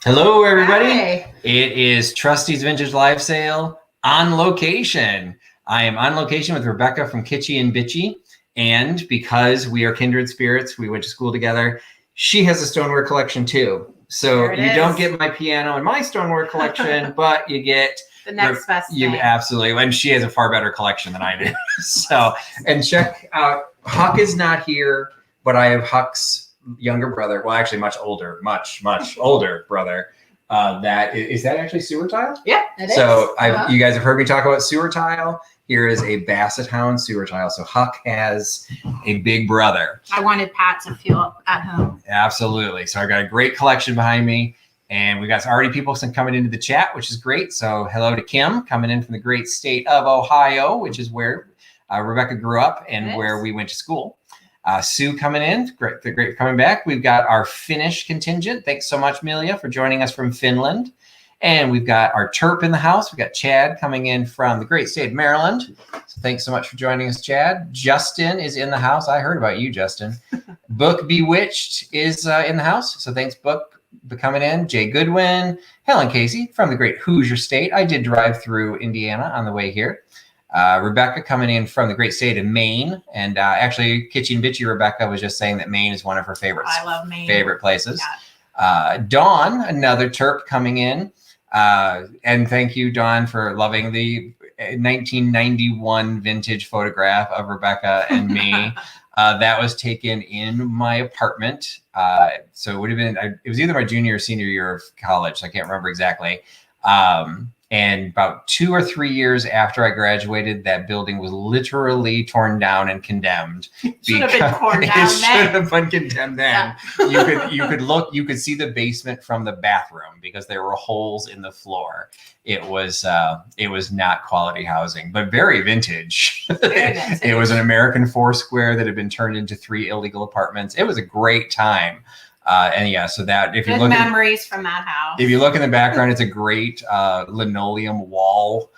Hello, everybody. Hi. It is Trusty's Vintage Live Sale on location. I am on location with Rebecca from Kitschy and Bitchy. And because we are kindred spirits, we went to school together, she has a stoneware collection too. So you don't get my piano and my stoneware collection, but you get the next best thing. Absolutely. And she has a far better collection than I do. So, and check out, Huck is not here, but I have Huck's younger brother, well, actually much older, much older brother. That is that actually sewer tile? Yeah, it is. So you guys have heard me talk about sewer tile. Here is a Basset Hound sewer tile. So Huck has a big brother. I wanted Pat to feel at home. Absolutely. So I got a great collection behind me, and we got already people coming into the chat, which is great. So hello to Kim coming in from the great state of Ohio, which is where Rebecca grew up and where we went to school. Sue coming in, great coming back. We've got our Finnish contingent. Thanks so much, Milia, for joining us from Finland. And we've got our Terp in the house. We've got Chad coming in from the great state of Maryland. So thanks so much for joining us, Chad. Justin is in the house. I heard about you, Justin. Book Bewitched is in the house. So thanks, Book, for coming in. Jay Goodwin, Helen Casey from the great Hoosier state. I did drive through Indiana on the way here. Rebecca coming in from the great state of Maine. And actually, Kitschy and Bitchy Rebecca was just saying that Maine is one of her favorites. I love Maine. Favorite places. Yeah. Dawn, another Terp coming in. And thank you, Dawn, for loving the 1991 vintage photograph of Rebecca and me. That was taken in my apartment. So it would have been, it was either my junior or senior year of college. So I can't remember exactly. And about 2 or 3 years after I graduated, that building was literally torn down and condemned. Should have been torn down then. Should have been condemned then. Yeah. You could see the basement from the bathroom because there were holes in the floor. It was not quality housing, but very vintage. It was an American Foursquare that had been turned into 3 illegal apartments. It was a great time. And yeah, so that if you look memories from that house. If you look in the background, it's a great linoleum wall.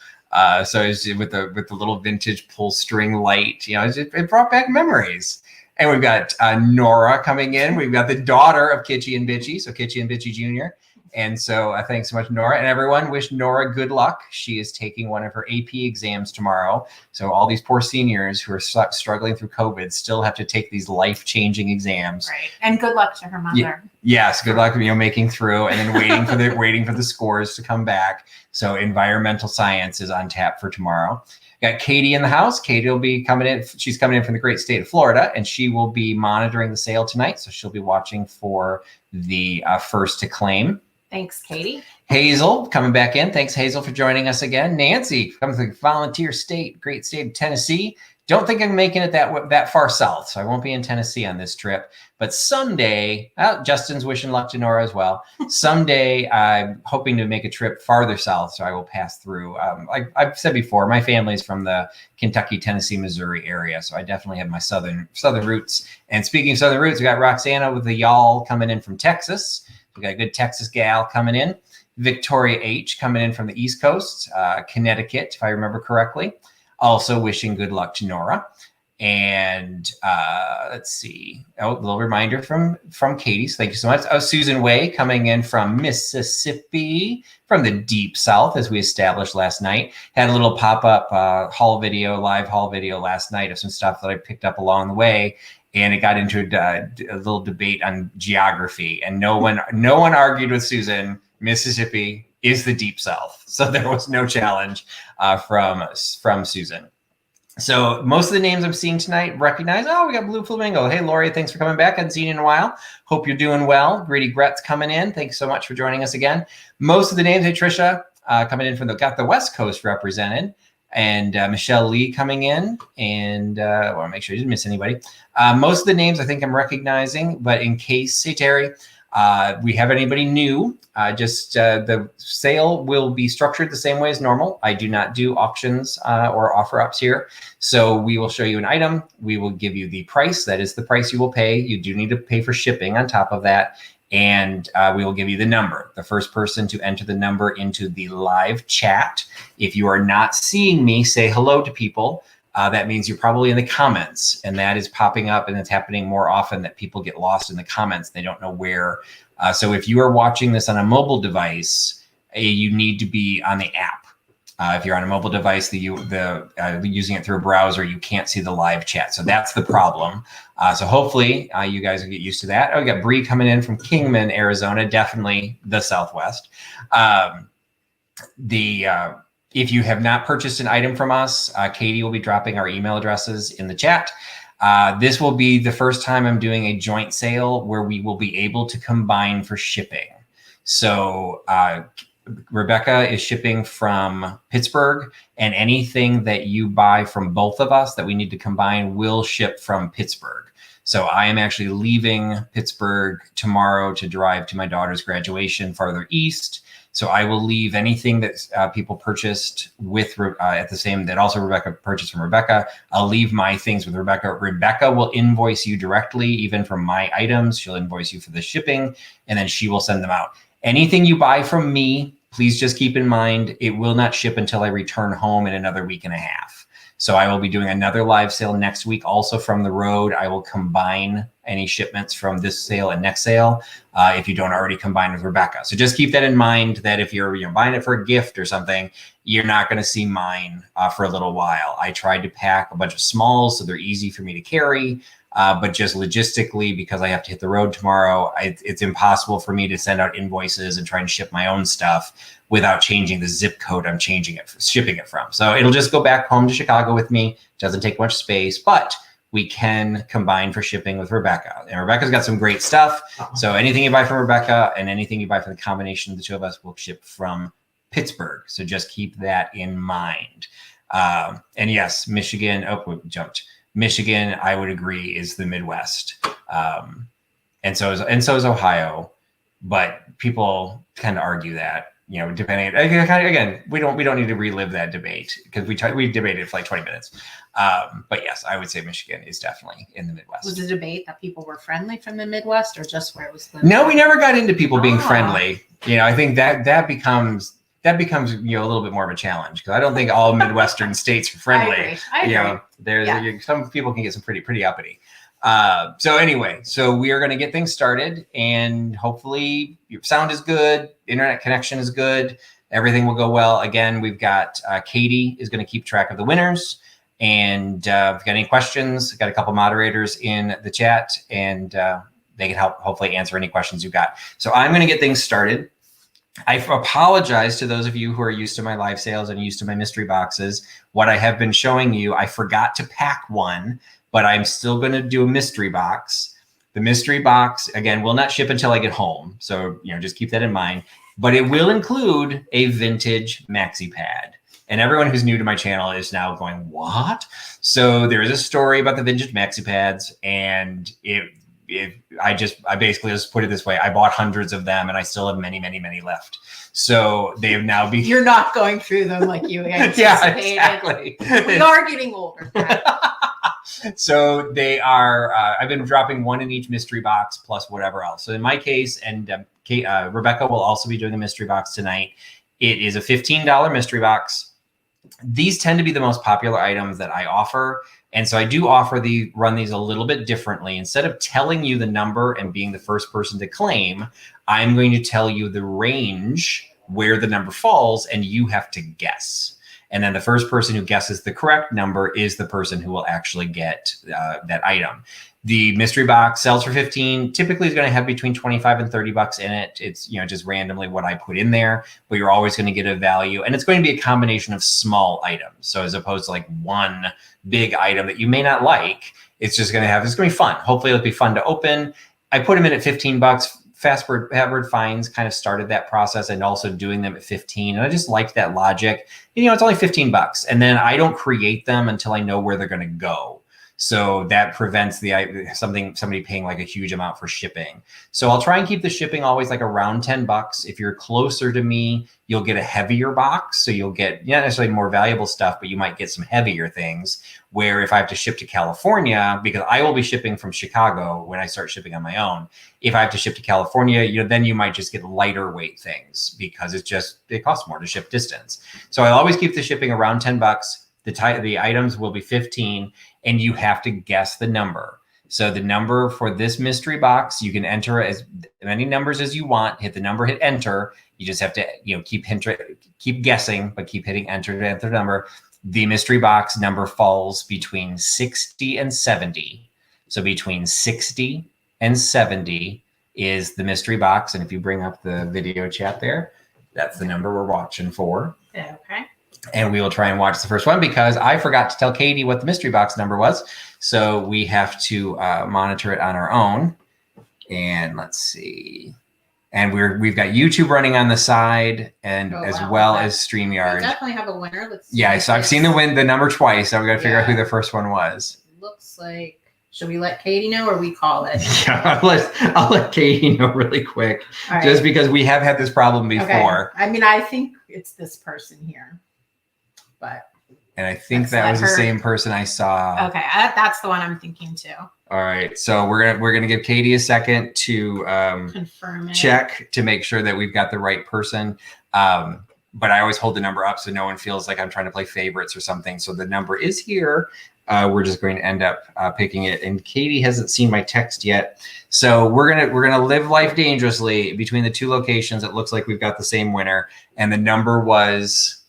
So it's with the little vintage pull string light, it brought back memories. And we've got Nora coming in. We've got the daughter of Kitschy and Bitchy, so Kitschy and Bitchy Jr. And so thanks so much, Nora. And everyone, wish Nora good luck. She is taking one of her AP exams tomorrow. So all these poor seniors who are struggling through COVID still have to take these life-changing exams. Right. And good luck to her mother. Yes, good luck, making through and then waiting for the scores to come back. So environmental science is on tap for tomorrow. Got Katie in the house. Katie will be coming in. She's coming in from the great state of Florida, and she will be monitoring the sale tonight. So she'll be watching for the first to claim. Thanks, Katie. Hazel coming back in. Thanks, Hazel, for joining us again. Nancy coming from the volunteer state, great state of Tennessee. Don't think I'm making it that far south, so I won't be in Tennessee on this trip. But someday, Justin's wishing luck to Nora as well. Someday, I'm hoping to make a trip farther south, so I will pass through. Like I've said before, my family's from the Kentucky, Tennessee, Missouri area, so I definitely have my southern roots. And speaking of southern roots, we got Roxana with the y'all coming in from Texas. We got a good Texas gal coming in. Victoria H coming in from the East Coast, Connecticut, if I remember correctly. Also wishing good luck to Nora. And let's see. A little reminder from Katie. So thank you so much. Susan Way coming in from Mississippi, from the deep south, as we established last night. Had a little pop-up live haul video last night of some stuff that I picked up along the way. And it got into a little debate on geography, and no one argued with Susan. Mississippi is the deep south, so there was no challenge from Susan. So most of the names I'm seeing tonight recognize. Oh, we got Blue Flamingo. Hey, Lori, thanks for coming back. I haven't seen you in a while. Hope you're doing well. Greedy Gret's coming in. Thanks so much for joining us again. Most of the names. Hey, Trisha, coming in from got the West Coast represented. And Michelle Lee coming in, and I want to make sure I didn't miss anybody. Most of the names I think I'm recognizing, but in case, hey Terry, we have anybody new, the sale will be structured the same way as normal. I do not do auctions or offer ups here. So we will show you an item. We will give you the price. That is the price you will pay. You do need to pay for shipping on top of that. And we will give you the number. The first person to enter the number into the live chat. If you are not seeing me say hello to people, that means you're probably in the comments, and that is popping up, and it's happening more often that people get lost in the comments. They don't know where So if you are watching this on a mobile device, you need to be on the app. If you're on a mobile device, using it through a browser, you can't see the live chat. So that's the problem. So hopefully you guys will get used to that. Oh, we got Bree coming in from Kingman, Arizona, definitely the Southwest. If you have not purchased an item from us, Katie will be dropping our email addresses in the chat. This will be the first time I'm doing a joint sale where we will be able to combine for shipping. So Rebecca is shipping from Pittsburgh, and anything that you buy from both of us that we need to combine will ship from Pittsburgh. So I am actually leaving Pittsburgh tomorrow to drive to my daughter's graduation farther east. So I will leave anything that people purchased with at the same that also Rebecca purchased from Rebecca. I'll leave my things with Rebecca. Rebecca will invoice you directly, even from my items. She'll invoice you for the shipping, and then she will send them out. Anything you buy from me, please just keep in mind, it will not ship until I return home in another week and a half. So I will be doing another live sale next week, also from the road. I will combine any shipments from this sale and next sale if you don't already combine with Rebecca. So just keep that in mind, that if you're buying it for a gift or something, you're not going to see mine for a little while. I tried to pack a bunch of smalls so they're easy for me to carry. But just logistically, because I have to hit the road tomorrow, it's impossible for me to send out invoices and try and ship my own stuff without changing the zip code I'm shipping it from. So it'll just go back home to Chicago with me. It doesn't take much space, but we can combine for shipping with Rebecca. And Rebecca's got some great stuff. So anything you buy from Rebecca and anything you buy from the combination of the two of us will ship from Pittsburgh. So just keep that in mind. And yes, Michigan, we jumped. Michigan, I would agree, is the Midwest, and so is Ohio. But people kind of argue that, depending. Again, we don't need to relive that debate because we debated it for like 20 minutes. But yes, I would say Michigan is definitely in the Midwest. Was the debate that people were friendly from the Midwest, or just where it was lived? No, we never got into people being friendly. I think that becomes a little bit more of a challenge, because I don't think all Midwestern states are friendly. I agree. Some people can get some pretty uppity. So anyway, we are going to get things started, and hopefully your sound is good, internet connection is good, everything will go well. Again, we've got Katie is going to keep track of the winners, and if you've got any questions, got a couple moderators in the chat, and they can help hopefully answer any questions you've got. So I'm going to get things started. I apologize to those of you who are used to my live sales and used to my mystery boxes. What I have been showing you, I forgot to pack one, but I'm still going to do a mystery box. The mystery box, again, will not ship until I get home. So, just keep that in mind. But it will include a vintage maxi pad. And everyone who's new to my channel is now going, what? So there is a story about the vintage maxi pads, and I basically just put it this way. I bought hundreds of them, and I still have many, many, many left. So they have now been. You're not going through them like you anticipated. Yeah, exactly. We are getting older. So they are. I've been dropping one in each mystery box plus whatever else. So in my case, and Rebecca will also be doing a mystery box tonight. It is a $15 mystery box. These tend to be the most popular items that I offer. And so I do run these a little bit differently. Instead of telling you the number and being the first person to claim, I'm going to tell you the range where the number falls, and you have to guess. And then the first person who guesses the correct number is the person who will actually get that item. The mystery box sells for $15. Typically, is going to have between $25 and $30 in it. It's just randomly what I put in there, but you're always going to get a value, and it's going to be a combination of small items. So as opposed to like one big item that you may not like, it's going to be fun. Hopefully, it'll be fun to open. I put them in at $15. Fastbird Finds kind of started that process, and also doing them at $15. And I just liked that logic. It's only $15, and then I don't create them until I know where they're going to go. So that prevents somebody paying like a huge amount for shipping. So I'll try and keep the shipping always like around $10. If you're closer to me, you'll get a heavier box. So you'll get not necessarily more valuable stuff, but you might get some heavier things. Where if I have to ship to California, because I will be shipping from Chicago when I start shipping on my own. If I have to ship to California, then you might just get lighter weight things, because it costs more to ship distance. So I'll always keep the shipping around $10. The items will be $15, and you have to guess the number. So the number for this mystery box, you can enter as many numbers as you want. Hit the number, hit enter. You just have to, keep guessing, but keep hitting enter to enter the number. The mystery box number falls between 60 and 70. So between 60 and 70 is the mystery box. And if you bring up the video chat there, that's the number we're watching for. Okay. And we will try and watch the first one because I forgot to tell Katie what the mystery box number was. So we have to monitor it on our own. And let's see. And we've got YouTube running on the side and well as StreamYard. We definitely have a winner. Let's see. Yeah, so I've seen the number twice. So we got to figure out who the first one was. Looks like, should we let Katie know or we call it? Yeah, I'll let Katie know really quick. Right. Just because we have had this problem before. Okay. I mean, I think it's this person here. And I think that was the same person I saw. Okay, that's the one I'm thinking too. All right, so we're gonna give Katie a second to confirm it. Check to make sure that we've got the right person. But I always hold the number up so no one feels like I'm trying to play favorites or something. So the number is here. We're just going to end up picking it. And Katie hasn't seen my text yet, so we're gonna live life dangerously between the two locations. It looks like we've got the same winner, and the number was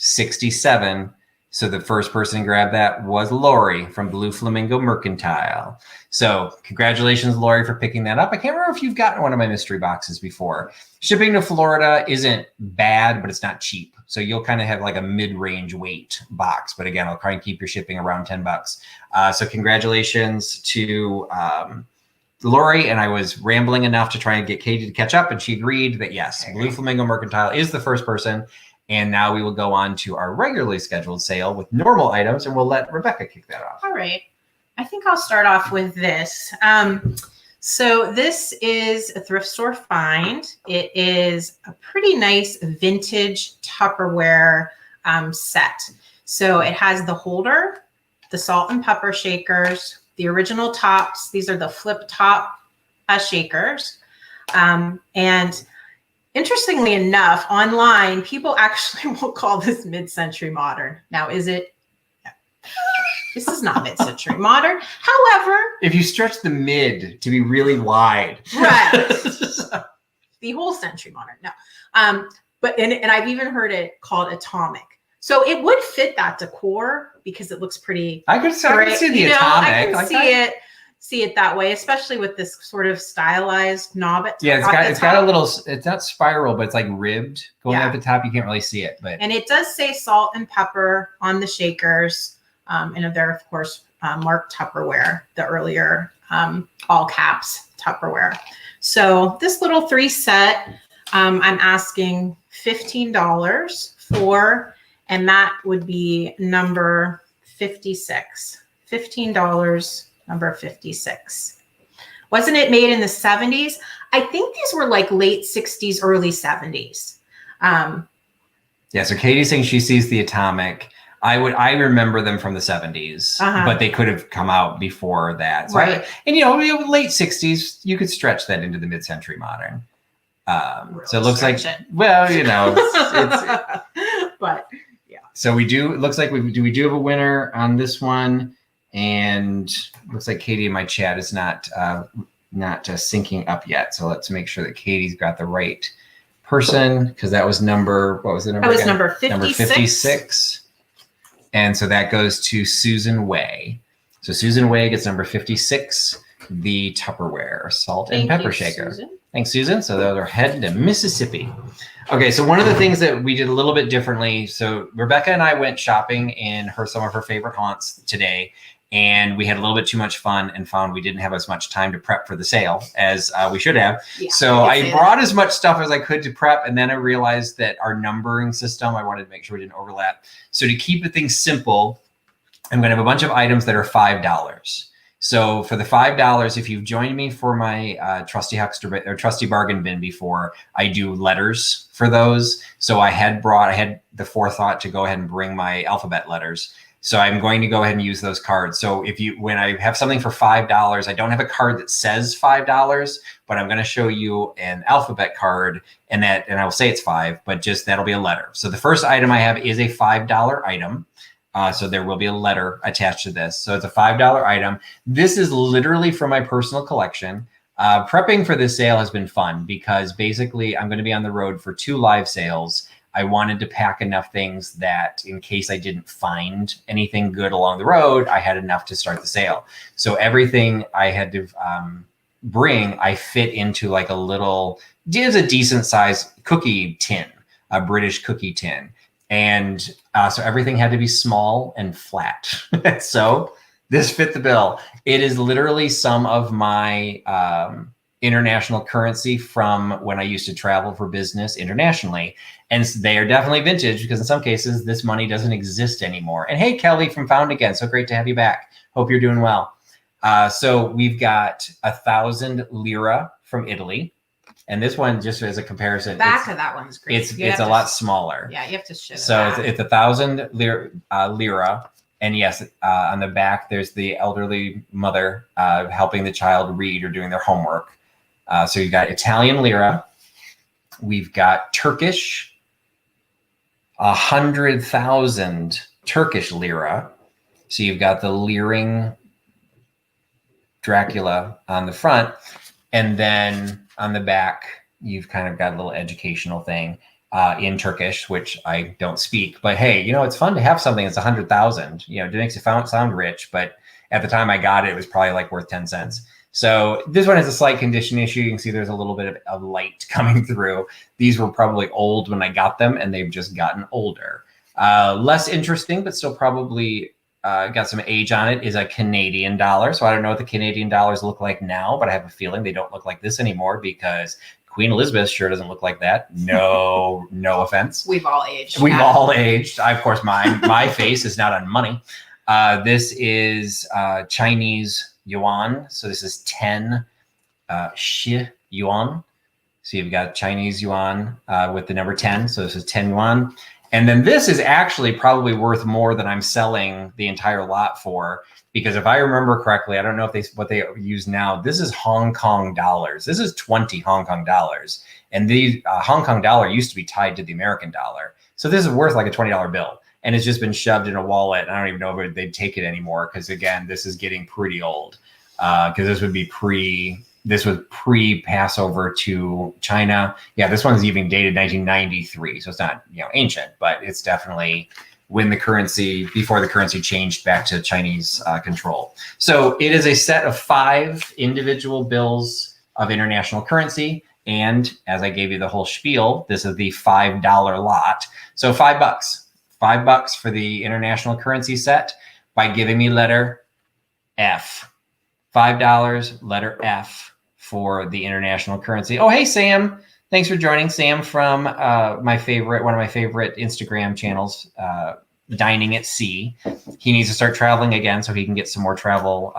67. So the first person to grab that was Lori from Blue Flamingo Mercantile. So congratulations, Lori, for picking that up. I can't remember if you've gotten one of my mystery boxes before. Shipping to Florida isn't bad, but it's not cheap. So you'll kind of have like a mid-range weight box. But again, I'll try and keep your shipping around $10. So congratulations to Lori. And I was rambling enough to try and get Katie to catch up. And she agreed that yes, Blue Flamingo Mercantile is the first person. And now we will go on to our regularly scheduled sale with normal items, and we'll let Rebecca kick that off. All right. I think I'll start off with this. So this is a thrift store find. It is a pretty nice vintage Tupperware set. So it has the holder, the salt and pepper shakers, the original tops. These are the flip top shakers. And interestingly enough, online, people actually will call this mid-century modern. Now, is it? No. This is not mid-century modern. However, if you stretch the mid to be really wide, right? The whole century modern. No, but and I've even heard it called atomic. So it would fit that decor because it looks pretty. I could see the atomic. I can see it that way, especially with this sort of stylized knob at yeah, it's got a little, it's not spiral, but it's like ribbed going at the top. You can't really see it, but and it does say salt and pepper on the shakers, and they're of course marked Tupperware, the earlier all caps Tupperware. So this little 3 set, I'm asking $15 for, and that would be number 56. $15. Number 56. Wasn't it made in the 70s? I think these were like late 60s, early 70s. Yeah, so Katie's saying she sees the atomic. I remember them from the 70s, but they could have come out before that. So right. And late 60s, you could stretch that into the mid-century modern. So it looks like, it's but yeah. So it looks like we do have a winner on this one. And looks like Katie in my chat is not syncing up yet. So let's make sure that Katie's got the right person, because that was what was the number? That was number 56. Number 56. And so that goes to Susan Way. So Susan Way gets number 56, the Tupperware salt and pepper shaker. Susan. Thanks, Susan. So they're heading to Mississippi. Okay, so one of the things that we did a little bit differently. So Rebecca and I went shopping in some of her favorite haunts today. And we had a little bit too much fun and found we didn't have as much time to prep for the sale as we should have. Yeah, so I brought as much stuff as I could to prep. And then I realized that our numbering system, I wanted to make sure we didn't overlap. So to keep things simple, I'm going to have a bunch of items that are $5. So for the $5, if you've joined me for my Trusty Huckster or Trusty Bargain Bin before, I do letters for those. So I had the forethought to go ahead and bring my alphabet letters. So I'm going to go ahead and use those cards. So when I have something for $5, I don't have a card that says $5, but I'm going to show you an alphabet card, and I will say it's 5, but just that'll be a letter. So the first item I have is a $5 item. So there will be a letter attached to this. So it's a $5 item. This is literally from my personal collection. Prepping for this sale has been fun because basically I'm going to be on the road for 2 live sales. I wanted to pack enough things that in case I didn't find anything good along the road, I had enough to start the sale. So everything I had to bring, I fit into like there's a decent size cookie tin, a British cookie tin. And so everything had to be small and flat. So this fit the bill. It is literally some of my international currency from when I used to travel for business internationally. And they are definitely vintage because in some cases, this money doesn't exist anymore. And hey, Kelly from Found Again, so great to have you back. Hope you're doing well. So we've got 1,000 lira from Italy. And this one, just as a comparison, the back of that one's great. It's a lot smaller. Yeah, you have to show So it's 1,000 lira. And yes, on the back, there's the elderly mother helping the child read or doing their homework. So you've got Italian lira. We've got Turkish, 100,000 Turkish lira. So you've got the leering Dracula on the front. And then on the back, you've kind of got a little educational thing in Turkish, which I don't speak. But hey, it's fun to have something that's 100,000. It makes it sound rich. But at the time I got it, it was probably like worth 10 cents. So this one has a slight condition issue. You can see there's a little bit of light coming through. These were probably old when I got them, and they've just gotten older. Less interesting, but still probably got some age on it, is a Canadian dollar. So I don't know what the Canadian dollars look like now, but I have a feeling they don't look like this anymore because Queen Elizabeth sure doesn't look like that. No offense. We've all aged. All aged. Of course, my face is not on money. This is Chinese yuan. So this is 10 shi yuan. So you've got Chinese yuan with the number 10. So this is 10 yuan. And then this is actually probably worth more than I'm selling the entire lot for, because if I remember correctly, I don't know if what they use now. This is Hong Kong dollars. This is 20 Hong Kong dollars. And the Hong Kong dollar used to be tied to the American dollar. So this is worth like a $20 bill. And it's just been shoved in a wallet. I don't even know if they'd take it anymore because, again, this is getting pretty old. Because this would be pre-Passover to China. Yeah, this one's even dated 1993. So it's not, ancient, but it's definitely before the currency changed back to Chinese control. So it is a set of 5 individual bills of international currency. And as I gave you the whole spiel, this is the $5 lot. So $5. $5 for the international currency set by giving me letter F. $5, letter F for the international currency. Oh, hey, Sam. Thanks for joining. Sam from one of my favorite Instagram channels, Dining at Sea. He needs to start traveling again so he can get some more travel.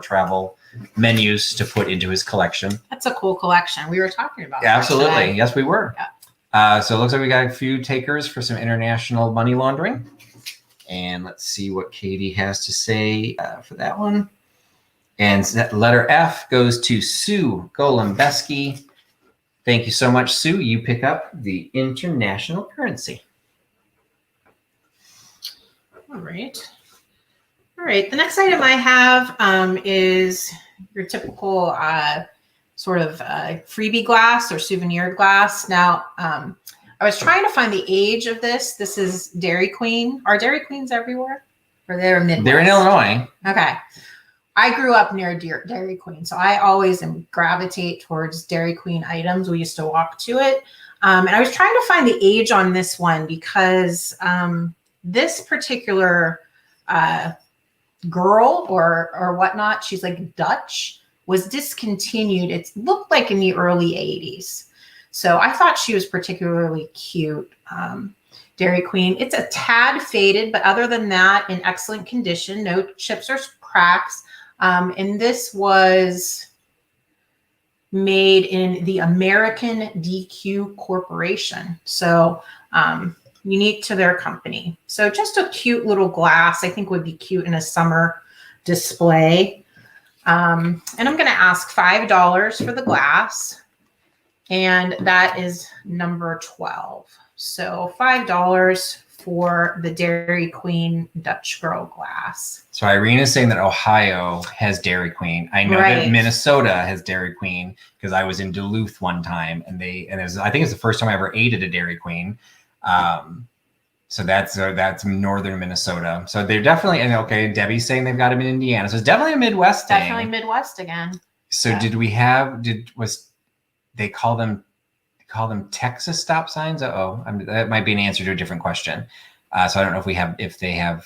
Travel menus to put into his collection. That's a cool collection. We were talking about that. Absolutely. Yes, we were. Yeah. So it looks like we got a few takers for some international money laundering. And let's see what Katie has to say for that one. And letter F goes to Sue Golembeski. Thank you so much, Sue. You pick up the international currency. All right. The next item I have is your typical sort of freebie glass or souvenir glass. Now, I was trying to find the age of this. This is Dairy Queen. Are Dairy Queens everywhere? Or they're Midwest? They're in Illinois. Okay. I grew up near Dairy Queen, so I always gravitate towards Dairy Queen items. We used to walk to it. And I was trying to find the age on this one because this particular girl or whatnot, she's like Dutch, was discontinued. It looked like in the early 80s. So I thought she was particularly cute. Dairy Queen. It's a tad faded, but other than that, in excellent condition. No chips or cracks. And this was made in the American DQ Corporation. So unique to their company. So just a cute little glass, I think would be cute in a summer display. And I'm going to ask $5 for the glass. And that is number 12. So $5 for the Dairy Queen Dutch Girl glass. So Irene is saying that Ohio has Dairy Queen. I know that Minnesota has Dairy Queen because I was in Duluth one time, and I think it's the first time I ever ate at a Dairy Queen. So that's northern Minnesota. So they're definitely, and okay, Debbie's saying they've got them in Indiana. So it's definitely a Midwest thing. Definitely Midwest again. So they call them Texas stop signs? That might be an answer to a different question. So I don't know if they have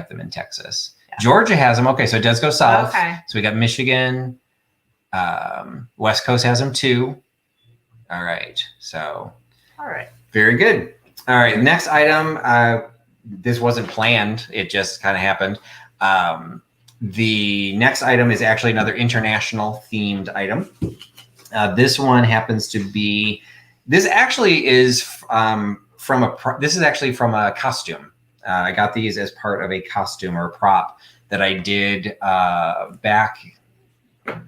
them in Texas. Yeah. Georgia has them. Okay, so it does go south. Okay. So we got Michigan. West Coast has them too. All right. So. All right. Very good. All right. Next item. This wasn't planned. It just kind of happened. The next item is actually another international themed item. This one happens to be. This actually is from a costume. I got these as part of a costume or a prop that I did back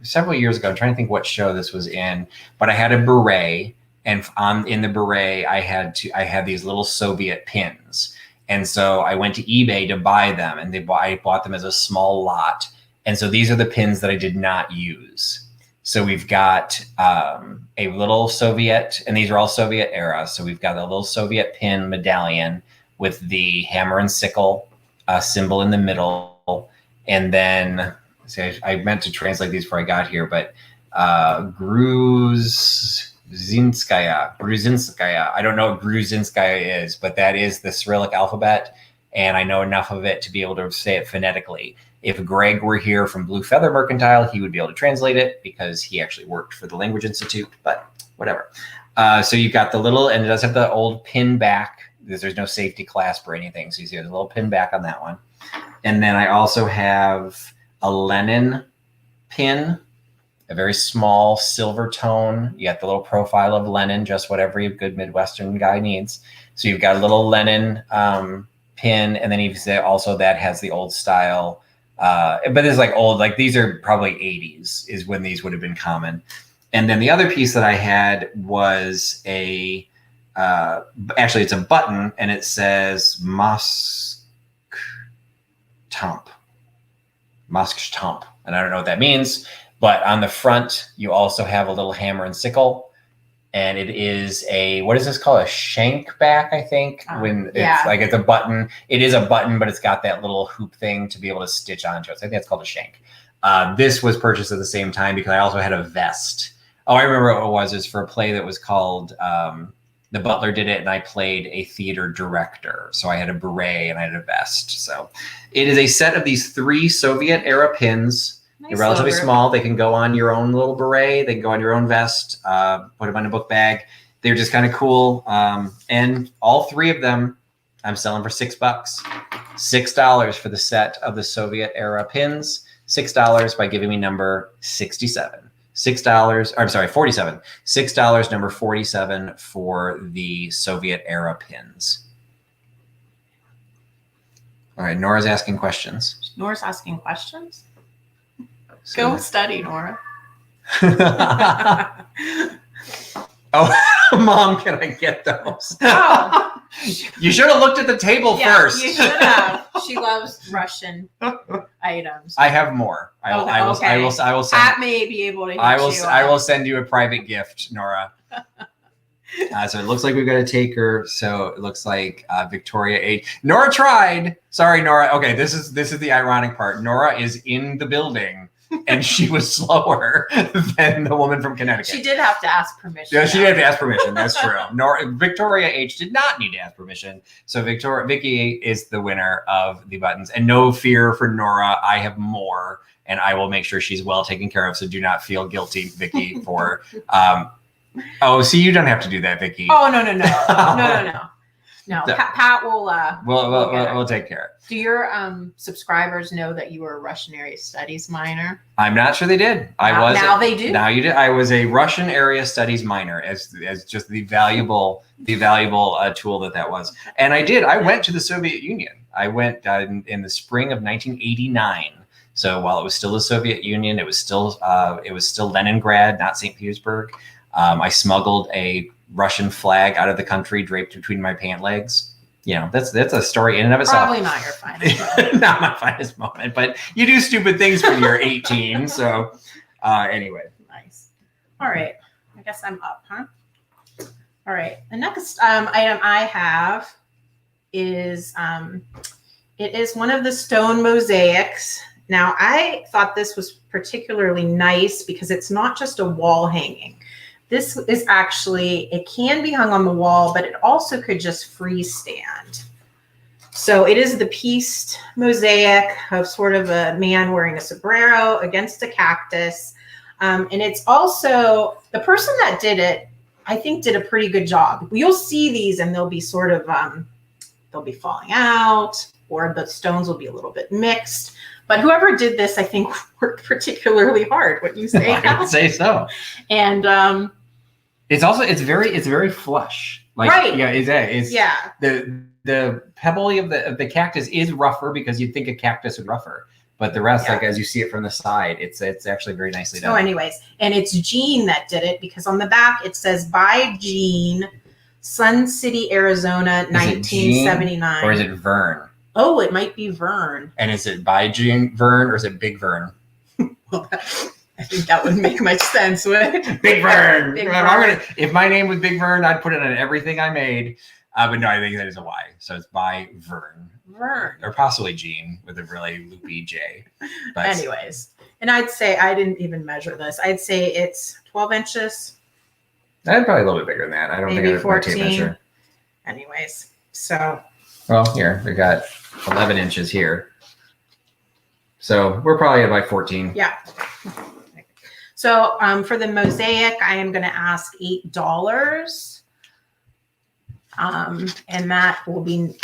several years ago. I'm trying to think what show this was in, but I had a beret, and in the beret I had these little Soviet pins, and so I went to eBay to buy them, and I bought them as a small lot, and so these are the pins that I did not use. So we've got a little Soviet, and these are all Soviet era. So we've got a little Soviet pin medallion with the hammer and sickle symbol in the middle. And then, see, I meant to translate these before I got here, but Gruzinskaya. I don't know what Gruzinskaya is, but that is the Cyrillic alphabet. And I know enough of it to be able to say it phonetically. If Greg were here from Blue Feather Mercantile, he would be able to translate it because he actually worked for the Language Institute, but whatever. So you've got the little, and it does have the old pin back. There's no safety clasp or anything. So you see there's a little pin back on that one. And then I also have a Lenin pin, a very small silver tone. You got the little profile of Lenin, just what every good Midwestern guy needs. So you've got a little Lenin pin, and then you say also that has the old style. But it's like old, like these are probably 80s is when these would have been common. And then the other piece that I had was actually it's a button, and it says Misc Tump. And I don't know what that means, but on the front, you also have a little hammer and sickle. And it is what is this called? A shank back, I think. It's a button. It is a button, but it's got that little hoop thing to be able to stitch onto it. So I think that's called a shank. This was purchased at the same time because I also had a vest. Oh, I remember what it was. It's for a play that was called The Butler Did It, and I played a theater director. So I had a beret and I had a vest. So it is a set of these 3 Soviet era pins. They're relatively small. They can go on your own little beret. They can go on your own vest. Put them in a book bag. They're just kind of cool. And all 3 of them, I'm selling for $6. $6 for the set of the Soviet era pins. $6 by giving me number 67. $47. $6, number 47 for the Soviet era pins. All right, Nora's asking questions. Nora's asking questions? Go study, Nora. Oh, Mom, can I get those? Oh. You should have looked at the table first. You should have. She loves Russian items. I have more. I will send. Pat may be able to. I will send you a private gift, Nora. So it looks like we've got a taker. So it looks like Victoria 8. Nora tried. Sorry, Nora. Okay, this is the ironic part. Nora is in the building, and she was slower than the woman from Connecticut. She did have to ask permission. Yeah, she did have to ask permission. That's true. Victoria H did not need to ask permission. So Vicky is the winner of the buttons. And no fear for Nora. I have more, and I will make sure she's well taken care of. So do not feel guilty, Vicky, for. Oh, see, you don't have to do that, Vicky. Oh, no. No, Pat will. We'll take care. Do your subscribers know that you were a Russian area studies minor? I'm not sure they did. Now they do. Now you did. I was a Russian area studies minor, as just the valuable tool that was. And I did. I went to the Soviet Union. I went in the spring of 1989. So while it was still the Soviet Union, it was still Leningrad, not St. Petersburg. I smuggled a Russian flag out of the country draped between my pant legs. You know, that's a story in and of itself. Probably not your finest moment. Not my finest moment, but you do stupid things when you're 18. So anyway. Nice. All right. I guess I'm up, huh? All right. The next item I have is it is one of the stone mosaics. Now, I thought this was particularly nice because it's not just a wall hanging. This is actually, it can be hung on the wall, but it also could just freestand. So it is the pieced mosaic of sort of a man wearing a sombrero against a cactus. And it's also, the person that did it, I think did a pretty good job. You'll see these and they'll be sort of, they'll be falling out, or the stones will be a little bit mixed. But whoever did this, I think, worked particularly hard. What you say? I would say so. And it's also it's very flush. Like, right. Yeah. It's yeah. The pebble of the cactus is rougher because you'd think a cactus would rougher, but the rest, like as you see it from the side, it's actually very nicely done. So, anyways, and it's Jean that did it because on the back it says by Jean, Sun City, Arizona, 1979. Or is it Vern? Oh, it might be Vern. And is it by Jean Vern or is it Big Vern? Well, I think that would make much sense, would it? Big Vern. Big Vern. If my name was Big Vern, I'd put it on everything I made. But no, I think that is a Y. So it's by Vern. Vern. Or possibly Jean with a really loopy J. But anyways, and I'd say, I didn't even measure this. I'd say it's 12 inches. I'd probably a little bit bigger than that. I don't Maybe think I have my tape 14. measure. Anyways, so. Well, here, we got 11 inches here. So we're probably at like 14. Yeah. So for the mosaic, I am going to ask $8. And that will be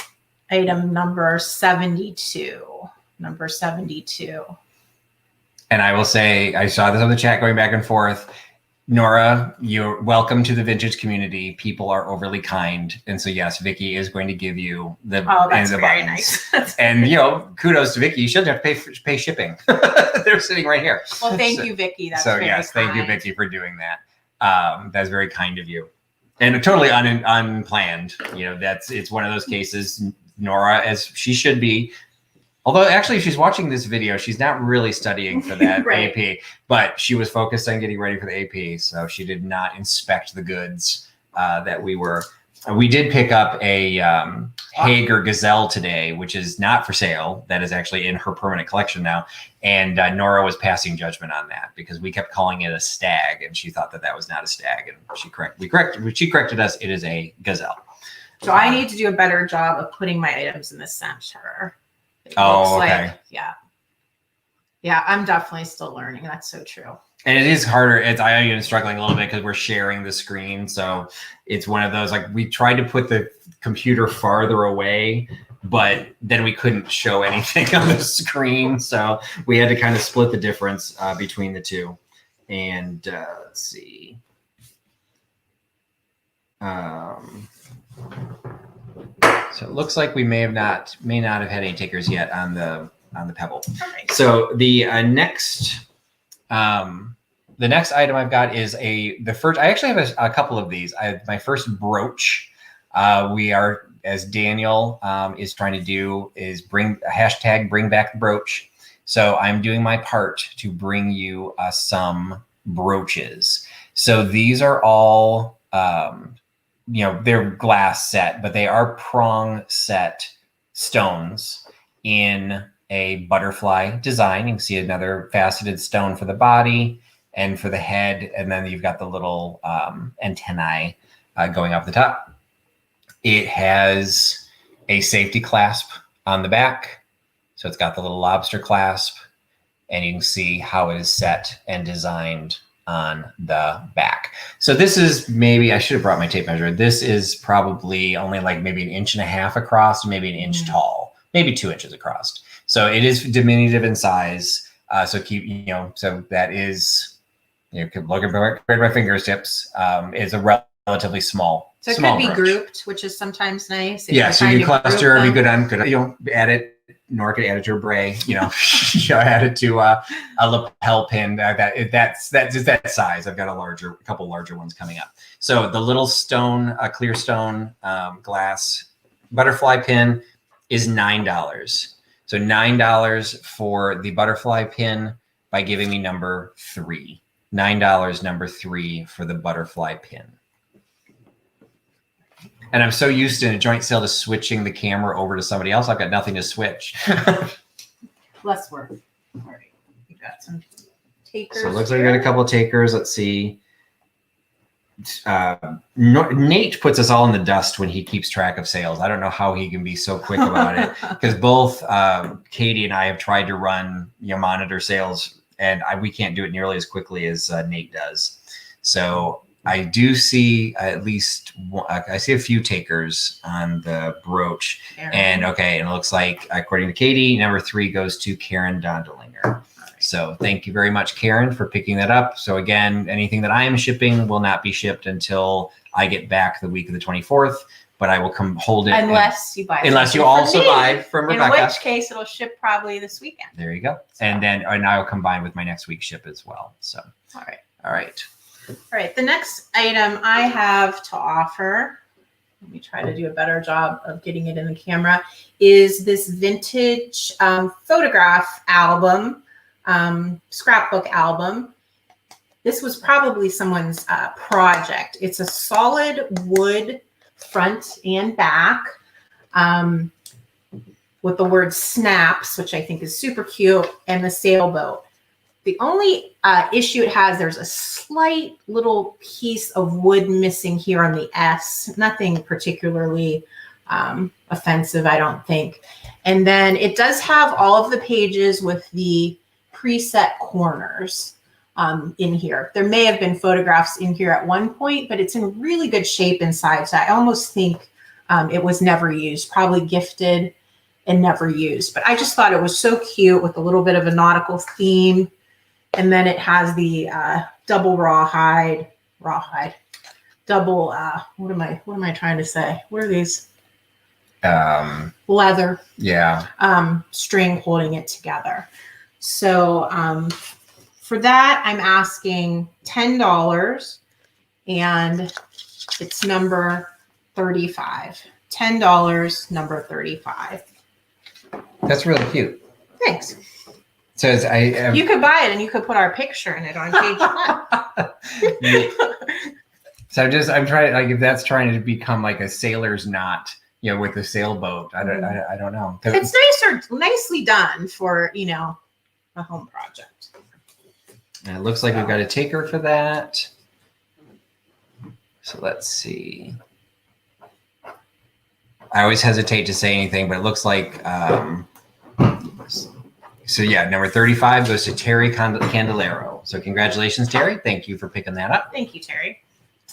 item number 72. Number 72. And I will say, I saw this on the chat going back and forth. Nora, you're welcome to the vintage community. People are overly kind. And so, yes, Vicky is going to give you the that's the very buttons. nice. And, kudos to Vicky. You shouldn't have to pay shipping. They're sitting right here. Well, thank you, Vicky. That's very yes, kind. thank you, Vicky, for doing that. That's very kind of you. And totally unplanned. It's one of those cases, Nora, as she should be. Although, actually, if she's watching this video, she's not really studying for that right. AP, but she was focused on getting ready for the AP, so she did not inspect the goods that we were. We did pick up a Hager Gazelle today, which is not for sale. That is actually in her permanent collection now. And Nora was passing judgment on that because we kept calling it a stag, and she thought that was not a stag. And she corrected us. It is a gazelle. So I need to do a better job of putting my items in the center. Oh, okay. Yeah, I'm definitely still learning. That's so true. And it is harder. I am even struggling a little bit because we're sharing the screen. So it's one of those, like, we tried to put the computer farther away, but then we couldn't show anything on the screen. So we had to kind of split the difference between the two. And let's see. So it looks like we may not have had any takers yet on the pebble. Perfect. So the next item I've got is the first. I actually have a couple of these. I have my first brooch. We are, as Daniel is trying to do, is bring back the brooch. So I'm doing my part to bring you some brooches. So these are all. They're glass set, but they are prong set stones in a butterfly design. You can see another faceted stone for the body and for the head. And then you've got the little antennae going up the top. It has a safety clasp on the back. So it's got the little lobster clasp, and you can see how it is set and designed on the back. So this is maybe, I should have brought my tape measure. This is probably only like maybe 1.5 inches across, maybe 1 inch tall, maybe 2 inches across. So it is diminutive in size. So so that is, you can look at my fingertips. It's a relatively small. So it small could be brooch. grouped, which is sometimes nice. Yeah, so you cluster, be good on, add it nor could add it to a bray. You know, add it to a lapel pin. That's just that size. I've got a couple larger ones coming up. So the little stone, clear stone glass butterfly pin is $9. So $9 for the butterfly pin by giving me number 3. $9, number 3 for the butterfly pin. And I'm so used to a joint sale to switching the camera over to somebody else. I've got nothing to switch. Less work. All right. We got some takers. So it looks like we got a couple of takers. Let's see. Nate puts us all in the dust when he keeps track of sales. I don't know how he can be so quick about it, because both Katie and I have tried to run, monitor sales, and we can't do it nearly as quickly as Nate does. So I do see at least I see a few takers on the brooch, and it looks like, according to Katie, number 3 goes to Karen Dondelinger. So thank you very much, Karen, for picking that up. So again, anything that I am shipping will not be shipped until I get back the week of the 24th, but I will come hold it. Unless you buy. Unless you also buy from Rebecca. In which case it'll ship probably this weekend. There you go. And I will combine with my next week's ship as well. So. All right. All right. All right. The next item I have to offer, let me try to do a better job of getting it in the camera, is this vintage photograph album. Scrapbook album. This was probably someone's project. It's a solid wood front and back with the word snaps, which I think is super cute, and the sailboat. The only issue it has, there's a slight little piece of wood missing here on the S. Nothing particularly offensive, I don't think. And then it does have all of the pages with the preset corners in here. There may have been photographs in here at one point, but it's in really good shape inside. So I almost think it was never used, probably gifted and never used. But I just thought it was so cute with a little bit of a nautical theme. And then it has the double rawhide, double, what am I trying to say? What are these? Leather. Yeah. String holding it together. So for that, I'm asking $10, and it's number 35. $10, number 35. That's really cute. Thanks. So you could buy it and you could put our picture in it on page 1. So I'm trying, if that's trying to become like a sailor's knot, with the sailboat. I don't know. It's nicely done for, a home project. And it looks like we've got a taker for that. So let's see. I always hesitate to say anything, but it looks like, so yeah, number 35 goes to Terry Candelero. So congratulations, Terry. Thank you for picking that up. Thank you, Terry.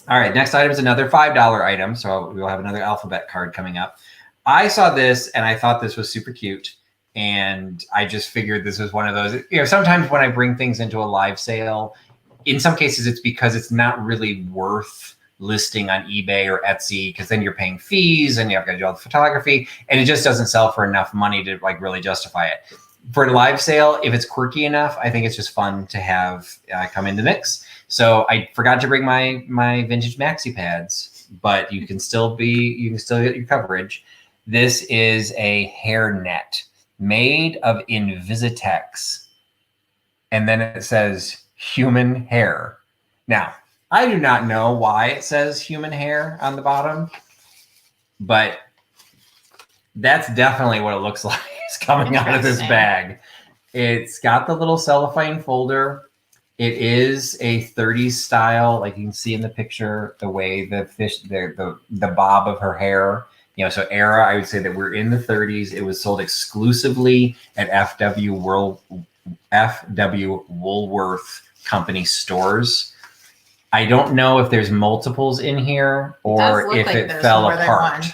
All right, next item is another $5 item. So we'll have another alphabet card coming up. I saw this and I thought this was super cute. And I just figured this was one of those, sometimes when I bring things into a live sale, in some cases it's because it's not really worth listing on eBay or Etsy, because then you're paying fees and you have to do all the photography, and it just doesn't sell for enough money to really justify it. For a live sale, if it's quirky enough, I think it's just fun to have come into the mix. So I forgot to bring my vintage maxi pads, but you can still get your coverage. This is a hair net made of Invisitex, and then it says human hair. Now, I do not know why it says human hair on the bottom, but that's definitely what it looks like is coming out of this bag. It's got the little cellophane folder. It is a 30s style, like you can see in the picture, the way the bob of her hair. So era, I would say that we're in the 30s. It was sold exclusively at FW Woolworth Company stores. I don't know if there's multiples in here or if it fell apart.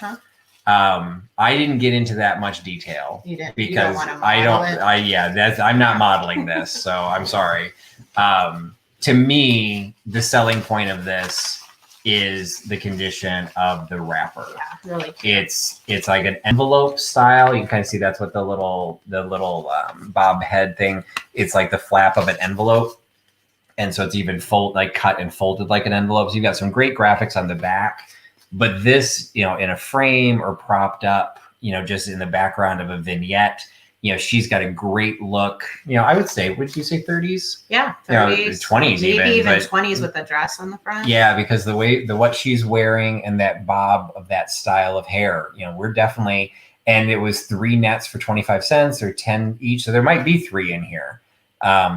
I didn't get into that much detail because I'm not modeling this, so I'm sorry. To me, the selling point of this is the condition of the wrapper. Yeah, really cute. It's like an envelope style. You can kind of see that's what the little bob head thing. It's like the flap of an envelope, and so it's even cut and folded like an envelope. So you've got some great graphics on the back, but this, in a frame or propped up, just in the background of a vignette. She's got a great look. I would say, would you say 30s? Yeah, 30s, 20s, maybe even but 20s with the dress on the front. Yeah, because what she's wearing and that bob of that style of hair, we're definitely. And it was 3 nets for 25 cents or 10 each, so there might be 3 in here.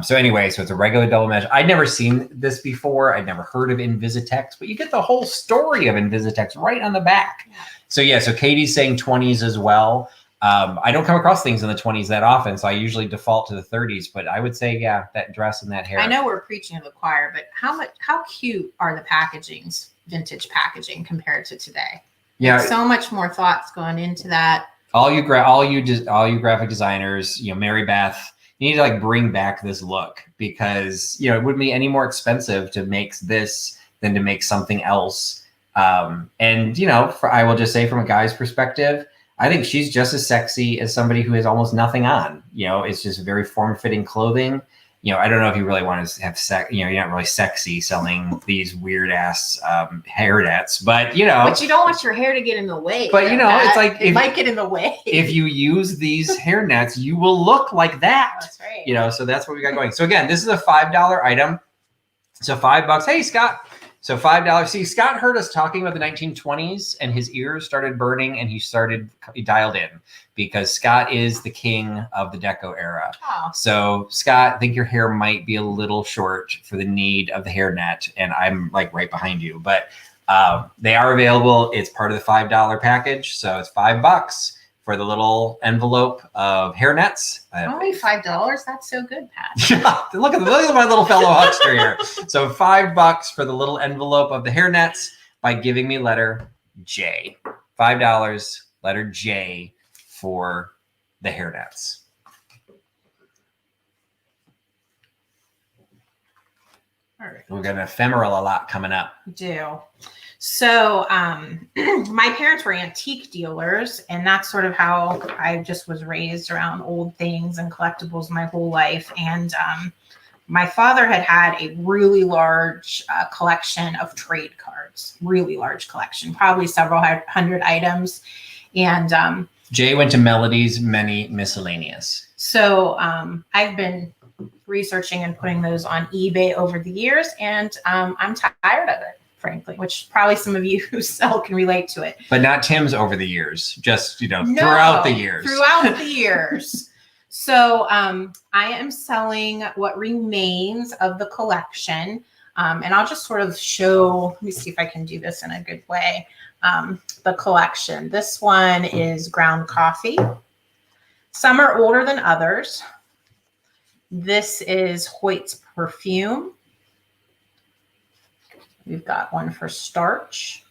So anyway, so it's a regular double mesh. I'd never seen this before. I'd never heard of Invisitex, but you get the whole story of Invisitex right on the back. Yeah. So Katie's saying 20s as well. I don't come across things in the 20s that often, so I usually default to the 30s. But I would say, yeah, that dress and that hair. I know we're preaching to the choir, but how cute are the packagings, vintage packaging, compared to today? Yeah, so much more thoughts going into that. All you graphic designers, Mary Beth, you need to bring back this look, because it wouldn't be any more expensive to make this than to make something else. And I will just say, from a guy's perspective, I think she's just as sexy as somebody who has almost nothing on. It's just very form-fitting clothing. I don't know if you really want to have sex. You're not really sexy selling these weird ass hair nets, but But you don't want your hair to get in the way. But it's like it might get in the way. If you use these hair nets, you will look like that. That's right. So that's what we got going. So again, this is a $5 item. So $5. Hey, Scott. So $5. See, Scott heard us talking about the 1920s, and his ears started burning, and he dialed in, because Scott is the king of the Deco era. Oh. So Scott, I think your hair might be a little short for the need of the hairnet, and I'm right behind you. But they are available. It's part of the $5 package, so it's $5 for the little envelope of hairnets. Only $5? That's so good, Pat. Look at my little fellow huckster here. So $5 for the little envelope of the hairnets by giving me letter J. $5, letter J for the hairnets. All right. We've got an ephemeral a lot coming up. We do. So my parents were antique dealers, and that's sort of how I just was raised, around old things and collectibles my whole life. And my father had a really large collection of trade cards, really large collection, probably several hundred items. And Jay went to Melody's Many Miscellaneous. So I've been researching and putting those on eBay over the years, and I'm tired of it, frankly, which probably some of you who sell can relate to it. But not Tim's over the years, just, throughout the years. Throughout the years. So I am selling what remains of the collection. And I'll just sort of show, let me see if I can do this in a good way. The collection. This one is ground coffee. Some are older than others. This is Hoyt's perfume. We've got one for starch.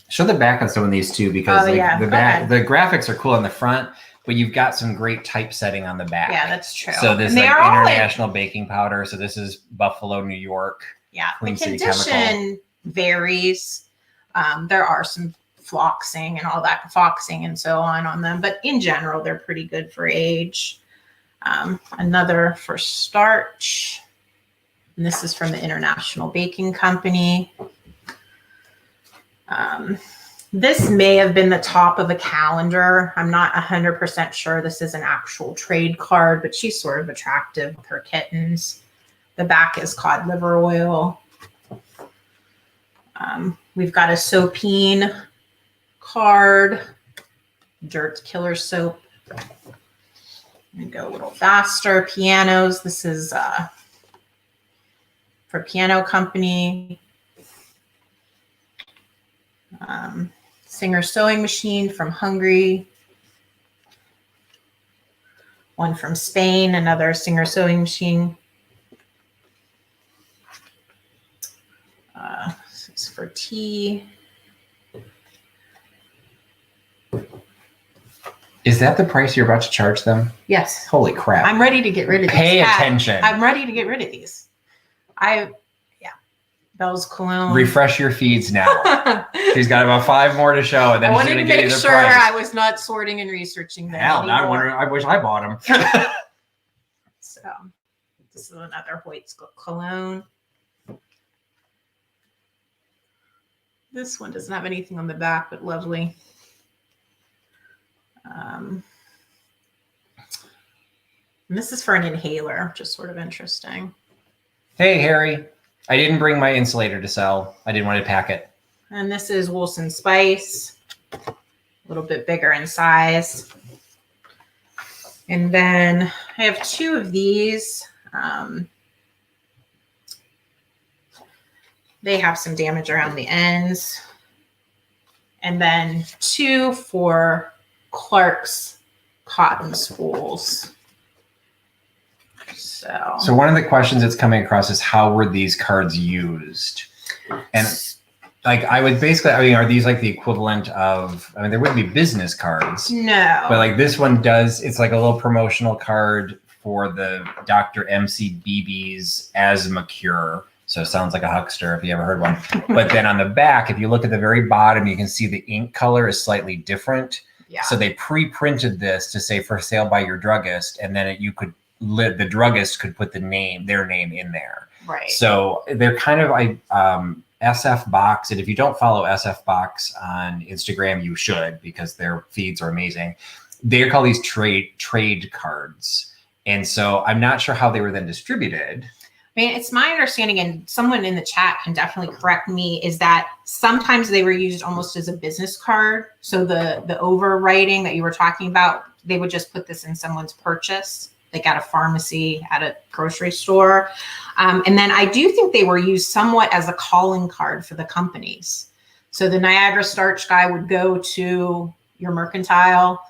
Show the back on some of these too, because the graphics are cool on the front, but you've got some great typesetting on the back. Yeah, that's true. So this is international baking powder. So this is Buffalo, New York. Yeah, Queen the City condition Chemical. Varies. There are some floxing and all that, foxing and so on them, but in general, they're pretty good for age. Another for starch. And this is from the International Baking Company. This may have been the top of a calendar. I'm not 100% sure this is an actual trade card, but she's sort of attractive with her kittens. The back is cod liver oil. We've got a Sopine card, Dirt Killer soap. Let me go a little faster. Pianos. This is for Piano Company. Singer sewing machine from Hungary. One from Spain, another Singer sewing machine. This is for tea. Is that the price you're about to charge them? Yes. Holy crap. I'm ready to get rid of these. Pay attention. I'm ready to get rid of these. Bell's Cologne. Refresh your feeds now. She's got about 5 more to show, and then I she's wanted going to to get make you the sure price. I was not sorting and researching them Hell, now I'm anymore. wondering, I wish I bought them. So this is another Hoyt's cologne. This one doesn't have anything on the back, but lovely. And this is for an inhaler, which is sort of interesting. Hey, Harry. I didn't bring my insulator to sell. I didn't want to pack it. And this is Wilson Spice, a little bit bigger in size. And then I have 2 of these. They have some damage around the ends. And then 2 for Clark's cotton spools. So one of the questions that's coming across is how were these cards used? And like I would basically, I mean, are these like the equivalent of, I mean, there wouldn't be business cards. No. But like this one does, it's like a little promotional card for the Dr. MC BB's asthma cure. So it sounds like a huckster if you ever heard one. But then on the back, if you look at the very bottom, you can see the ink color is slightly different. Yeah. So they pre-printed this to say for sale by your druggist, and then you could, the druggist could put their name in there. Right. So they're kind of SF Box, and if you don't follow SF Box on Instagram, you should, because their feeds are amazing. They call these trade cards, and so I'm not sure how they were then distributed. I mean, it's my understanding, and someone in the chat can definitely correct me, is that sometimes they were used almost as a business card. So the overwriting that you were talking about, they would just put this in someone's purchase, like at a pharmacy, at a grocery store. And then I do think they were used somewhat as a calling card for the companies. So the Niagara Starch guy would go to your mercantile,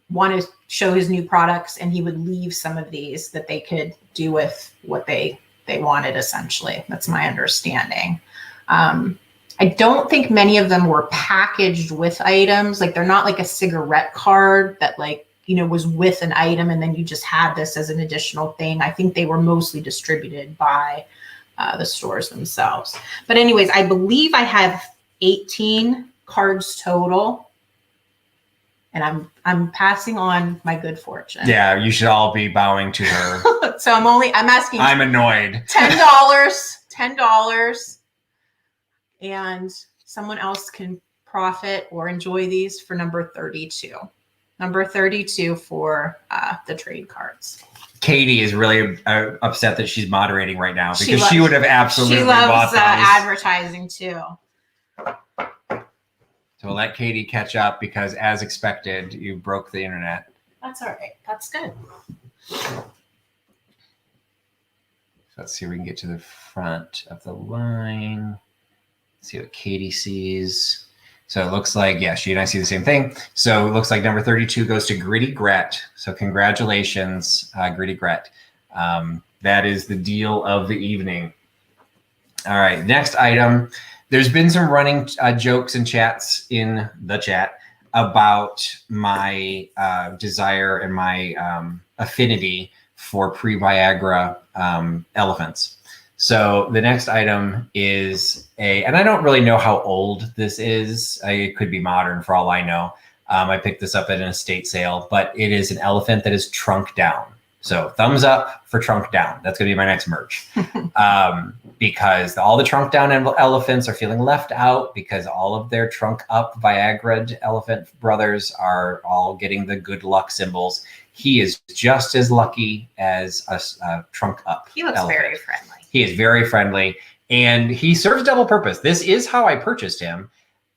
want to show his new products, and he would leave some of these that they could do with what they wanted, essentially. That's my understanding. I don't think many of them were packaged with items. Like they're not like a cigarette card that like, you know, was with an item and then you just had this as an additional thing. I think they were mostly distributed by the stores themselves. But anyways, I believe I have 18 cards total. And I'm passing on my good fortune. Yeah, you should all be bowing to her. So I'm asking. I'm annoyed. $10, and someone else can profit or enjoy these for number 32. Number 32 for the trade cards. Katie is really upset that she's moderating right now because she would have absolutely bought those. Advertising too. So we'll let Katie catch up because, as expected, you broke the internet. That's all right. That's good. So let's see if we can get to the front of the line. Let's see what Katie sees. So it looks like, yeah, she and I see the same thing. So it looks like number 32 goes to Gritty Gret. So congratulations, Gritty Gret. That is the deal of the evening. All right, next item. There's been some running jokes and chats in the chat about my desire and my affinity for pre-Viagra elephants. So the next item is and I don't really know how old this is. It could be modern for all I know. I picked this up at an estate sale, but it is an elephant that is trunk down. So thumbs up for trunk down. That's going to be my next merch. Because all the trunk down elephants are feeling left out because all of their trunk up Viagra elephant brothers are all getting the good luck symbols. He is just as lucky as a trunk up. He looks elephant. very friendly. He is very friendly, and he serves double purpose. This is how I purchased him.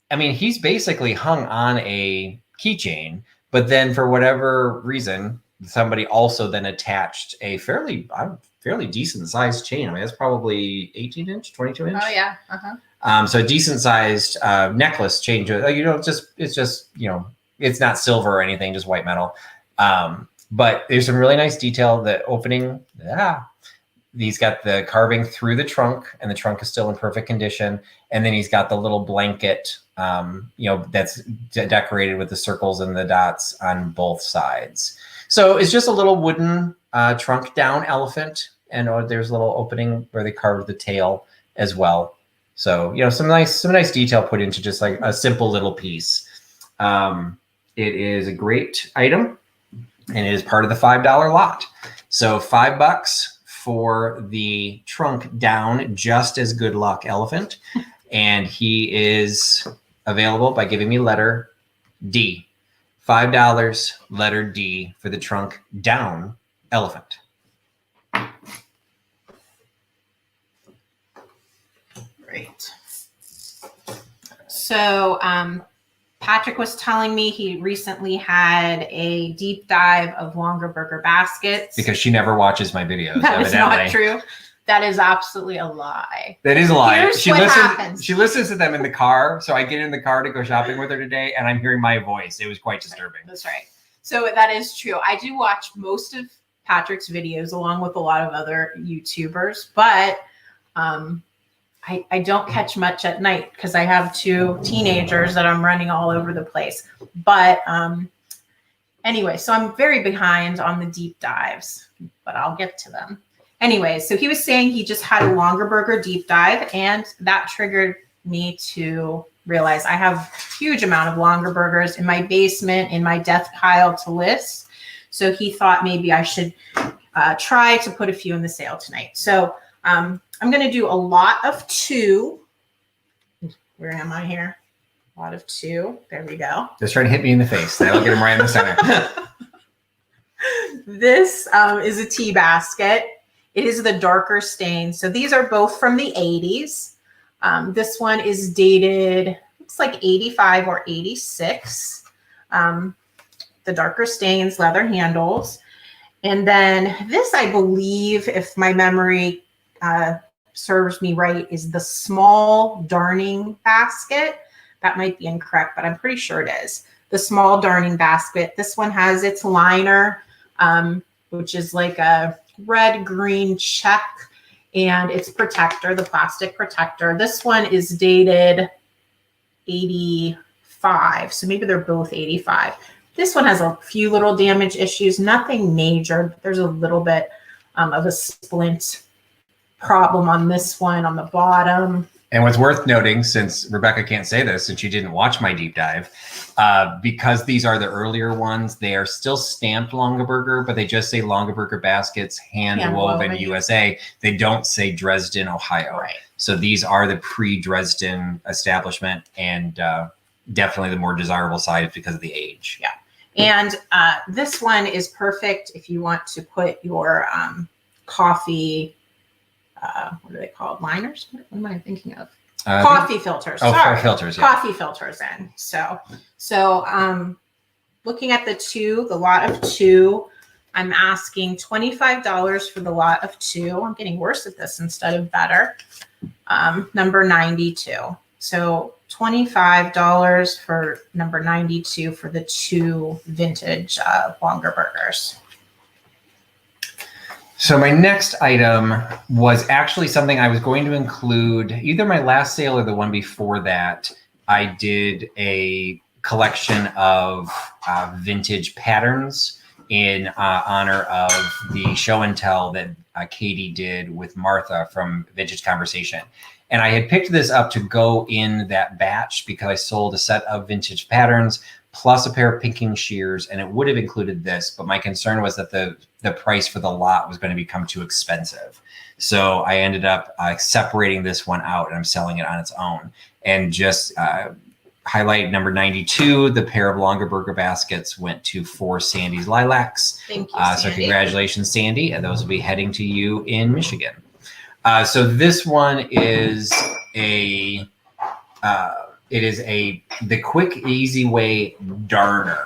I mean, he's basically hung on a keychain, but then for whatever reason, somebody also then attached a fairly decent sized chain. I mean, it's probably 18 inch, 22 inch. Oh yeah. Uh-huh. So a decent sized necklace chain. You know, it's just, you know, it's not silver or anything, just white metal. But there's some really nice detail. The opening, he's got the carving through the trunk, and the trunk is still in perfect condition. And then he's got the little blanket, you know, that's decorated with the circles and the dots on both sides. So it's just a little wooden trunk down elephant, and there's a little opening where they carved the tail as well. So, some nice detail put into just like a simple little piece. It is a great item, and it is part of the $5 lot. So $5 for the trunk down, just as good luck elephant. And he is available by giving me letter D. $5, letter D, for the trunk down elephant. Great. So Patrick was telling me he recently had a deep dive of Longaberger Baskets. Because she never watches my videos. That is not true. That is absolutely a lie. That is a lie. Here's what happens. She listens to them in the car. So I get in the car to go shopping with her today, and I'm hearing my voice. It was quite disturbing. That's right. So that is true. I do watch most of Patrick's videos along with a lot of other YouTubers, but I don't catch much at night because I have 2 teenagers that I'm running all over the place. But anyway, so I'm very behind on the deep dives, but I'll get to them. Anyway, so he was saying he just had a Longaberger deep dive, and that triggered me to realize I have a huge amount of Longabergers in my basement, in my death pile to list. So he thought maybe I should try to put a few in the sale tonight. So I'm going to do a lot of 2. Where am I here? A lot of 2. There we go. Just trying to hit me in the face. That'll get him right in the center. This is a tea basket. It is the darker stain. So these are both from the 80s. This one is dated, looks like 85 or 86. The darker stains, leather handles. And then this, I believe, if my memory serves me right, is the small darning basket. That might be incorrect, but I'm pretty sure it is. The small darning basket. This one has its liner, which is like a red-green check, and its protector, the plastic protector. This one is dated 85, so maybe they're both 85. This one has a few little damage issues, nothing major. There's a little bit of a splint problem on this one on the bottom. And what's worth noting, since Rebecca can't say this since she didn't watch my deep dive, because these are the earlier ones, they are still stamped Longaberger, but they just say Longaberger Baskets, hand woven USA. They don't say Dresden, Ohio. Right. So these are the pre-Dresden establishment, and definitely the more desirable side because of the age. Yeah. And this one is perfect if you want to put your coffee, what are they called? Liners? What am I thinking of? Coffee filters. Oh, sorry. filters. Yeah. Coffee filters in. So looking at the lot of 2, I'm asking $25 for the lot of 2. I'm getting worse at this instead of better. Number 92. So $25 for number 92 for the 2 vintage Longabergers. So my next item was actually something I was going to include either my last sale or the one before that. I did a collection of vintage patterns in honor of the show and tell that Katie did with Martha from Vintage Conversation. And I had picked this up to go in that batch because I sold a set of vintage patterns plus a pair of pinking shears, and it would have included this, but my concern was that the price for the lot was going to become too expensive. So I ended up separating this one out, and I'm selling it on its own. And just highlight number 92, the pair of Longaberger baskets went to 4 Sandy's Lilacs. Thank you, Sandy. So congratulations, Sandy, and those will be heading to you in Michigan. So this one is the quick, easy way darner.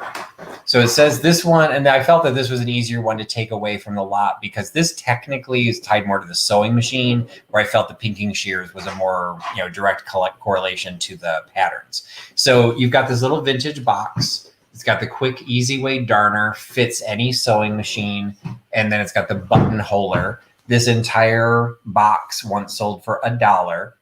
So it says this one, and I felt that this was an easier one to take away from the lot because this technically is tied more to the sewing machine, where I felt the pinking shears was a more direct correlation to the patterns. So you've got this little vintage box. It's got the quick, easy way darner, fits any sewing machine, and then it's got the button holder. This entire box once sold for $1.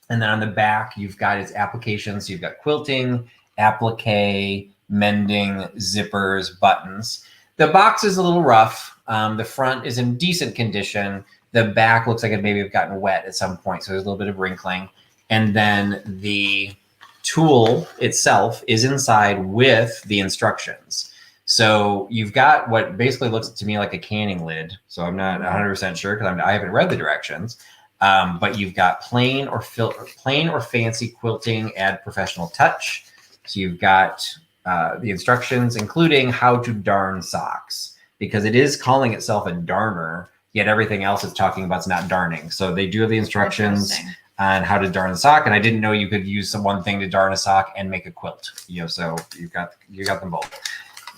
And then on the back, you've got its applications. So you've got quilting, applique, mending, zippers, buttons. The box is a little rough. The front is in decent condition. The back looks like it maybe have gotten wet at some point, so there's a little bit of wrinkling. And then the tool itself is inside with the instructions. So you've got what basically looks to me like a canning lid. So I'm not 100% sure because I haven't read the directions. But you've got plain or fancy quilting, add professional touch. So you've got the instructions, including how to darn socks, because it is calling itself a darner, yet everything else it's talking about is not darning. So they do have the instructions on how to darn a sock, and I didn't know you could use one thing to darn a sock and make a quilt. So you got them both.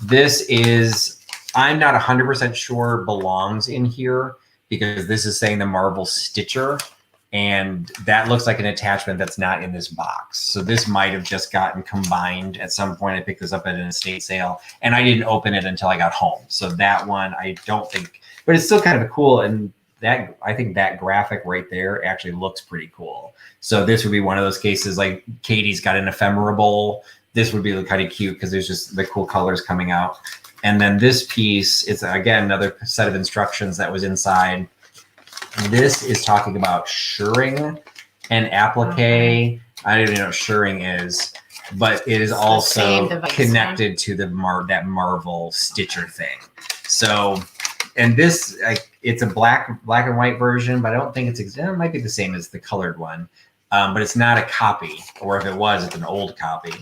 This is, I'm not 100% sure belongs in here because this is saying the marble stitcher, and that looks like an attachment that's not in this box. So this might have just gotten combined at some point. I picked this up at an estate sale, and I didn't open it until I got home. So that one I don't think, but it's still kind of cool. And that, I think that graphic right there actually looks pretty cool. So this would be one of those cases like Katie's got an ephemera bowl. This would be kind of cute because there's just the cool colors coming out. And then this piece is, again, another set of instructions that was inside. This is talking about shirring and applique. I don't even know what shirring is, but it is also connected to the that Marvel stitcher thing. So, and this, it's a black and white version, but I don't think it might be the same as the colored one, but it's not a copy, or if it was, it's an old copy.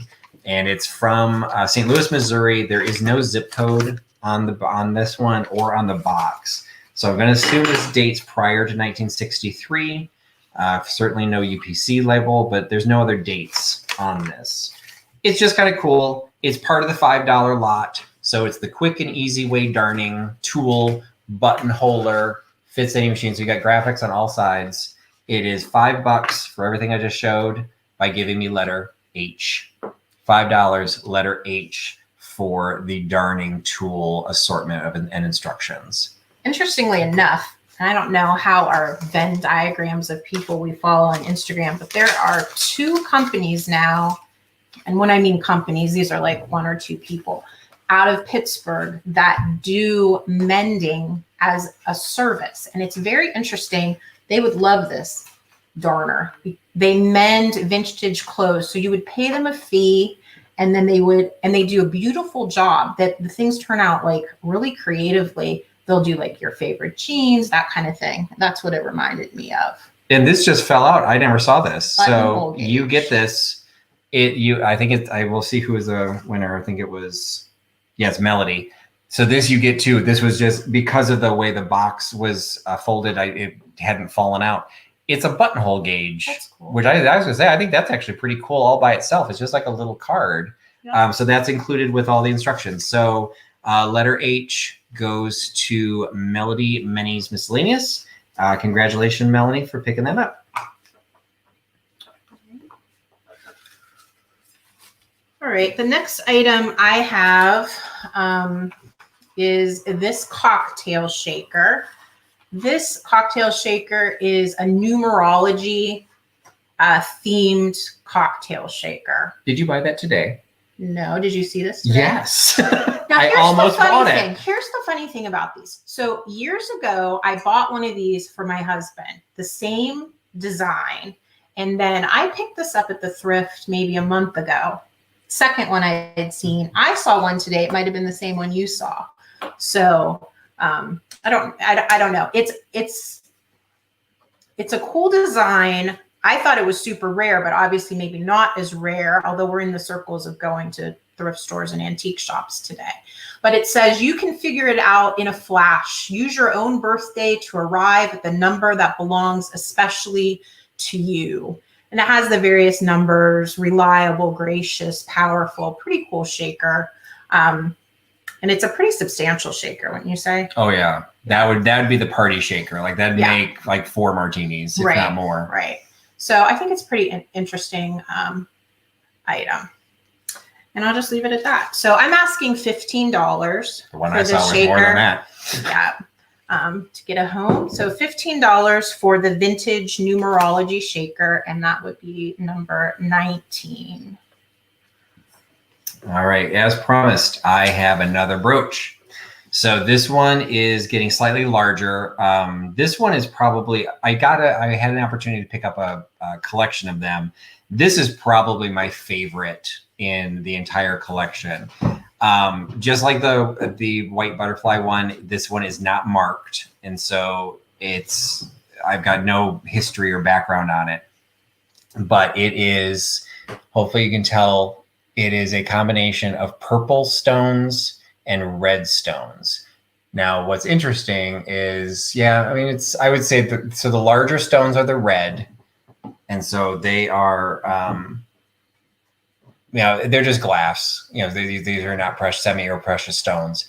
And it's from St. Louis, Missouri. There is no zip code on this one or on the box. So I'm going to assume this dates prior to 1963. Certainly no UPC label, but there's no other dates on this. It's just kind of cool. It's part of the $5 lot. So it's the quick and easy way darning tool, buttonholer, fits any machine. So you got graphics on all sides. It is $5 for everything I just showed by giving me letter H. $5, letter H for the darning tool assortment and instructions. Interestingly enough, I don't know how our Venn diagrams of people we follow on Instagram, but there are 2 companies now. And when I mean companies, these are like 1 or 2 people out of Pittsburgh that do mending as a service. And it's very interesting. They would love this darner. They mend vintage clothes. So you would pay them a fee, and then they do a beautiful job that the things turn out like really creatively. They'll do like your favorite jeans, that kind of thing. That's what it reminded me of. And this just fell out. I never saw this. So you get this. I will see who is the winner. I think it was, it's Melody. So this you get too. This was just because of the way the box was folded. It hadn't fallen out. It's a buttonhole gauge, cool. Which I was gonna say, I think that's actually pretty cool all by itself. It's just like a little card. Yeah. So that's included with all the instructions. So letter H goes to Melody Menny's Miscellaneous. Congratulations, Melanie, for picking that up. All right, the next item I have is this cocktail shaker. This cocktail shaker is a numerology themed cocktail shaker. Did you buy that today? No. Did you see this today? Yes. Now, I almost bought it. Here's the funny thing about these. So years ago, I bought one of these for my husband, the same design. And then I picked this up at the thrift maybe a month ago. Second one I had seen. I saw one today. It might have been the same one you saw. So I don't know. It's a cool design. I thought it was super rare, but obviously maybe not as rare, although we're in the circles of going to thrift stores and antique shops today. But it says you can figure it out in a flash. Use your own birthday to arrive at the number that belongs especially to you. And it has the various numbers: reliable, gracious, powerful. Pretty cool shaker. And it's a pretty substantial shaker, wouldn't you say? Oh yeah, that would be the party shaker. Like that'd make like 4 martinis, if not more. Right. So I think it's pretty interesting item. And I'll just leave it at that. So I'm asking $15 for the shaker. More than that. Yeah. To get a home. So $15 for the vintage numerology shaker, and that would be number 19. All right, as promised, I have another brooch. So this one is getting slightly larger. This one is probably, I had an opportunity to pick up a collection of them. This is probably my favorite in the entire collection. Just like the white butterfly one, this one is not marked. And so I've got no history or background on it, but it is, hopefully you can tell, it is a combination of purple stones and red stones. Now, what's interesting is, I would say so the larger stones are the red. And so they are, they're just glass. These are not semi or precious stones.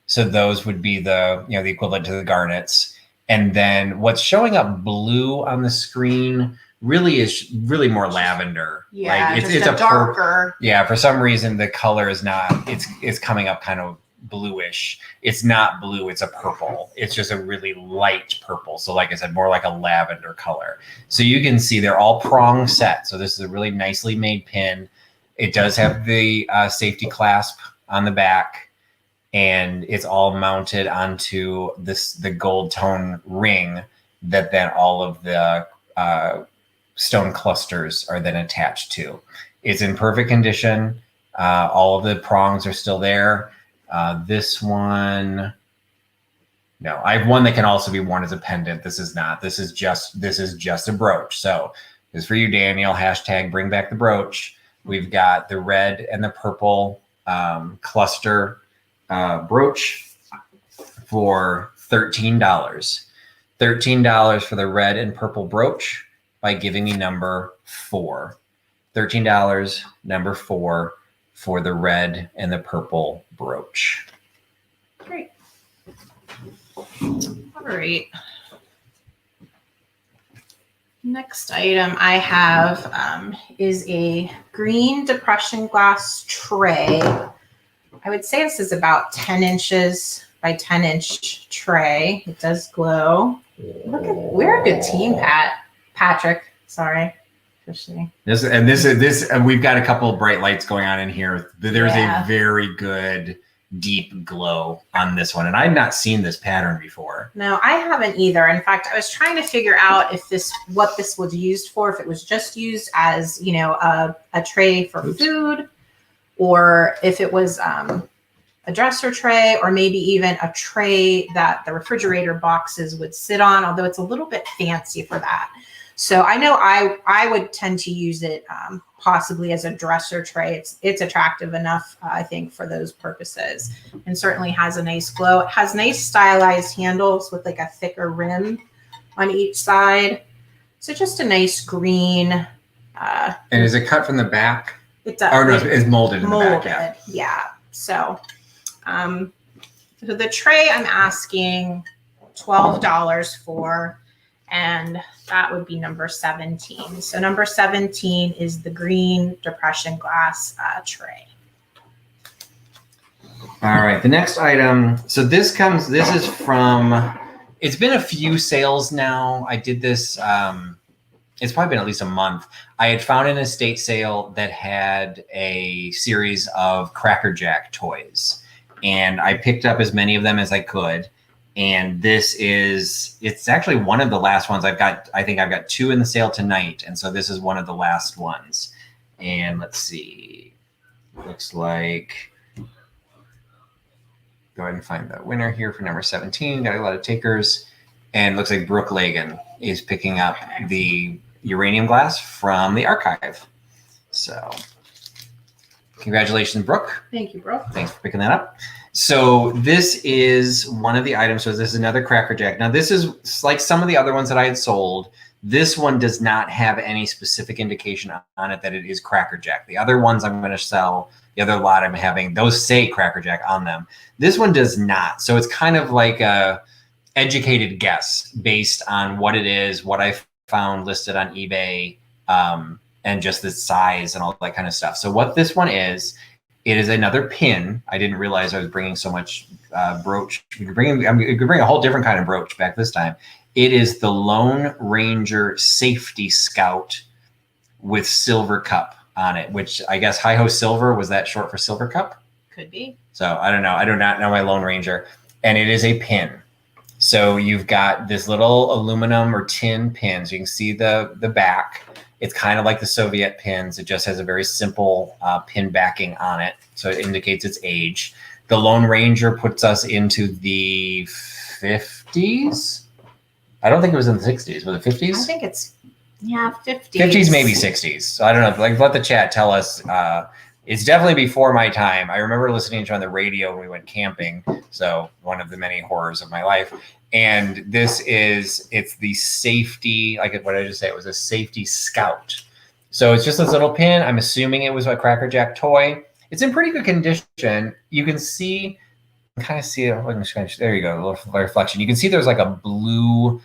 So those would be the equivalent to the garnets. And then what's showing up blue on the screen is more lavender. Yeah, like it's a darker. For some reason the color is not. It's coming up kind of bluish. It's not blue. It's a purple. It's just a really light purple. So like I said, more like a lavender color. So you can see they're all prong set. So this is a really nicely made pin. It does have the safety clasp on the back, and it's all mounted onto the gold tone ring that then all of the stone clusters are then attached to. It's in perfect condition. All of the prongs are still there. This one, no, I have one that can also be worn as a pendant. This is not. This is just a brooch. So this is for you, Daniel. # bring back the brooch. We've got the red and the purple cluster brooch for $13. $13 for the red and purple brooch by giving me number 4. $13, number 4 for the red and the purple brooch. Great. All right. Next item I have is a green depression glass tray. I would say this is about 10 inches by 10 inch tray. It does glow. We're a good team, Patrick. Sorry. This and we've got a couple of bright lights going on in here. There's a very good deep glow on this one, and I've not seen this pattern before. No, I haven't either. In fact, I was trying to figure out what this was used for, if it was just used as a tray for food, or if it was a dresser tray, or maybe even a tray that the refrigerator boxes would sit on, although it's a little bit fancy for that. So I know I would tend to use it possibly as a dresser tray. It's attractive enough, I think, for those purposes, and certainly has a nice glow. It has nice stylized handles with like a thicker rim on each side. So just a nice green. And is it cut from the back? It does. Or no, it's molded in the back. Yeah. So, so the tray I'm asking $12 for. And that would be number 17. So number 17 is the green depression glass tray. All right, the next item. So this is from, it's been a few sales now. I did this, it's probably been at least a month. I had found an estate sale that had a series of Cracker Jack toys, and I picked up as many of them as I could. And it's actually one of the last ones I've got. I think I've got 2 in the sale tonight. And so this is one of the last ones. And let's see, looks like, go ahead and find the winner here for number 17. Got a lot of takers, and looks like Brooch is picking up the uranium glass from the archive. So congratulations, Brooch. Thank you, Brooch. Thanks for picking that up. So this is one of the items. So this is another Cracker Jack. Now this is like some of the other ones that I had sold. This one does not have any specific indication on it that it is Cracker Jack. The other ones I'm going to sell, the other lot I'm having, those say Cracker Jack on them. This one does not. So it's kind of like a educated guess based on what it is, what I found listed on eBay, and just the size and all that kind of stuff. So what this one is, it is another pin. I didn't realize I was bringing so much brooch. We could bring a whole different kind of brooch back this time. It is the Lone Ranger Safety Scout with silver cup on it, which I guess Hi-Ho Silver, was that short for Silver Cup? Could be. So I don't know. I do not know my Lone Ranger. And it is a pin. So you've got this little aluminum or tin pin. So you can see the back. It's kind of like the Soviet pins. It just has a very simple pin backing on it. So it indicates its age. The Lone Ranger puts us into the 50s. I don't think it was in the 60s. Was it 50s? I think it's, 50s. 50s, maybe 60s. So I don't know. Like, let the chat tell us. It's definitely before my time. I remember listening to it on the radio when we went camping. So one of the many horrors of my life. And it's the safety, like what did I just say? It was a safety scout. So it's just this little pin. I'm assuming it was a Cracker Jack toy. It's in pretty good condition. You can see, kind of see it. There you go, a little reflection. You can see there's like a blue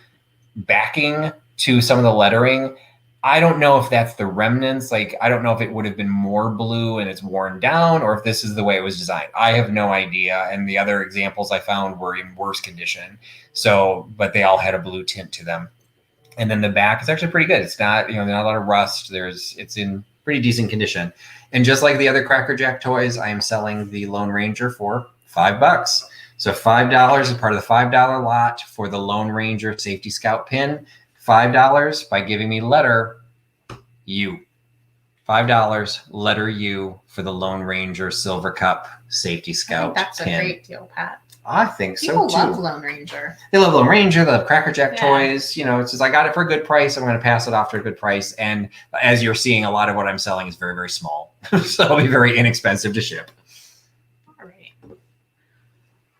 backing to some of the lettering. I don't know if that's the remnants. Like, I don't know if it would have been more blue and it's worn down, or if this is the way it was designed. I have no idea. And the other examples I found were in worse condition. So, but they all had a blue tint to them. And then the back is actually pretty good. It's not, not a lot of rust. It's in pretty decent condition. And just like the other Cracker Jack toys, I am selling the Lone Ranger for $5. So $5 is part of the $5 lot for the Lone Ranger Safety Scout pin. $5 by giving me letter U. $5 letter U for the Lone Ranger Silver Cup Safety Scout that's pin. A great deal, Pat. I think People so too. love Lone Ranger. They love Lone Ranger. They love Cracker Jack toys. It's just, I got it for a good price. I'm going to pass it off for a good price. And as you're seeing, a lot of what I'm selling is very, very small. So it'll be very inexpensive to ship.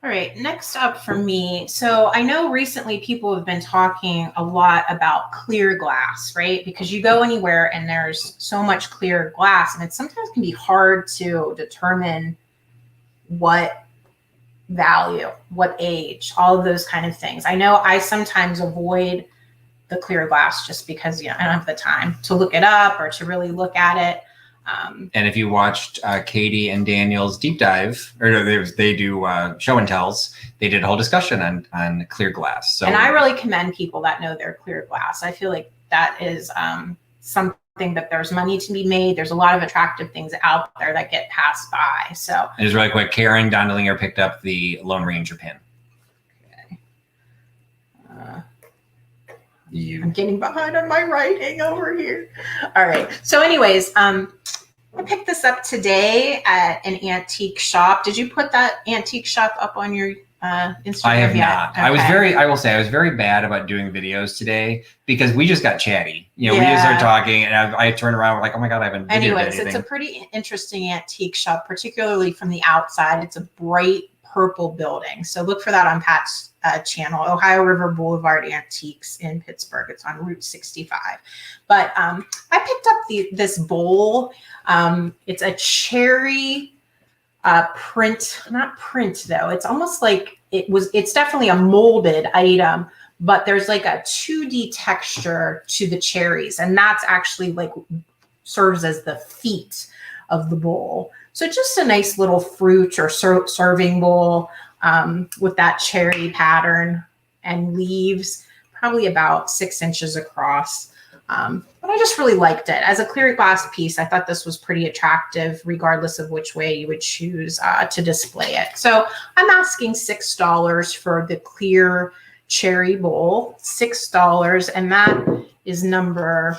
All right, next up for me. So I know recently people have been talking a lot about clear glass, right? Because you go anywhere and there's so much clear glass, and it sometimes can be hard to determine what value, what age, all of those kind of things. I know I sometimes avoid the clear glass just because I don't have the time to look it up or to really look at it. And if you watched Katie and Daniel's deep dive, or no, they do show and tells, they did a whole discussion on clear glass. So, and I really commend people that know their clear glass. I feel like that is something that there's money to be made. There's a lot of attractive things out there that get passed by. So and just really quick, Karen Dondelinger picked up the Lone Ranger pin. Okay. I'm getting behind on my writing over here. All right. So anyways, I picked this up today at an antique shop. Did you put that antique shop up on your Instagram? I have yet? not. Okay. I will say I was very bad about doing videos today because we just got chatty. We just started talking and I turned around like, oh my God, I haven't videoed anything. It's a pretty interesting antique shop, particularly from the outside. It's a bright purple building. So look for that on Pat's channel, Ohio River Boulevard Antiques in Pittsburgh. It's on Route 65. But I picked up this bowl. It's a cherry print, not print though. It's almost like it's definitely a molded item, but there's like a 2D texture to the cherries. And that's actually like serves as the feet of the bowl. So just a nice little fruit or serving bowl with that cherry pattern and leaves, probably about 6 inches across. But I just really liked it. As a clear glass piece, I thought this was pretty attractive, regardless of which way you would choose to display it. So I'm asking $6 for the clear cherry bowl, $6, and that is number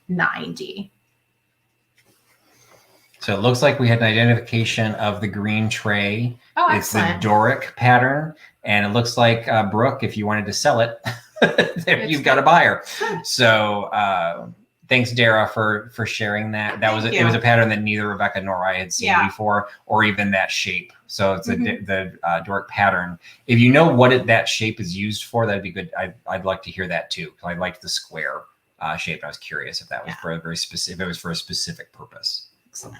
90. So it looks like we had an identification of the green tray. Oh, it's excellent. the Doric pattern. And it looks like, Brooke, if you wanted to sell it, you've got a buyer. So thanks, Dara, for sharing that. It was a pattern that neither Rebecca nor I had seen before, or even that shape. So it's the Doric pattern. If you know what that shape is used for, that'd be good. I'd like to hear that too. I liked the square shape. I was curious if that was for a very specific, if it was for a specific purpose. Excellent.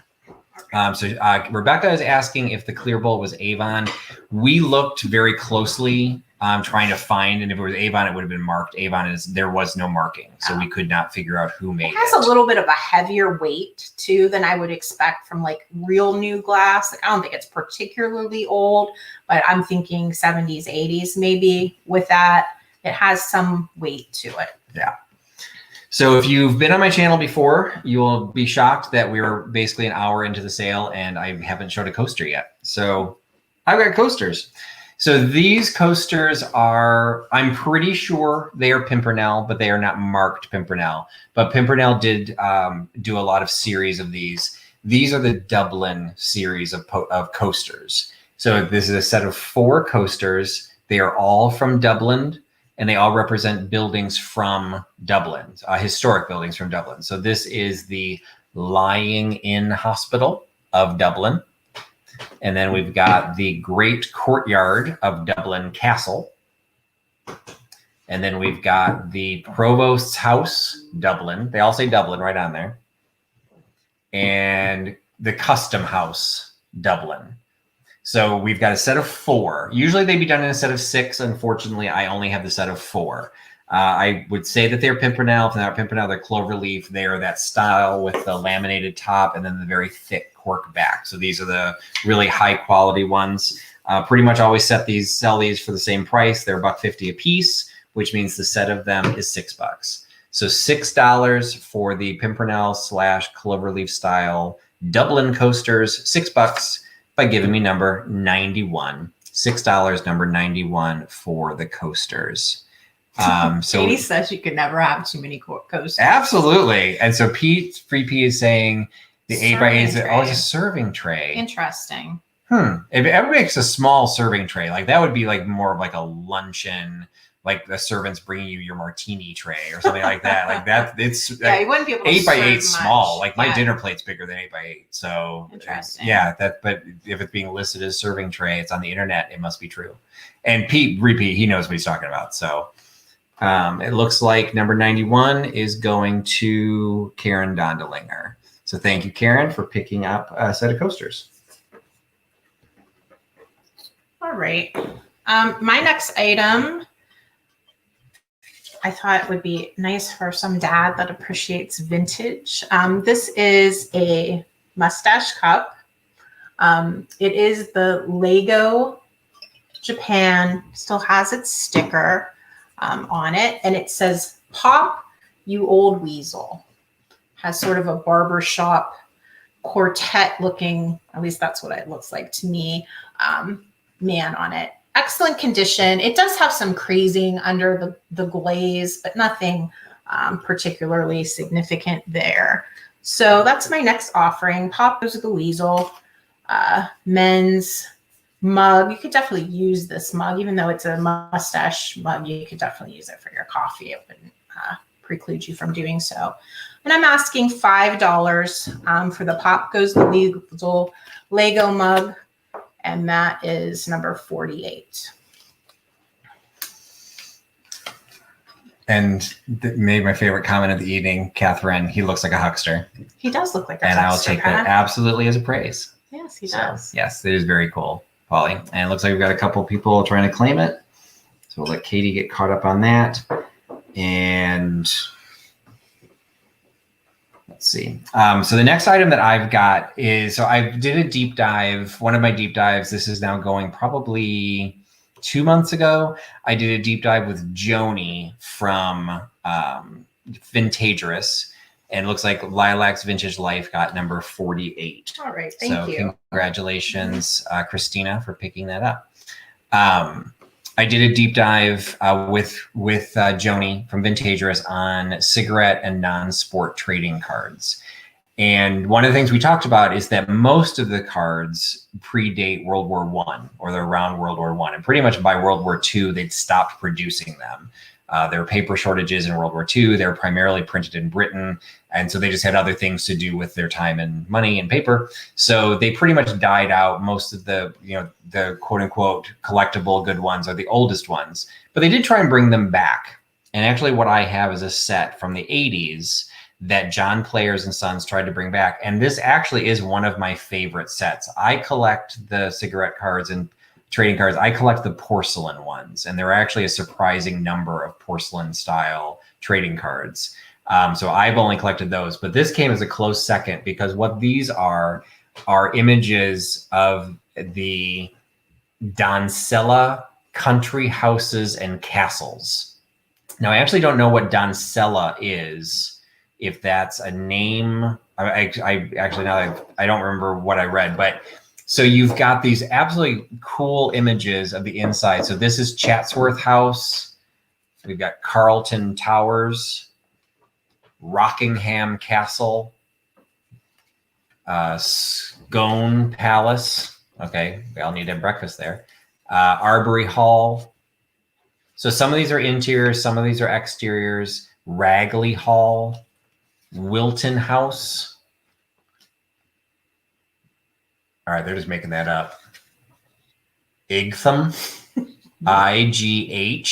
So Rebecca is asking if the clear bowl was Avon. We looked very closely trying to find, and if it was Avon, it would have been marked. Avon there was no marking, so we could not figure out who made it. It has a little bit of a heavier weight too than I would expect from like real new glass. Like, I don't think it's particularly old, but I'm thinking 70s, 80s maybe with that. It has some weight to it. Yeah. So if you've been on my channel before, you will be shocked that we were basically an hour into the sale and I haven't showed a coaster yet. So I've got coasters. So these coasters are, I'm pretty sure they are Pimpernel, but they are not marked Pimpernel. But Pimpernel did do a lot of series of these. These are the Dublin series of coasters. So this is a set of 4 coasters. They are all from Dublin, and they all represent buildings from Dublin, historic buildings from Dublin. So this is the Lying In Hospital of Dublin. And then we've got the Great Courtyard of Dublin Castle. And then we've got the Provost's House, Dublin. They all say Dublin right on there. And the Custom House, Dublin. So we've got a set of 4. Usually they'd be done in a set of 6. Unfortunately, I only have the set of 4. I would say that they're Pimpernel. If they're not Pimpernel, they're Cloverleaf. They are that style with the laminated top and then the very thick cork back. So these are the really high quality ones. Pretty much always sell these for the same price. They're $1.50 a piece, which means the set of them is $6. So $6 for the Pimpernel / Cloverleaf style Dublin coasters, $6 by giving me number 91. $6, number 91 for the coasters. So Katie says you could never have too many coasters. Absolutely. And so Free P is saying the 8x8 is always a serving tray. Interesting. If it ever makes a small serving tray, like that would be like more of like a luncheon, like the servants bringing you your martini tray or something like that. Like that, it's you wouldn't be able to 8x8 small. much. Like my dinner plate's bigger than 8x8. So interesting. Yeah, but if it's being listed as serving tray, it's on the internet. It must be true. And Repeat, he knows what he's talking about. So it looks like number 91 is going to Karen Dondelinger. So thank you, Karen, for picking up a set of coasters. All right. My next item, I thought would be nice for some dad that appreciates vintage. This is a mustache cup. It is the Lego Japan, still has its sticker on it, and it says "Pop, you old weasel." Has sort of a barbershop quartet looking, at least that's what it looks like to me, man on it. Excellent condition. It does have some crazing under the glaze, but nothing particularly significant there. So that's my next offering. Pop Goes the Weasel, men's mug. You could definitely use this mug, even though it's a mustache mug. You could definitely use it for your coffee. It wouldn't preclude you from doing so. And I'm asking $5 for the Pop Goes the Weasel Lego mug, and that is number 48. And made my favorite comment of the evening, Catherine. He looks like a huckster. He does look like a huckster. And huckster. I'll take that absolutely as a praise. Yes, he does. Yes, it is very cool, Polly. And it looks like we've got a couple people trying to claim it. So we'll let Katie get caught up on that. And let's see. So the next item that I've got is, so I did a deep dive, one of my deep dives. This is now going probably 2 months ago. I did a deep dive with Joni from Vintagerous, and it looks like Lilac's Vintage Life got number 48. All right, thank you. Congratulations, Christina, for picking that up. I did a deep dive with Joni from Vintagerous on cigarette and non-sport trading cards. And one of the things we talked about is that most of the cards predate World War I, or they're around World War I. And pretty much by World War II, they'd stopped producing them. There were paper shortages in World War II. They were primarily printed in Britain. And so they just had other things to do with their time and money and paper. So they pretty much died out. Most of the, the quote unquote collectible good ones are the oldest ones, but they did try and bring them back. And actually what I have is a set from the 80s that John Players and Sons tried to bring back. And this actually is one of my favorite sets. I collect the cigarette cards and trading cards. I collect the porcelain ones, and there are actually a surprising number of porcelain style trading cards. So I've only collected those, but this came as a close second because what these are images of the Donsella country houses and castles. Now, I actually don't know what Doncella is, if that's a name. I actually, now I don't remember what I read, but so you've got these absolutely cool images of the inside. So this is Chatsworth House. We've got Carlton Towers, Rockingham Castle, Scone Palace. Okay, we all need to have breakfast there. Arbory Hall. So some of these are interiors, some of these are exteriors. Ragley Hall, Wilton House. All right, they're just making that up. Igtham, IGHTHAM,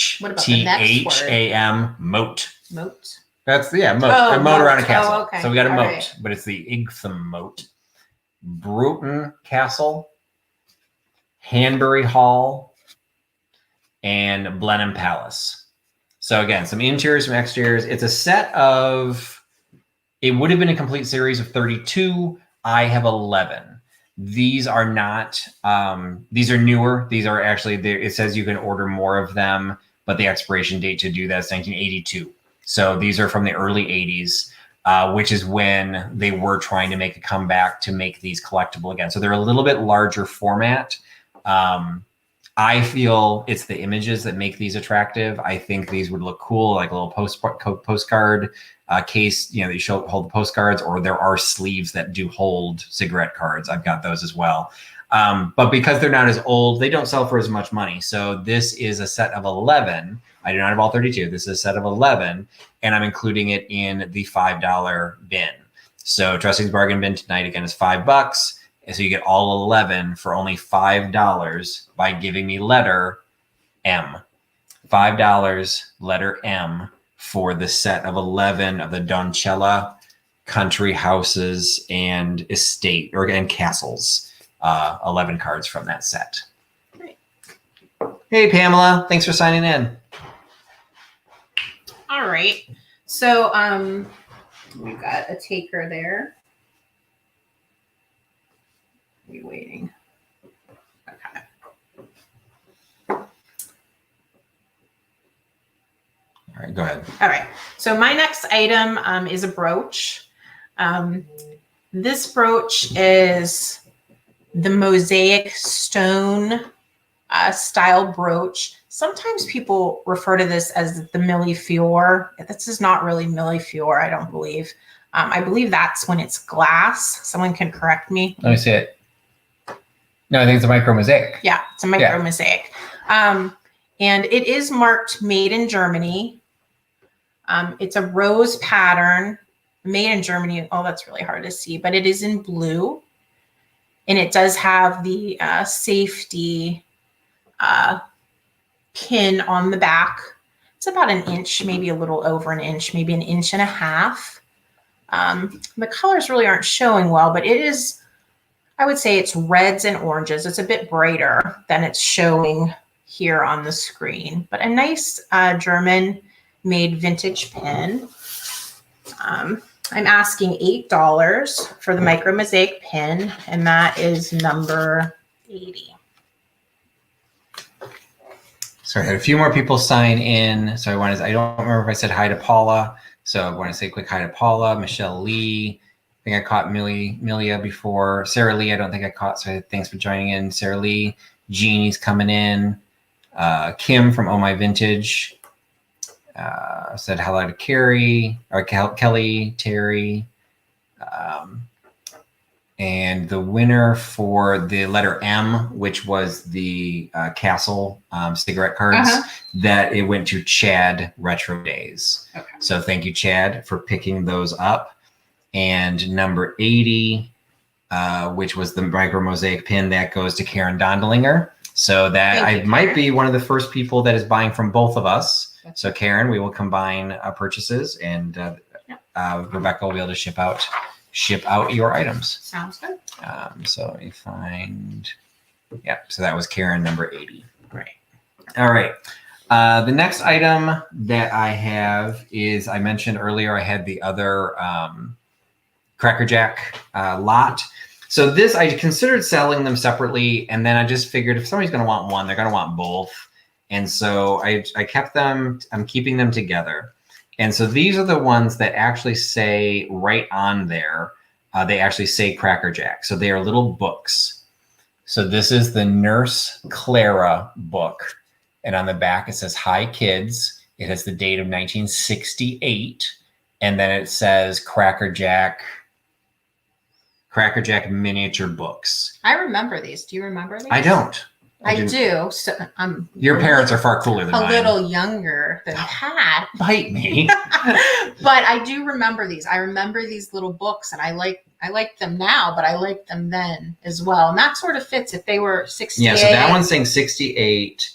Moat. Moat. That's moat. Oh, a moat around a moat. castle. Oh, okay. So we got a All moat, right. but it's the Igtham Moat. Broughton Castle, Hanbury Hall, and Blenheim Palace. So again, some interiors, some exteriors. It's a set of, it would have been a complete series of 32. I have 11. These are not, these are newer. These are actually, it says you can order more of them, but the expiration date to do that is 1982. So these are from the early 80s, which is when they were trying to make a comeback to make these collectible again. So they're a little bit larger format. I feel it's the images that make these attractive. I think these would look cool, like a little postcard case, you know, that you hold the postcards, or there are sleeves that do hold cigarette cards. I've got those as well. But because they're not as old, they don't sell for as much money. So this is a set of 11. I do not have all 32. This is a set of 11, and I'm including it in the $5 bin. So Trusty's bargain bin tonight again is $5. And so you get all 11 for only $5 by giving me letter M. $5, letter M, for the set of 11 of the Doncella country houses and estate and castles. 11 cards from that set. Great. Hey, Pamela. Thanks for signing in. All right. So we've got a taker there. Are you waiting? Okay. All right, go ahead. All right. So my next item is a brooch. This brooch is the Mosaic stone style brooch. Sometimes people refer to this as the Millefiore. This is not really Millefiore, I don't believe. I believe that's when it's glass. Someone can correct me. Let me see it. No, I think it's a micro mosaic. Yeah, it's a micro mosaic. And it is marked made in Germany. It's a rose pattern, made in Germany. Oh, that's really hard to see, but it is in blue. And it does have the safety pin on the back. It's about an inch, maybe a little over an inch, maybe an inch and a half. The colors really aren't showing well, but it is, I would say it's reds and oranges. It's a bit brighter than it's showing here on the screen, but a nice German made vintage pin. I'm asking $8 for the micro mosaic pin, and that is number 80. Sorry, I had a few more people sign in. So I don't remember if I said hi to Paula. So I want to say a quick hi to Paula, Michelle Lee. I think I caught Milia before. Sarah Lee, I don't think I caught. So thanks for joining in, Sarah Lee. Jeannie's coming in. Kim from Oh My Vintage said hello to Carrie, or Kelly, Terry. And the winner for the letter M, which was the Castle cigarette cards, that it went to Chad Retro Days. Okay. So thank you, Chad, for picking those up. And number 80, which was the micro mosaic pin, that goes to Karen Dondelinger. So that might be one of the first people that is buying from both of us. So Karen, we will combine purchases, and Rebecca will be able to ship out your items. Sounds good. So let me find, so that was Karen number 80. Right. All right. The next item that I have is, I mentioned earlier, I had the other Cracker Jack lot. So this, I considered selling them separately, and then I just figured if somebody's going to want one, they're going to want both. And so I kept them, I'm keeping them together. And so these are the ones that actually say right on there, they actually say Cracker Jack. So they are little books. So this is the Nurse Clara book. And on the back, it says, "Hi, kids." It has the date of 1968. And then it says Cracker Jack miniature books. I remember these. Do you remember these? I don't. I do. So your parents are far cooler than mine. A little younger than Pat. Bite me. But I do remember these. I remember these little books, and I like them now, but I liked them then as well. And that sort of fits if they were 68. Yeah, so that one's saying 68.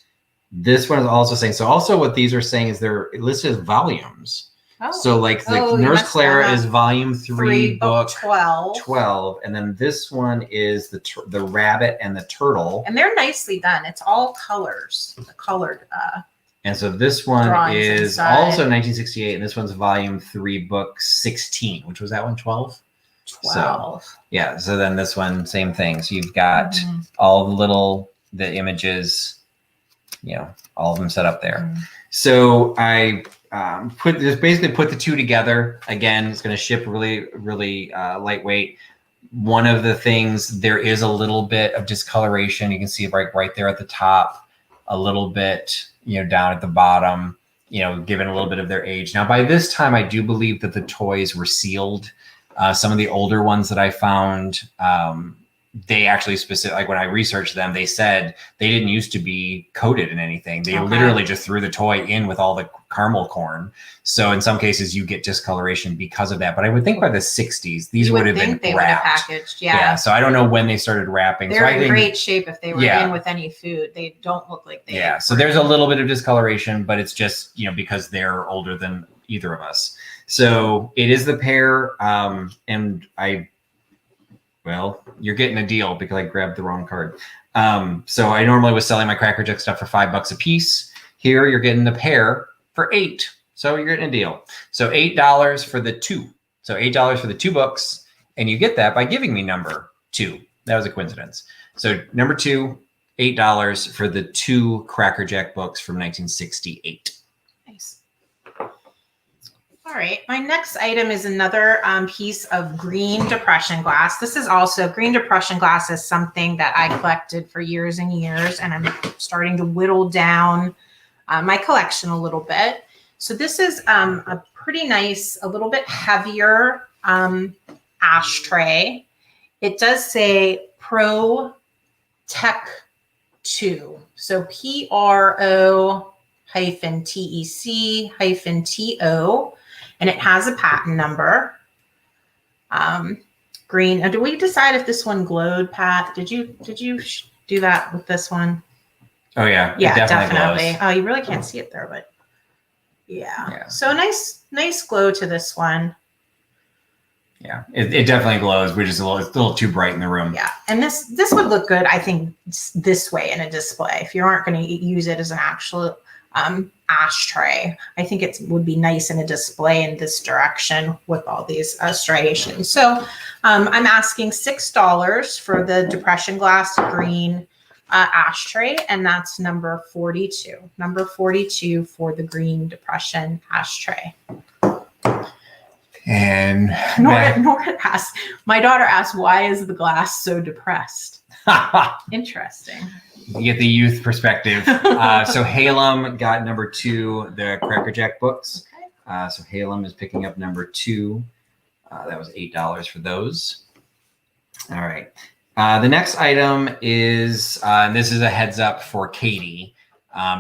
This one is also saying, so also what these are saying is they're listed as volumes. Oh. So like the Nurse Clara is volume 3, book 12. And then this one is the rabbit and the turtle. And they're nicely done. It's all colors, the colored. And so this one is also 1968, and this one's volume 3, book 16. Which was that one, 12? 12. So, yeah, so then this one, same thing. So you've got all the images, all of them set up there. So I basically put the two together. Again, it's going to ship really, really lightweight. One of the things, there is a little bit of discoloration. You can see right there at the top, a little bit, down at the bottom, given a little bit of their age. Now, by this time, I do believe that the toys were sealed. Some of the older ones that I found, they actually like when I researched them, they said they didn't used to be coated in anything. They literally just threw the toy in with all the caramel corn. So in some cases you get discoloration because of that. But I would think by the 60s, these would have been they wrapped. Would have packaged. Yeah. So I don't know when they started wrapping. They're in great shape if they were in with any food. They don't look like they. Yeah. So there's a little bit of discoloration, but it's just, because they're older than either of us. So it is the pair. And well, you're getting a deal because I grabbed the wrong card. So I normally was selling my Cracker Jack stuff for $5 a piece. Here you're getting the pair for $8. So you're getting a deal. So $8 for the two. So $8 for the 2 books. And you get that by giving me number 2. That was a coincidence. So number 2, $8 for the 2 Cracker Jack books from 1968. Nice. All right, my next item is another piece of green depression glass. This is also, green depression glass is something that I collected for years and years, and I'm starting to whittle down my collection a little bit. So this is a pretty nice, a little bit heavier ashtray. It does say Pro Tech 2. So PRO-TEC-TO. And it has a patent number. Green. Do we decide if this one glowed, Pat? Did you do that with this one? Oh yeah. Yeah, definitely. Oh, you really can't see it there, but yeah. So nice glow to this one. Yeah, it definitely glows. We're just it's a little too bright in the room. Yeah, and this would look good, I think, this way in a display. If you aren't going to use it as an actual ashtray, I think it would be nice in a display in this direction with all these striations. So I'm asking $6 for the depression glass green ashtray, and that's number 42. Number 42 for the green depression ashtray. And Nora asks, my daughter asked, why is the glass so depressed? Interesting. You get the youth perspective. So Halem got number 2, the Cracker Jack books. Okay. So Halem is picking up number 2. That was $8 for those. All right. The next item is, and this is a heads up for Katie,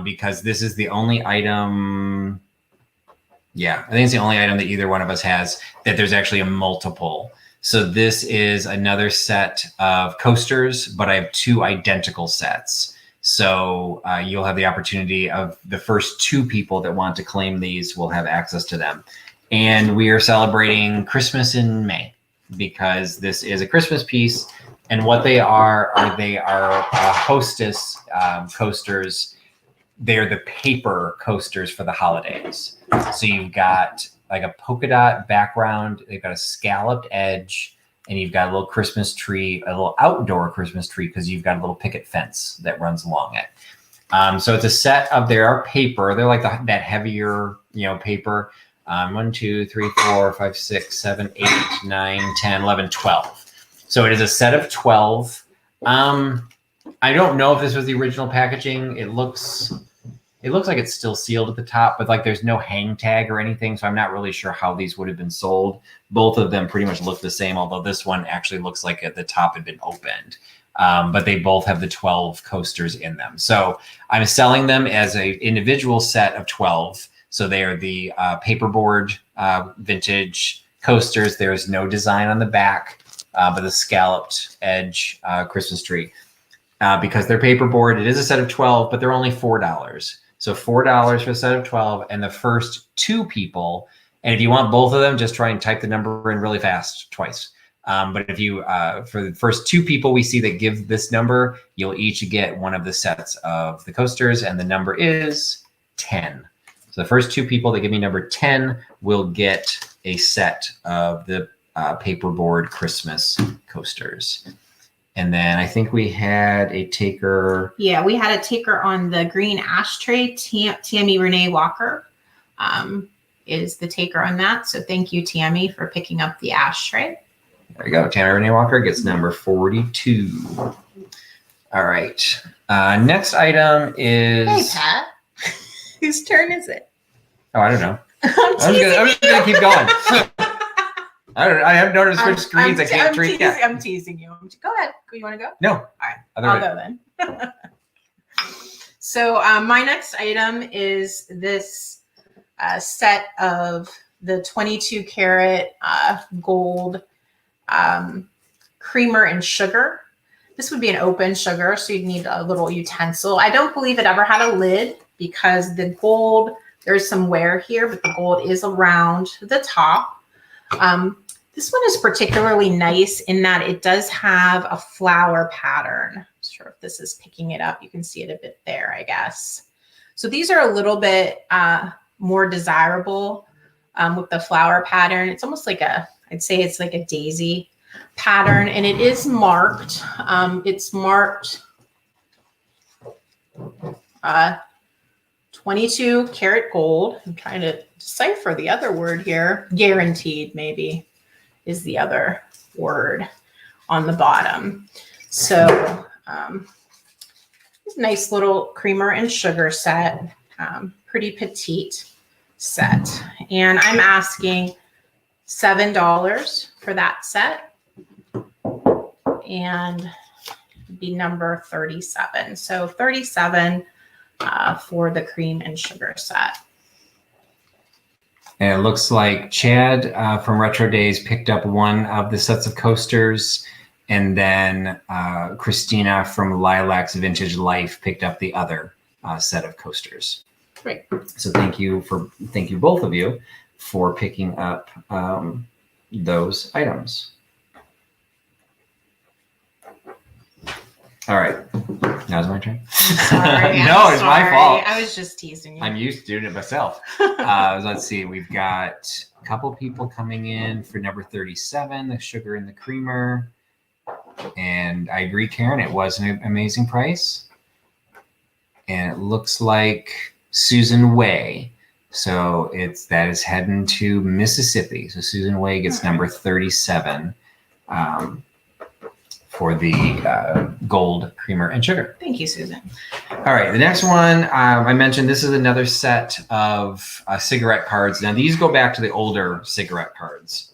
because this is the only item. Yeah, I think it's the only item that either one of us has that there's actually a multiple. So this is another set of coasters, but I have 2 identical sets. So you'll have the opportunity of the first 2 people that want to claim these will have access to them. And we are celebrating Christmas in May because this is a Christmas piece. And what they are Hostess coasters. They're the paper coasters for the holidays. So you've got like a polka dot background. They've got a scalloped edge, and you've got a little Christmas tree, a little outdoor Christmas tree, because you've got a little picket fence that runs along it. So it's a set of their paper. They're like that heavier, paper. 1, 2, 3, 4, 5, 6, 7, 8, 9, 10, 11, 12. So it is a set of 12. I don't know if this was the original packaging. It looks like it's still sealed at the top, but like there's no hang tag or anything. So I'm not really sure how these would have been sold. Both of them pretty much look the same, although this one actually looks like at the top had been opened. But they both have the 12 coasters in them. So I'm selling them as an individual set of 12. So they are the paperboard vintage coasters. There's no design on the back, but the scalloped edge Christmas tree. Because they're paperboard, it is a set of 12, but they're only $4. So $4 for a set of 12, and the first 2 people, and if you want both of them, just try and type the number in really fast twice. But if you, for the first 2 people we see that give this number, you'll each get one of the sets of the coasters, and the number is 10. So the first 2 people that give me number 10 will get a set of the paperboard Christmas coasters. And then I think we had a taker. Yeah, we had a taker on the green ashtray. Tammy Renee Walker is the taker on that. So thank you, Tammy, for picking up the ashtray. There you go. Tammy Renee Walker gets number 42. All right. Next item is. Hey, Pat. Whose turn is it? Oh, I don't know. I'm just gonna keep going. I haven't noticed switch screens. I can't treat yet. I'm teasing you. Go ahead. You want to go? No. All right. I'll go then. So my next item is this set of the 22 karat gold creamer and sugar. This would be an open sugar, so you'd need a little utensil. I don't believe it ever had a lid because the gold, there's some wear here, but the gold is around the top. This one is particularly nice in that it does have a flower pattern. I'm not sure if this is picking it up. You can see it a bit there, I guess. So these are a little bit more desirable with the flower pattern. It's almost like I'd say it's like a daisy pattern, and it is marked. It's marked 22 karat gold. I'm trying to decipher the other word here. Guaranteed, maybe, is the other word on the bottom. So nice little creamer and sugar set, pretty petite set. And I'm asking $7 for that set, and be number 37. So 37 for the cream and sugar set. And it looks like Chad from Retro Days picked up one of the sets of coasters, and then Christina from Lilac's Vintage Life picked up the other set of coasters. Great. So thank you both of you for picking up those items. All right. Now's my turn. Sorry, no, it's my fault. I was just teasing you. I'm used to doing it myself. Let's see. We've got a couple people coming in for number 37, the sugar and the creamer. And I agree, Karen, it was an amazing price. And it looks like Susan Way. So that is heading to Mississippi. So Susan Way gets number 37. For the gold creamer and sugar. Thank you, Susan. All right, the next one I mentioned, this is another set of cigarette cards. Now these go back to the older cigarette cards.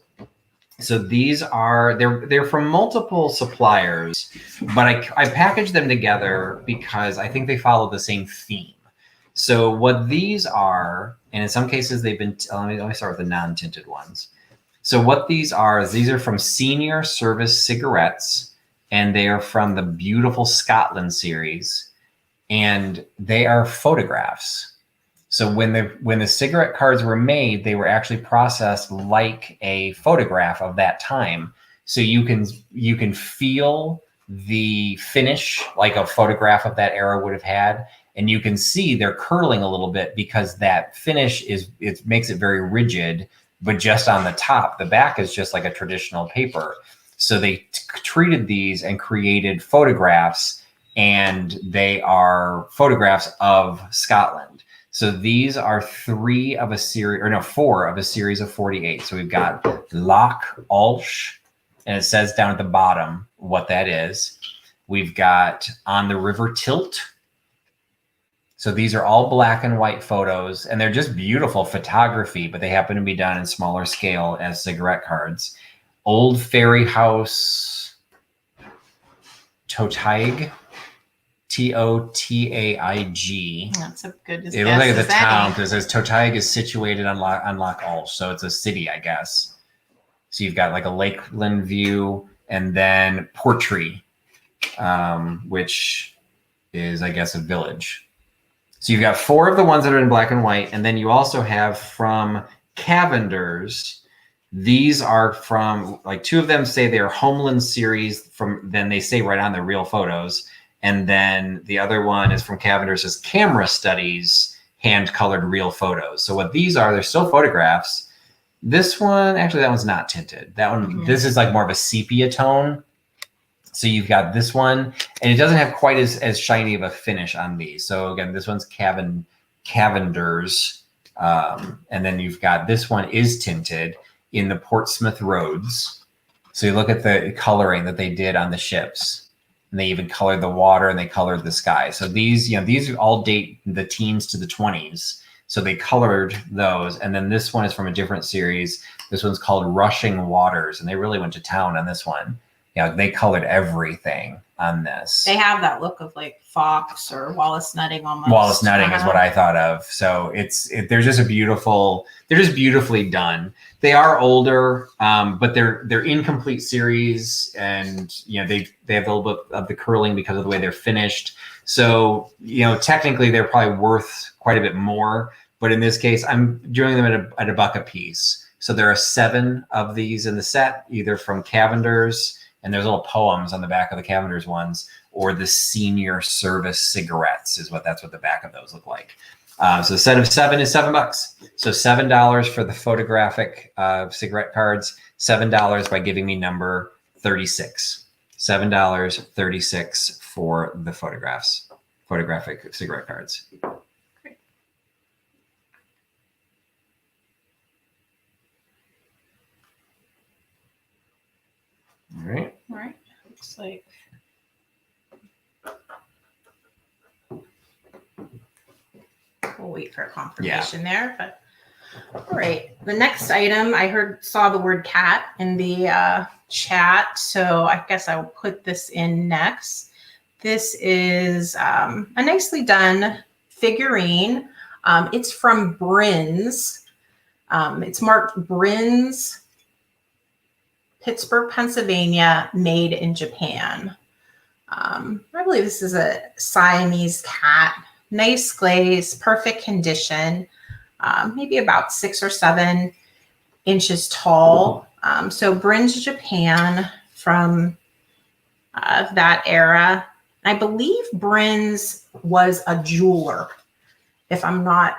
So these are, they're from multiple suppliers, but I packaged them together because I think they follow the same theme. So what these are, and in some cases they've been, let me start with the non-tinted ones. So what these are is these are from Senior Service Cigarettes, and they are from the Beautiful Scotland series, and they are photographs. So when the cigarette cards were made, they were actually processed like a photograph of that time. So you can feel the finish like a photograph of that era would have had, and you can see they're curling a little bit because that finish it makes it very rigid, but just on the top. The back is just like a traditional paper. So they treated these and created photographs, and they are photographs of Scotland. So these are four of a series of 48. So we've got Loch Ulsh, and it says down at the bottom what that is. We've got On the River Tilt. So these are all black and white photos, and they're just beautiful photography, but they happen to be done in smaller scale as cigarette cards. Old Ferry House, Totaig, Totaig. That's a good guess. It looks like the town because it says Totaig is situated on Loch Ulsh, so it's a city, I guess. So you've got like a lakeland view, and then Portree, which is, I guess, a village. So you've got 4 of the ones that are in black and white, and then you also have from Cavender's. These are from, like, 2 of them say they're Homeland series then they say right on the real photos. And then the other one is from Cavender's, says Camera Studies, hand-colored real photos. So what these are, they're still photographs. This one, actually, that one's not tinted. That one, This is like more of a sepia tone. So you've got this one, and it doesn't have quite as shiny of a finish on these. So again, this one's Cavender's. And then you've got this one is tinted in the Portsmouth Roads. So you look at the coloring that they did on the ships. And they even colored the water and they colored the sky. So these all date the teens to the 20s. So they colored those. And then this one is from a different series. This one's called Rushing Waters. And they really went to town on this one. They colored everything on this. They have that look of like Fox or Wallace Nutting almost. Wallace Nutting is what I thought of. So they're just beautifully done. They are older, but they're incomplete series, and they have a little bit of the curling because of the way they're finished. So technically they're probably worth quite a bit more. But in this case, I'm doing them at $1 a piece. So there are 7 of these in the set, either from Cavender's. And there's little poems on the back of the Cavender's ones, or the Senior Service cigarettes that's what the back of those look like. So the set of 7 is $7. So $7 for the photographic cigarette cards, $7 by giving me number 36. $7.36 for the photographic cigarette cards. All right. Looks like. We'll wait for a confirmation there, but all right. The next item, I saw the word cat in the chat, so I guess I will put this in next. This is a nicely done figurine. It's from Bryn's. It's marked Bryn's, Pittsburgh, Pennsylvania, made in Japan. I believe this is a Siamese cat. Nice glaze, perfect condition, maybe about 6 or 7 inches tall. So Bryn's Japan from that era. I believe Bryn's was a jeweler, if I'm not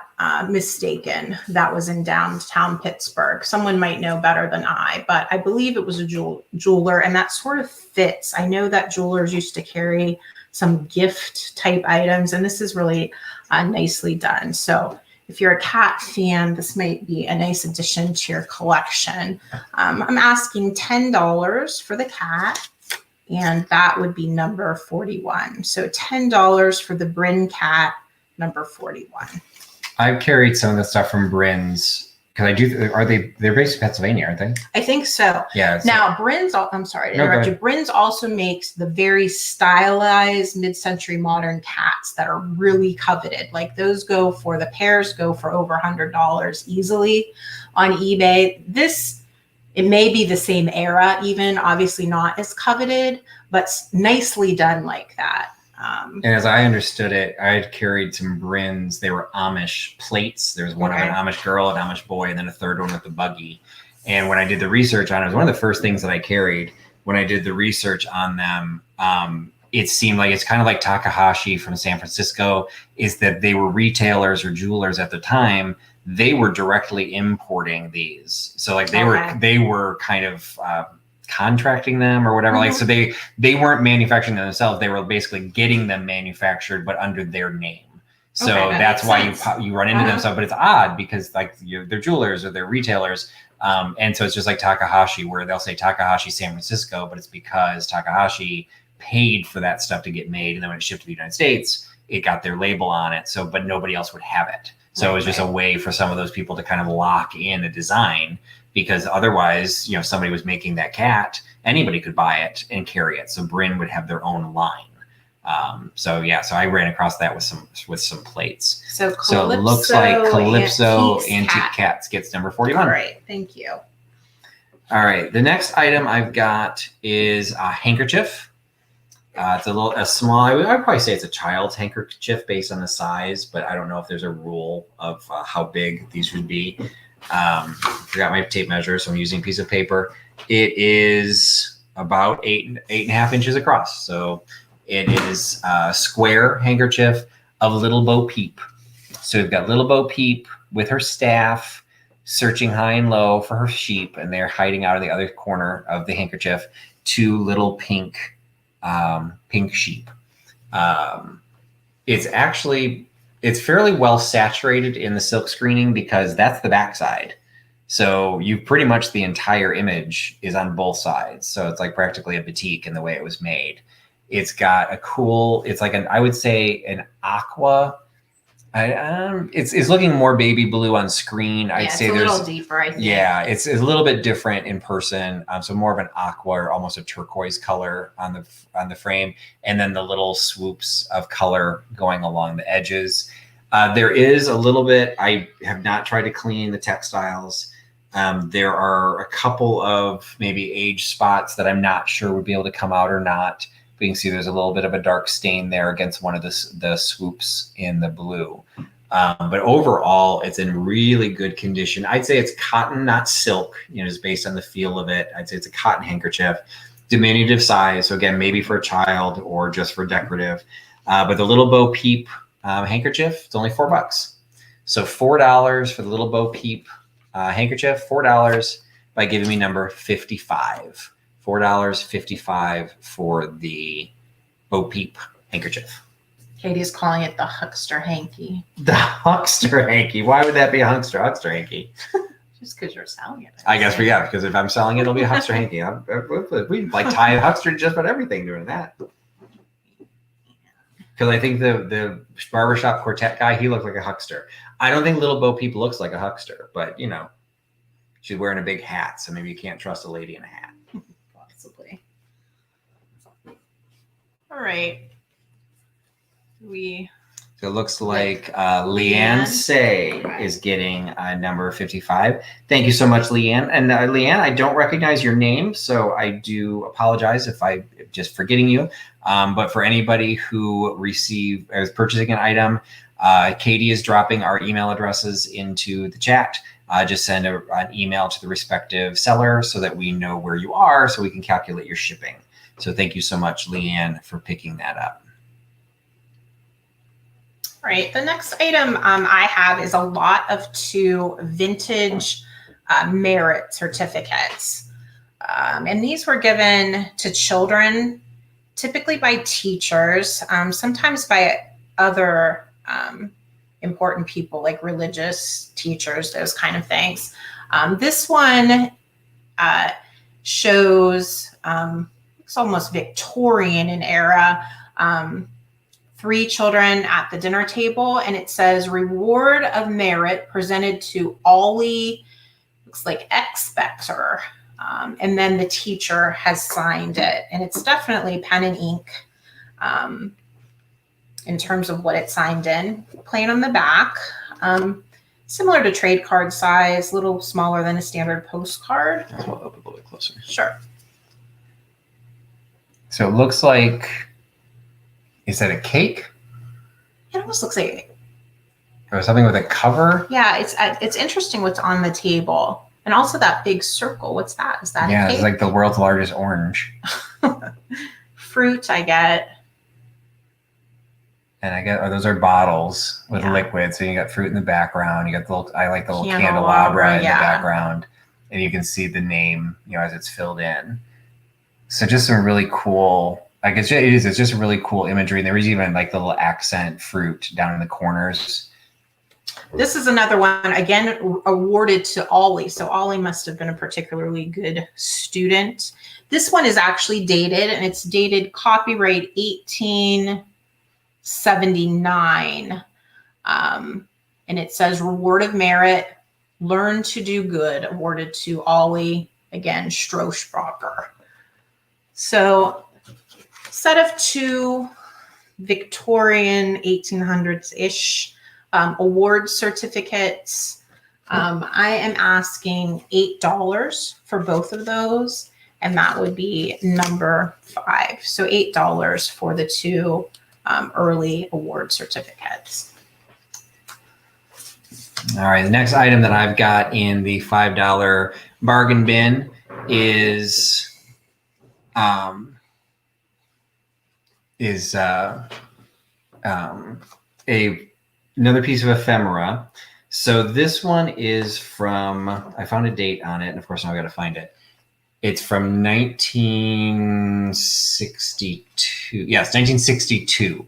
mistaken. That was in downtown Pittsburgh. Someone might know better than I, but I believe it was a jeweler, and that sort of fits. I know that jewelers used to carry some gift type items, and this is really nicely done. So if you're a cat fan, this might be a nice addition to your collection. I'm asking $10 for the cat, and that would be number 41. So $10 for the Bryn cat, number 41. I've carried some of the stuff from Bryn's because they're based in Pennsylvania, aren't they? I think so. Yeah. Now Bryn's, I'm sorry to interrupt you. Bryn's also makes the very stylized mid-century modern cats that are really coveted. Like those the pairs go for over $100 easily on eBay. It may be the same era, even obviously not as coveted, but nicely done like that. And as I understood it, I had carried some Bryn's. They were Amish plates. There was one of an Amish girl, an Amish boy, and then a third one with the buggy. And when I did the research on it, it was one of the first things that I carried. When I did the research on them, it seemed like it's kind of like Takahashi from San Francisco, is that they were retailers or jewelers at the time. They were directly importing these. So like they were kind of contracting them or whatever. Like, so they weren't manufacturing them themselves. They were basically getting them manufactured, but under their name. So that's why you run into them. So, but it's odd because like they're jewelers or they're retailers. And so it's just like Takahashi, where they'll say Takahashi San Francisco, but it's because Takahashi paid for that stuff to get made. And then when it shipped to the United States, it got their label on it. So, but nobody else would have it. So it was just a way for some of those people to kind of lock in a design, because otherwise, you know, if somebody was making that cat, anybody could buy it and carry it. So Bryn would have their own line. So I ran across that with some plates. So it looks like Calypso Antique Cats gets number 41. All right, thank you. All right, the next item I've got is a handkerchief. It's a small, I'd probably say it's a child's handkerchief based on the size, but I don't know if there's a rule of how big these would be. I forgot my tape measure, so I'm using a piece of paper. It is about 8.5 inches across. So it is a square handkerchief of Little Bo Peep. So we've got Little Bo Peep with her staff, searching high and low for her sheep, and they're hiding out of the other corner of the handkerchief. 2 little pink sheep. It's fairly well saturated in the silk screening because that's the backside. So you pretty much the entire image is on both sides. So it's like practically a batik in the way it was made. It's got a cool, it's like I would say an aqua. It's looking more baby blue on screen. I'd say there's a little deeper, I think. Yeah, it's a little bit different in person. So more of an aqua or almost a turquoise color on the frame, and then the little swoops of color going along the edges. There is a little bit. I have not tried to clean the textiles. There are a couple of maybe age spots that I'm not sure would be able to come out or not. But you can see there's a little bit of a dark stain there against one of the swoops in the blue. But overall, it's in really good condition. I'd say it's cotton, not silk, just based on the feel of it. I'd say it's a cotton handkerchief, diminutive size. So again, maybe for a child or just for decorative. But the Little Bo Peep handkerchief, it's only $4. So $4 for the Little Bo Peep handkerchief, $4 by giving me number 55. $4.55 for the Bo Peep handkerchief. Katie's calling it the Huckster Hanky. The Huckster Hanky. Why would that be a Huckster Hanky? Just because you're selling it. I guess because if I'm selling it, it'll be a Huckster Hanky. We like tie a Huckster to just about everything doing that. Because I think the barbershop quartet guy, he looked like a huckster. I don't think Little Bo Peep looks like a huckster, but she's wearing a big hat, so maybe you can't trust a lady in a hat. Possibly. All right. So it looks like Leanne Say is getting number 55. Thank you so much, Leanne. And Leanne, I don't recognize your name, so I do apologize if I just forgetting you. But for anybody who is purchasing an item, Katie is dropping our email addresses into the chat. Just send an email to the respective seller so that we know where you are, so we can calculate your shipping. So thank you so much, Leanne, for picking that up. All right, the next item I have is a lot of 2 vintage merit certificates. And these were given to children, typically by teachers, sometimes by other important people like religious teachers, those kind of things. This one shows, it's almost Victorian in era, 3 children at the dinner table, and it says reward of merit presented to Ollie, looks like Expector. And then the teacher has signed it, and it's definitely pen and ink in terms of what it's signed in. Plain on the back, similar to trade card size, a little smaller than a standard postcard. I'll hold up a little bit closer. Sure. So it looks like, is that a cake? It almost looks like, or something with a cover? Yeah, it's interesting what's on the table. And also that big circle. What's that? Is that a cake? It's like the world's largest orange. Fruit, I get. And I get, those are bottles with liquid. So you got fruit in the background. You got the little, I like the little candelabra in the background. And you can see the name, as it's filled in. So just some really cool, I guess it is. It's just really cool imagery. There was even like the little accent fruit down in the corners. This is another one, again, awarded to Ollie. So Ollie must have been a particularly good student. This one is actually dated, and it's dated copyright 1879. And it says reward of merit, learn to do good, awarded to Ollie, again, Strohsbacher. So set of two Victorian 1800s-ish award certificates. I am asking $8 for both of those, and that would be number 5. So $8 for the two early award certificates. All right, the next item that I've got in the $5 bargain bin is another piece of ephemera. So this one is from, I found a date on it, and of course now I got to find it. It's from 1962. Yes, 1962.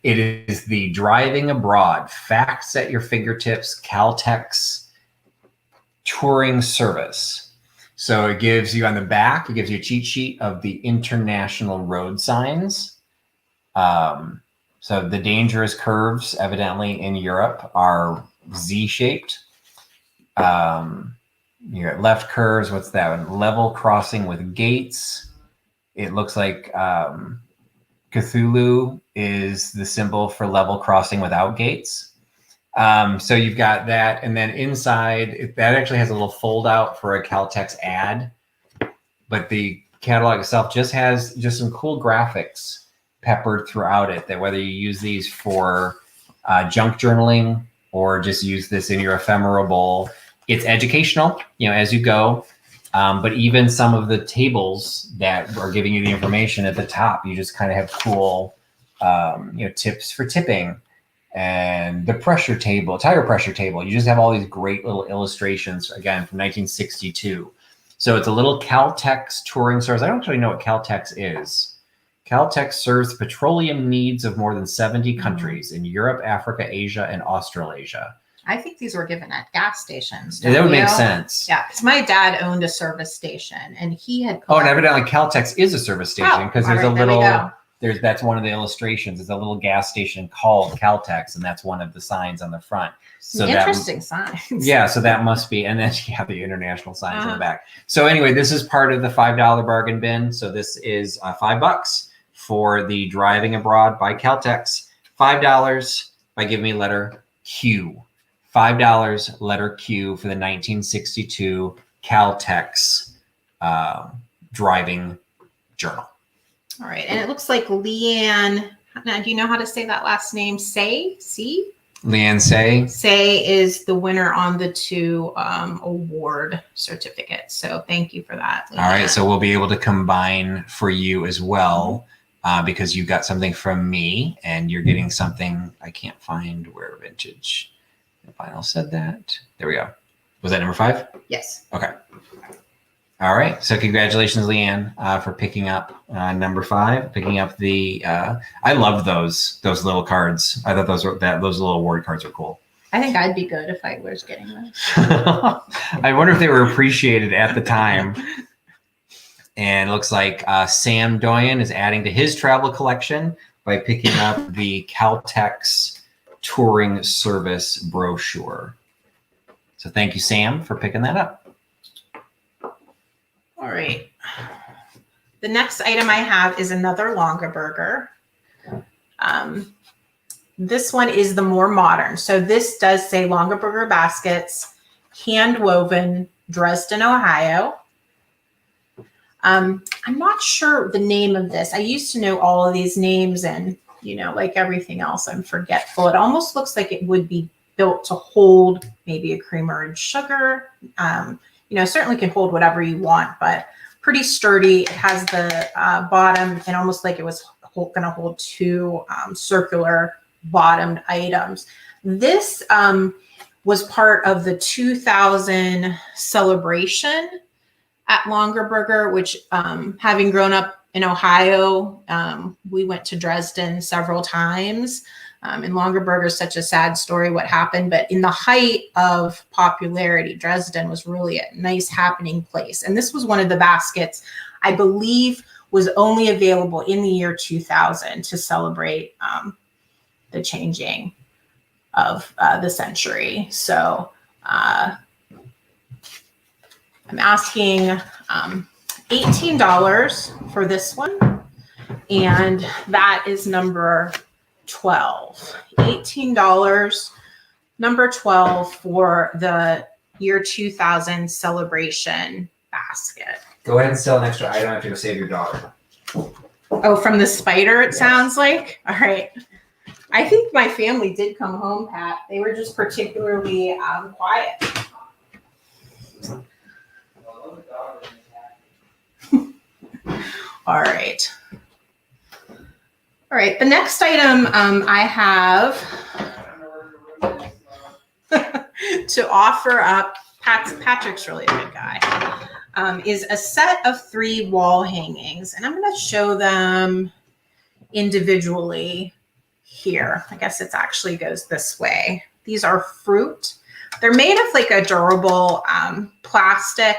It is the Driving Abroad Facts at Your Fingertips Caltex Touring Service. So it gives you on the back, it gives you a cheat sheet of the international road signs. So the dangerous curves, evidently in Europe, are Z-shaped. You got left curves. What's that one? Level crossing with gates. It looks like Cthulhu is the symbol for level crossing without gates. So you've got that, and then inside that actually has a little fold out for a Caltex ad, but the catalog itself just has just some cool graphics peppered throughout it, that whether you use these for junk journaling or just use this in your ephemera bowl, it's educational, as you go. But even some of the tables that are giving you the information at the top, you just kind of have cool, tips for tipping and the pressure table, tire pressure table. You just have all these great little illustrations, again, from 1962. So it's a little Caltex touring service. I don't actually know what Caltex is. Caltex serves petroleum needs of more than 70 countries in Europe, Africa, Asia, and Australasia. I think these were given at gas stations. That would make sense. Yeah, because my dad owned a service station, and he had. And evidently Caltex is a service station, because there's a little. That's one of the illustrations. It's a little gas station called Caltex, and that's one of the signs on the front. So interesting signs. Yeah, so that must be, and then you have the international signs on the back. So anyway, this is part of the $5 bargain bin. So this is $5 for the Driving Abroad by Caltex. $5 by Give Me Letter Q. $5 letter Q for the 1962 Caltex driving journal. All right, and it looks like Leanne. Now, do you know how to say that last name? Say? Leanne Say. Say is the winner on the two award certificates. So thank you for that, Leanne. All right, so we'll be able to combine for you as well, because you got something from me, and you're getting something I can't find where vintage. The vinyl said that. There we go. Was that number 5? Yes. Okay. All right. So congratulations, Leanne, for picking up number 5. Picking up the. I love those little cards. I thought those little award cards were cool. I think I'd be good if I was getting those. I wonder if they were appreciated at the time. And it looks like Sam Doyen is adding to his travel collection by picking up the Caltex touring service brochure. So thank you, Sam, for picking that up. All right. The next item I have is another Longaberger. This one is the more modern. So this does say Longaberger Baskets, hand woven, Dresden, Ohio. I'm not sure the name of this. I used to know all of these names, and like everything else, I'm forgetful. It almost looks like it would be built to hold maybe a creamer and sugar. Certainly can hold whatever you want, but pretty sturdy. It has the bottom, and almost like it was going to hold two circular bottomed items. This was part of the 2000 celebration at Longaberger, which having grown up in Ohio, we went to Dresden several times. And Longaberger is such a sad story what happened, but in the height of popularity, Dresden was really a nice happening place. And this was one of the baskets, I believe, was only available in the year 2000 to celebrate the changing of the century. So I'm asking $18 for this one, and that is number 12. $18, number 12 for the year 2000 celebration basket. Go ahead and sell an extra item after you save your daughter. Oh, from the spider, it sounds like. All right. I think my family did come home, Pat. They were just particularly quiet. All right. All right. The next item I have to offer up, Patrick's really a good guy, is a set of 3 wall hangings. And I'm going to show them individually here. I guess it actually goes this way. These are fruit. They're made of like a durable plastic.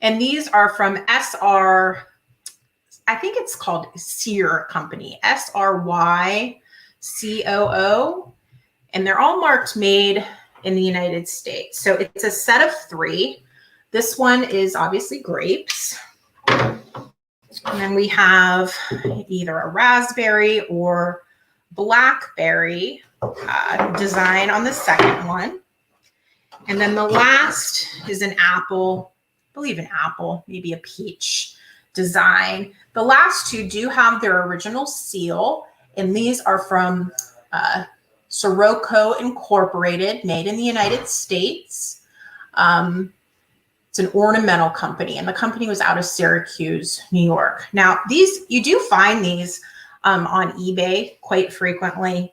And these are from SR, I think it's called Sear Company, SRYCOO. And they're all marked made in the United States. So it's a set of 3. This one is obviously grapes. And then we have either a raspberry or blackberry design on the second one. And then the last is an apple, I believe an apple, maybe a peach design. The last 2 do have their original seal, and these are from Sirocco Incorporated, made in the United States. It's an ornamental company, and the company was out of Syracuse, New York. Now, these, you do find these on eBay quite frequently.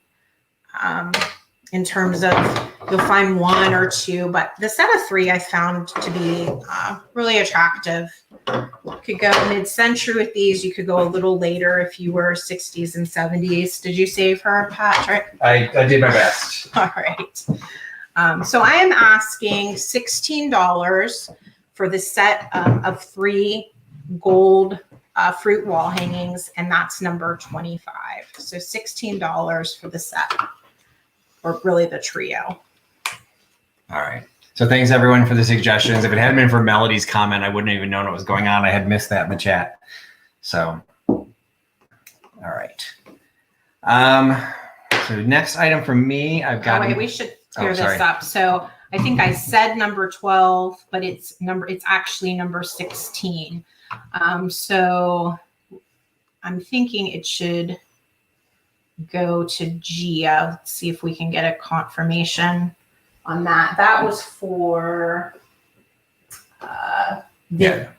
In terms of, you'll find 1 or 2, but the set of 3 I found to be really attractive. You could go mid-century with these. You could go a little later if you were 60s and 70s. Did you save her, Patrick? I did my best. All right. So I am asking $16 for the set of 3 gold fruit wall hangings, and that's number 25. So $16 for the set, or really the trio. All right. So thanks everyone for the suggestions. If it hadn't been for Melody's comment, I wouldn't even known what was going on. I had missed that in the chat. So, all right. So next item for me, I've got. Oh, wait, we should clear this up. So I think I said number 12, but it's actually number 16. So I'm thinking it should go to Gia. Let's see if we can get a confirmation on that. That was for the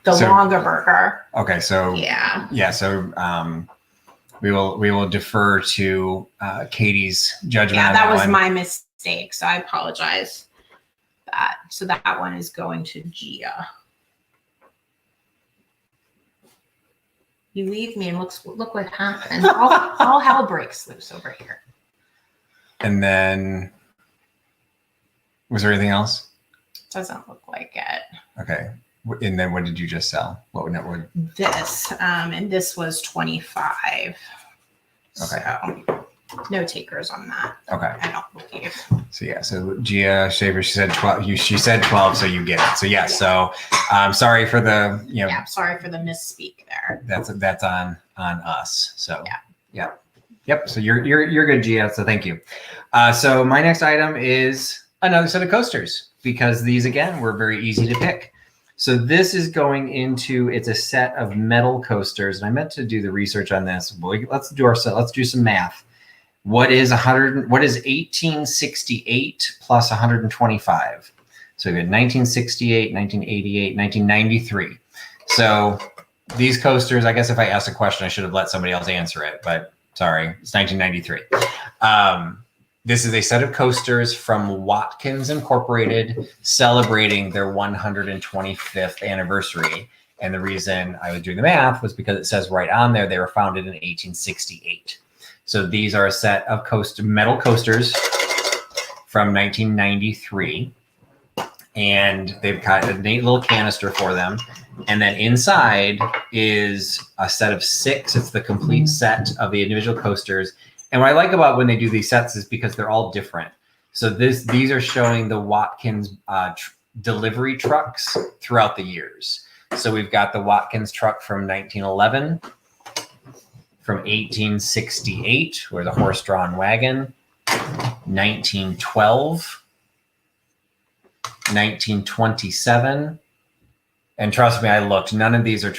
Longaberger. Okay, so yeah. So we will defer to Katie's judgment. Yeah, on that was one. my mistake. So I apologize. So that one is going to Gia. You leave me and look what happened. All hell breaks loose over here. And then, was there anything else? Doesn't look like it. Okay. And then what did you just sell? What would This, and this was 25. Okay. So no takers on that. Okay. I don't believe. So yeah, so Gia Shaver, she said 12. She said 12, so you get it. So yeah, so sorry for the Yeah, sorry for the misspeak there. That's on us. So yep. So you're good, Gia. So thank you. So my next item is another set of coasters, because these again were very easy to pick. So this is going into, it's a set of metal coasters, and I meant to do the research on this. Let's do some math. What is 1868 plus 125? So we had 1968, 1988, 1993. So these coasters, I guess if I asked a question, I should have let somebody else answer it, but sorry, it's 1993. This is a set of coasters from Watkins Incorporated celebrating their 125th anniversary. And the reason I was doing the math was because it says right on there they were founded in 1868. So these are a set of metal coasters from 1993. And they've got a neat little canister for them. And then inside is a set of 6. It's the complete set of the individual coasters. And what I like about when they do these sets is because they're all different. So these are showing the Watkins delivery trucks throughout the years. So we've got the Watkins truck from 1911, from 1868, where the horse-drawn wagon, 1912, 1927. And trust me, I looked. None of these are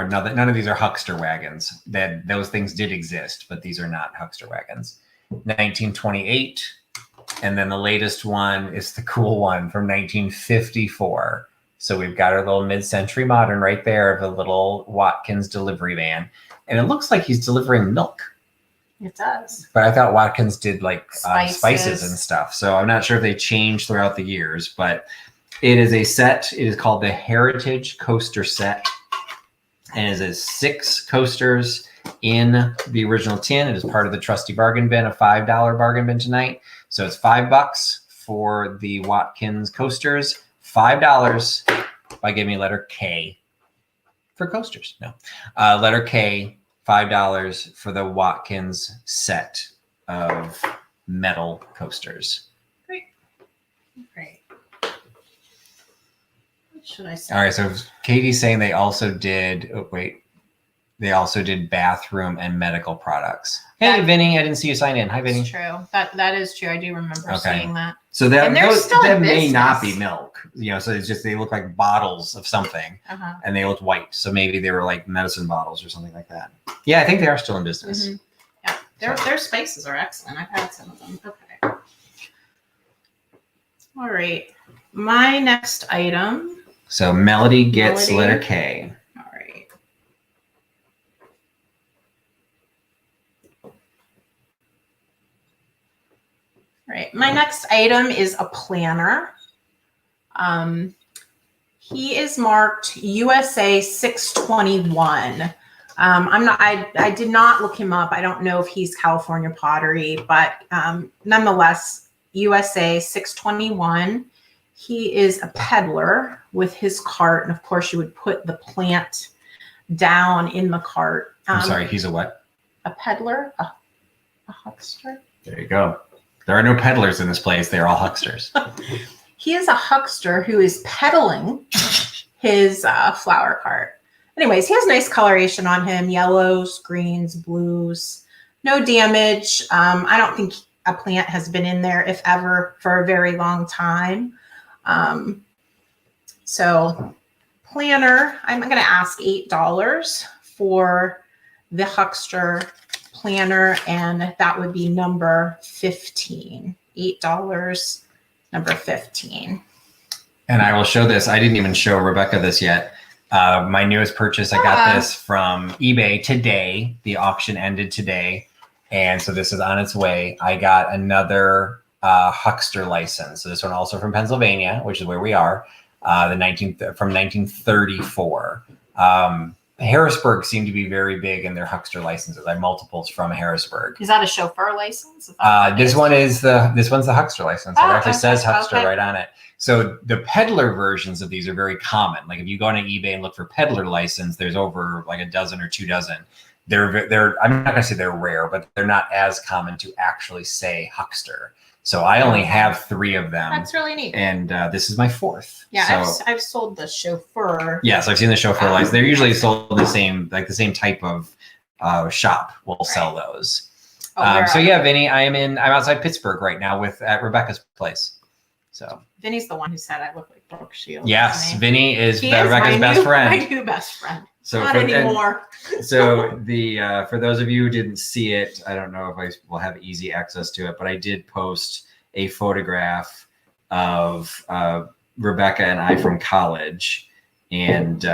none of these are Huckster wagons. Those things did exist, but these are not Huckster wagons. 1928, and then the latest one is the cool one from 1954. So we've got our little mid-century modern right there of a little Watkins delivery van, and it looks like he's delivering milk. It does. But I thought Watkins did like spices and stuff. So I'm not sure if they changed throughout the years, but it is a set. It is called the Heritage Coaster Set. And it is 6 coasters in the original tin. It is part of the Trusty bargain bin, a $5 bargain bin tonight. So it's $5 for the Watkins coasters, $5 by giving me letter K for coasters. No, letter K, $5 for the Watkins set of metal coasters. Great. Great. Should I say? All right, so Katie's saying they also did. They also did bathroom and medical products. Hey, Vinny, I didn't see you sign in. Hi, Vinny. That's true. That is true. I do remember seeing that. So that may not be milk. So it's just they look like bottles of something, and they looked white. So maybe they were like medicine bottles or something like that. Yeah, I think they are still in business. Yeah, their spices are excellent. I've had some of them. Okay. All right, my next item. So Melody gets letter K. All right. All right. My next item is a planner. He is marked USA 621. I did not look him up. I don't know if he's California pottery, but nonetheless, USA 621. He is a peddler with his cart. And of course, you would put the plant down in the cart. I'm sorry, he's a what? A peddler? A huckster? There you go. There are no peddlers in this place. They're all hucksters. He is a huckster who is peddling his flower cart. Anyways, he has nice coloration on him. Yellows, greens, blues. No damage. I don't think a plant has been in there, if ever, for a very long time. So planner, I'm going to ask $8 for the Huckster planner, and that would be number 15. $8, number 15. And I will show this. I didn't even show Rebecca this yet. My newest purchase, I got this from eBay today. The auction ended today. And so this is on its way. I got another Huckster license. So this one also from Pennsylvania, which is where we are, from 1934. Harrisburg seemed to be very big in their Huckster licenses. I have multiples from Harrisburg. Is that a chauffeur license? This one's the Huckster license. It actually says Huckster right on it. So the peddler versions of these are very common. Like if you go on eBay and look for peddler license, there's over like a dozen or 2 dozen. They're I'm not gonna say they're rare, but they're not as common to actually say Huckster. So I only have 3 of them. That's really neat. And this is my 4th. Yeah, so, I've sold the chauffeur. Yes, I've seen the chauffeur license. They're usually sold the same type of shop will sell those. So yeah, Vinny, I'm outside Pittsburgh right now at Rebecca's place. So Vinny's the one who said I look like Brooch Shields. Yes, Vinny is Rebecca's best friend. My new best friend. So not anymore. So for those of you who didn't see it, I don't know if I will have easy access to it, but I did post a photograph of Rebecca and I from college, and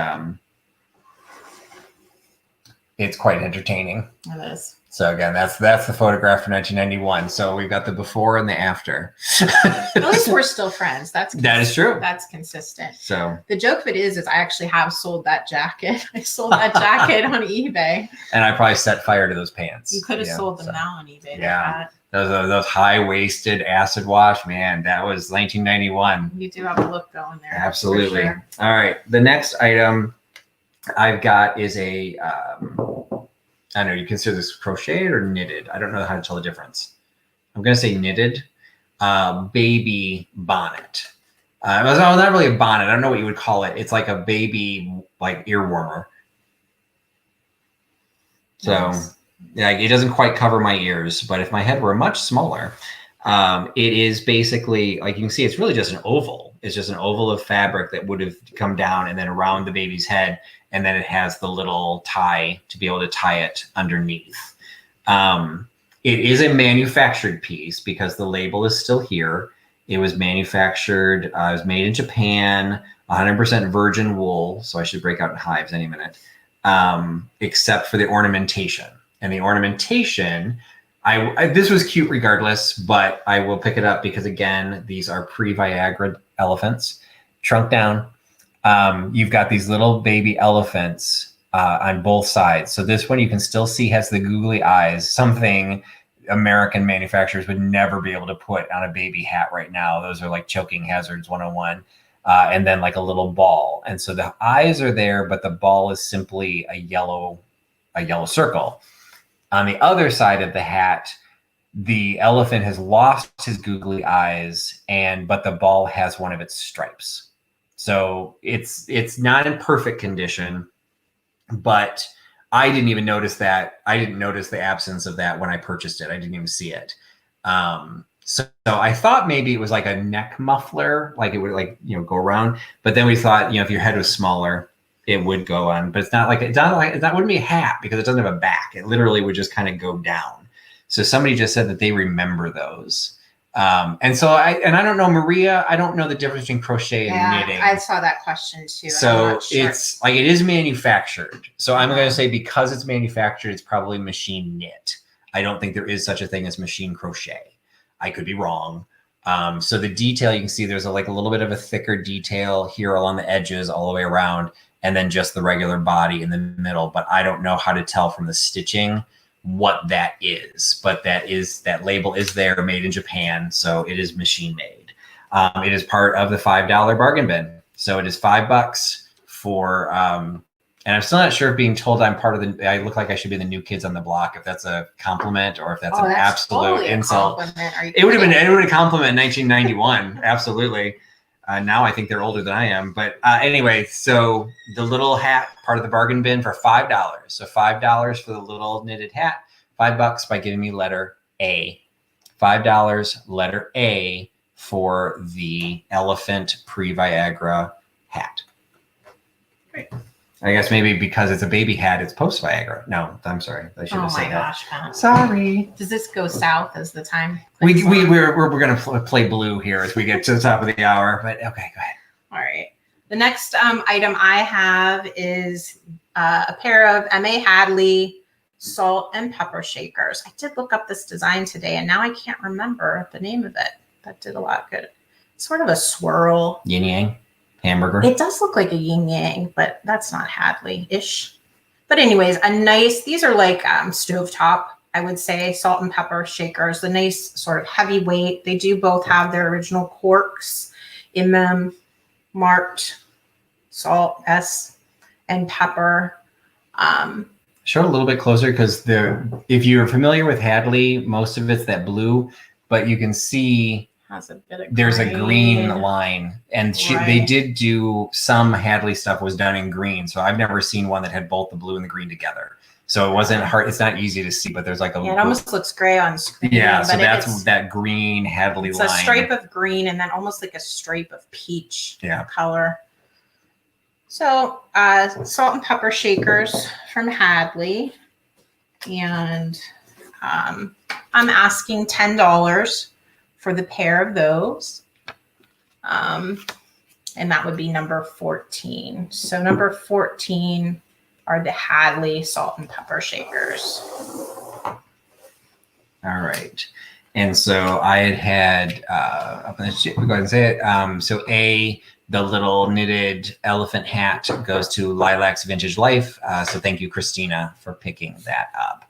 it's quite entertaining. It is. So again, that's the photograph for 1991. So we've got the before and the after. At least we're still friends. That is true. That's consistent. So the joke of it is I actually have sold that jacket. I sold that jacket on eBay. And I probably set fire to those pants. You could have sold them now on eBay. Yeah. Those high-waisted acid wash, man, that was 1991. You do have a look going there. Absolutely. Sure. All right. The next item I've got is a, I don't know, you consider this crocheted or knitted? I don't know how to tell the difference. I'm going to say knitted baby bonnet. It's not really a bonnet. I don't know what you would call it. It's like a baby, like ear warmer. So nice. Yeah, it doesn't quite cover my ears, but if my head were much smaller, it is basically, like you can see, it's really just an oval. It's just an oval of fabric that would have come down and then around the baby's head. And then it has the little tie to be able to tie it underneath. It is a manufactured piece because the label is still here. It was manufactured, it was made in Japan, 100% virgin wool. So I should break out in hives any minute, except for the ornamentation. And the ornamentation, this was cute regardless, but I will pick it up because again, these are pre-Viagra elephants, trunk down. You've got these little baby elephants on both sides. So this one you can still see has the googly eyes, something American manufacturers would never be able to put on a baby hat right now. Those are like choking hazards 101. And then like a little ball. And so the eyes are there, but the ball is simply a yellow circle. On the other side of the hat, the elephant has lost his googly eyes, but the ball has one of its stripes. So it's not in perfect condition, but I didn't even notice that. I didn't notice the absence of that when I purchased it. I didn't even see it. So I thought maybe it was like a neck muffler, like it would go around. But then we thought, if your head was smaller, it would go on. But that wouldn't be a hat because it doesn't have a back. It literally would just kind of go down. So somebody just said that they remember those. And so I don't know, Maria, I don't know the difference between crochet and knitting. I saw that question too. So it's like, it is manufactured. So I'm going to say because it's manufactured, it's probably machine knit. I don't think there is such a thing as machine crochet. I could be wrong. So the detail, you can see there's a little bit of a thicker detail here along the edges all the way around, and then just the regular body in the middle. But I don't know how to tell from the stitching what that is, but that label is there, made in Japan. So it is machine made. It is part of the $5 bargain bin. So it is $5 for, and I'm still not sure if being told I'm part of I look like I should be the new kids on the block, if that's a compliment or if that's an absolute totally insult. It would have been a compliment in 1991. Absolutely. Now I think they're older than I am. But anyway, so the little hat, part of the bargain bin for $5. So $5 for the little knitted hat, $5 by giving me letter A. $5, letter A for the elephant pre-Viagra hat. Great. I guess maybe because it's a baby hat, it's post-Viagra. No, I'm sorry. I should have said that. Oh my gosh, Pat. Sorry. Does this go south as the time? We're going to play blue here as we get to the top of the hour. But okay, go ahead. All right. The next item I have is a pair of M.A. Hadley salt and pepper shakers. I did look up this design today, and now I can't remember the name of it. That did a lot good. It's sort of a swirl. Yin yang. Hamburger. It does look like a yin yang, but that's not Hadley-ish. But anyways, these are like stovetop, I would say, salt and pepper shakers, the nice sort of heavyweight. They do both have their original corks in them, marked salt, S, and pepper. Show it a little bit closer because if you're familiar with Hadley, most of it's that blue, but you can see there's a green line, and they did do some Hadley stuff was done in green. So I've never seen one that had both the blue and the green together. So it wasn't hard. It's not easy to see, but there's like it almost looks gray on screen. Yeah. So that's that green Hadley line. It's a stripe of green and then almost like a stripe of peach color. So salt and pepper shakers from Hadley. And I'm asking $10 for the pair of those. And that would be number 14. So number 14 are the Hadley salt and pepper shakers. All right. And so I had up in the sheet, go ahead and say it. So the little knitted elephant hat goes to Lilac's Vintage Life. So thank you, Christina, for picking that up.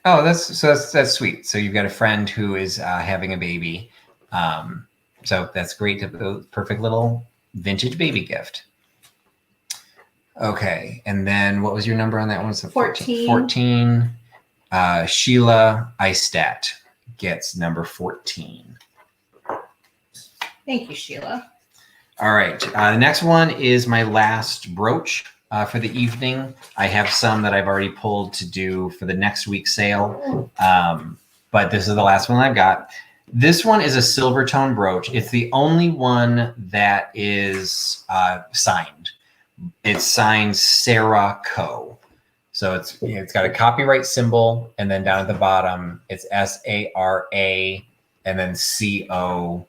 Oh, that's sweet. So you've got a friend who is having a baby. So that's great. Perfect little vintage baby gift. Okay, and then what was your number on that one? So 14. 14. Sheila Eistat gets number 14. Thank you, Sheila. All right, the next one is my last brooch for the evening. I have some that I've already pulled to do for the next week's sale, but this is the last one I've got. This one is a silver tone brooch. It's the only one that is signed. It's signed Sarah Co. So it's got a copyright symbol, and then down at the bottom it's SARA and then CO,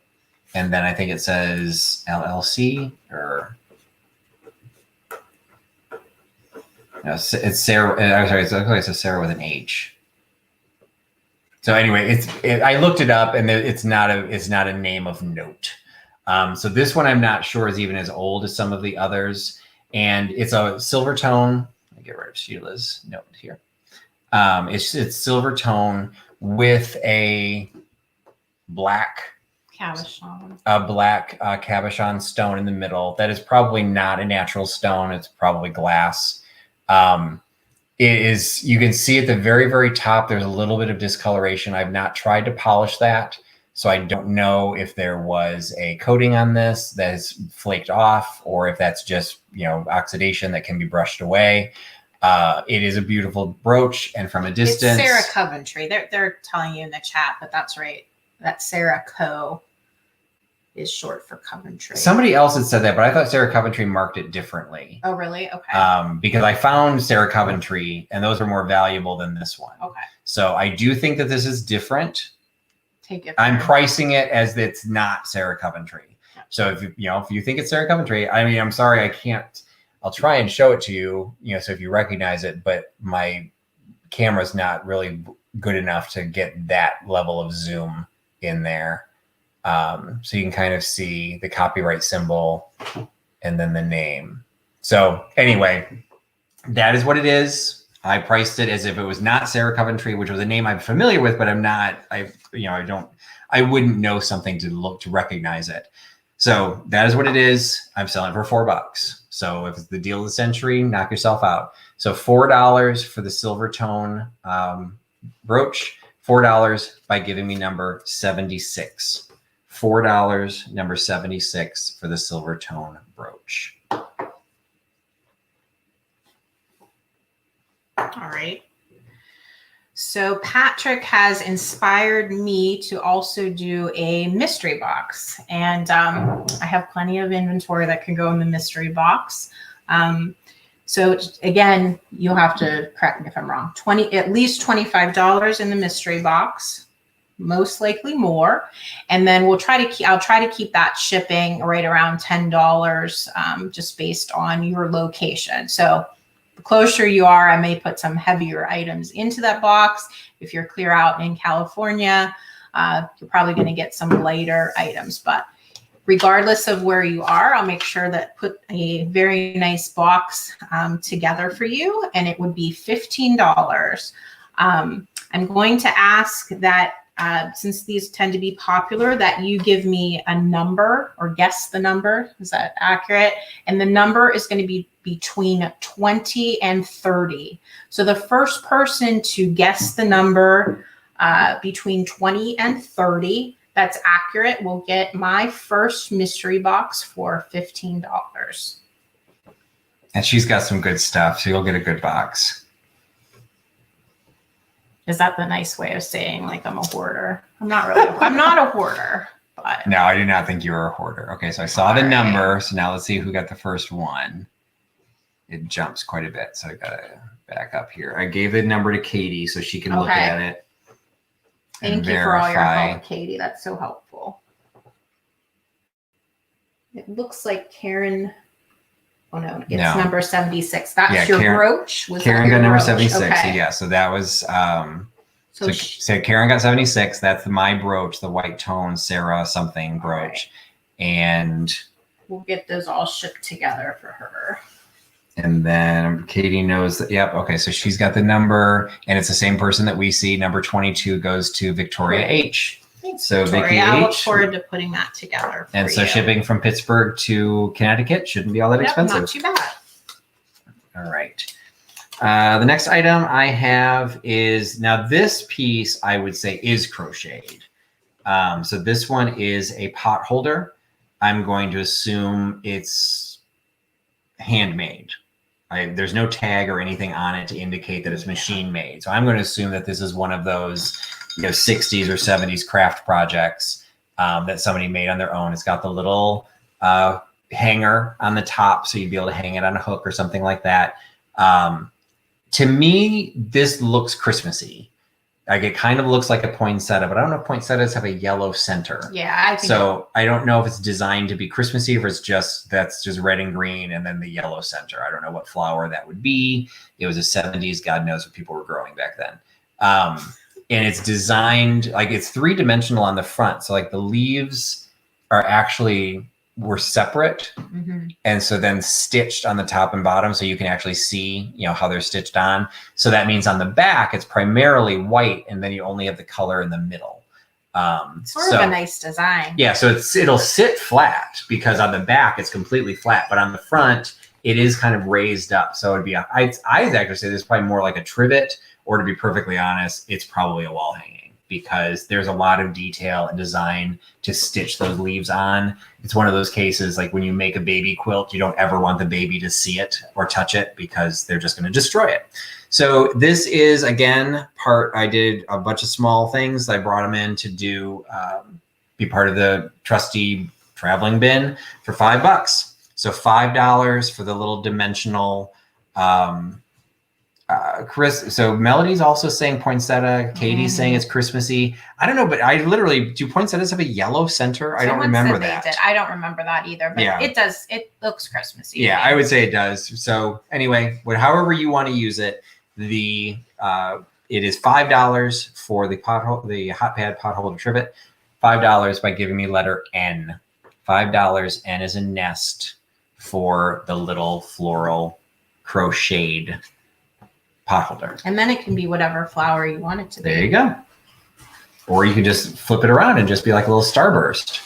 and then I think it says LLC or no, it's Sarah. I'm sorry, it's a Sarah with an H. So anyway, I looked it up, and it's not a name of note. So this one I'm not sure is even as old as some of the others. And it's a silver tone. Let me get rid of Sheila's note here. It's silver tone with a black cabochon. A black cabochon stone in the middle. That is probably not a natural stone. It's probably glass. It is. You can see at the very, very top, there's a little bit of discoloration. I've not tried to polish that, so I don't know if there was a coating on this that is flaked off, or if that's just, oxidation that can be brushed away. It is a beautiful brooch, and from a distance, it's Sarah Coventry. They're telling you in the chat, but that's right. That's Sarah Co. is short for Coventry. Somebody else had said that, but I thought Sarah Coventry marked it differently. Oh, really? Okay. Because I found Sarah Coventry, and those are more valuable than this one. Okay. So I do think that this is different. Take it. I'm pricing it as it's not Sarah Coventry. Yeah. So if you think it's Sarah Coventry, I mean, I'm sorry, I can't. I'll try and show it to you, so if you recognize it, but my camera's not really good enough to get that level of zoom in there. So you can kind of see the copyright symbol and then the name. So anyway, that is what it is. I priced it as if it was not Sarah Coventry, which was a name I'm familiar with, but I'm not, I wouldn't know something to recognize it. So that is what it is. I'm selling it for $4. So if it's the deal of the century, knock yourself out. So $4 for the silver tone brooch, $4 by giving me number 76. $4, number 76 for the silver tone brooch. All right. So Patrick has inspired me to also do a mystery box. And I have plenty of inventory that can go in the mystery box. So again, you'll have to correct me if I'm wrong. At least $25 in the mystery box, most likely more. And then I'll try to keep that shipping right around $10, just based on your location. So the closer you are, I may put some heavier items into that box. If you're clear out in California, you're probably going to get some lighter items. But regardless of where you are, I'll make sure that put a very nice box together for you, and it would be $15. I'm going to ask that since these tend to be popular, that you give me a number or guess the number. Is that accurate? And the number is going to be between 20 and 30. So the first person to guess the number between 20 and 30 that's accurate will get my first mystery box for $15. And she's got some good stuff, so you'll get a good box. Is that the nice way of saying like I'm a hoarder? I'm not really. I'm not a hoarder, but no, I do not think you're a hoarder. Okay, so I saw the number. So now let's see who got the first one. It jumps quite a bit, so I gotta back up here. I gave the number to Katie so she can look at it. Thank you for all your help, Katie. That's so helpful. It looks like Karen. Oh no, it's No. number 76. That's Yeah, your Karen- brooch? Was Karen that your got number brooch? 76. Okay. So yeah, so that was So so Karen got 76. That's my brooch, the white tone Sarah something brooch. And we'll get those all shipped together for her. And then Katie knows that. Yep. Okay. So she's got the number, and it's the same person that we see. Number 22 goes to Victoria H. Thanks, So Victoria. Vicky I look H. forward to putting that together. And so you. shipping from Pittsburgh to Connecticut shouldn't be all that expensive. Not too bad. All right. The next item I have is, now this piece I would say is crocheted. So this one is a pot holder. I'm going to assume it's handmade. There's no tag or anything on it to indicate that it's machine made. So I'm going to assume that this is one of those 60s or 70s craft projects that somebody made on their own. It's got the little hanger on the top, so you'd be able to hang it on a hook or something like that. To me, this looks Christmassy. Like, it kind of looks like a poinsettia, but I don't know if poinsettias have a yellow center. Yeah, I think so. I don't know if it's designed to be Christmassy, or it's just red and green and then the yellow center. I don't know what flower that would be. It was the 70s. God knows what people were growing back then. And it's designed like it's 3-dimensional on the front. So like the leaves were separate, and so then stitched on the top and bottom, so you can actually see how they're stitched on. So that means on the back it's primarily white, and then you only have the color in the middle. Sort of a nice design. Yeah, so it'll sit flat because on the back it's completely flat, but on the front it is kind of raised up. So it'd be I'd actually say this is probably more like a trivet, or to be perfectly honest, it's probably a wall hanging, because there's a lot of detail and design to stitch those leaves on. It's one of those cases, like when you make a baby quilt, you don't ever want the baby to see it or touch it, because they're just going to destroy it. So this is, again, I did a bunch of small things. I brought them in to be part of the Trusty traveling bin for $5. So $5 for the little dimensional, so Melody's also saying poinsettia. Katie's saying it's Christmassy. I don't know, but do poinsettias have a yellow center? I don't remember that. I don't remember that either, but it does. It looks Christmassy. Yeah, I would say it does. So anyway, however you want to use it, it is $5 for the hot pad pot holder trivet. $5 by giving me letter N. $5. N is a nest for the little floral crocheted pot holder. And then it can be whatever flower you want it to be. There you go. Or you can just flip it around and just be like a little starburst.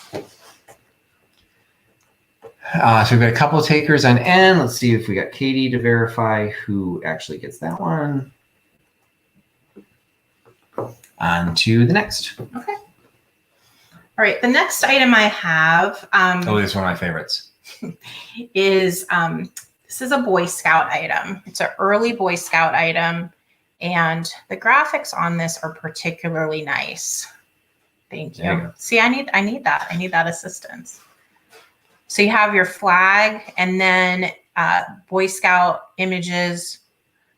So we've got a couple of takers on N. Let's see if we got Katie to verify who actually gets that one. On to the next. Okay. All right. The next item I have. This is one of my favorites. Is this is a Boy Scout item. It's an early Boy Scout item, and the graphics on this are particularly nice. Thank you. See, I need that. I need that assistance. So you have your flag, and then Boy Scout images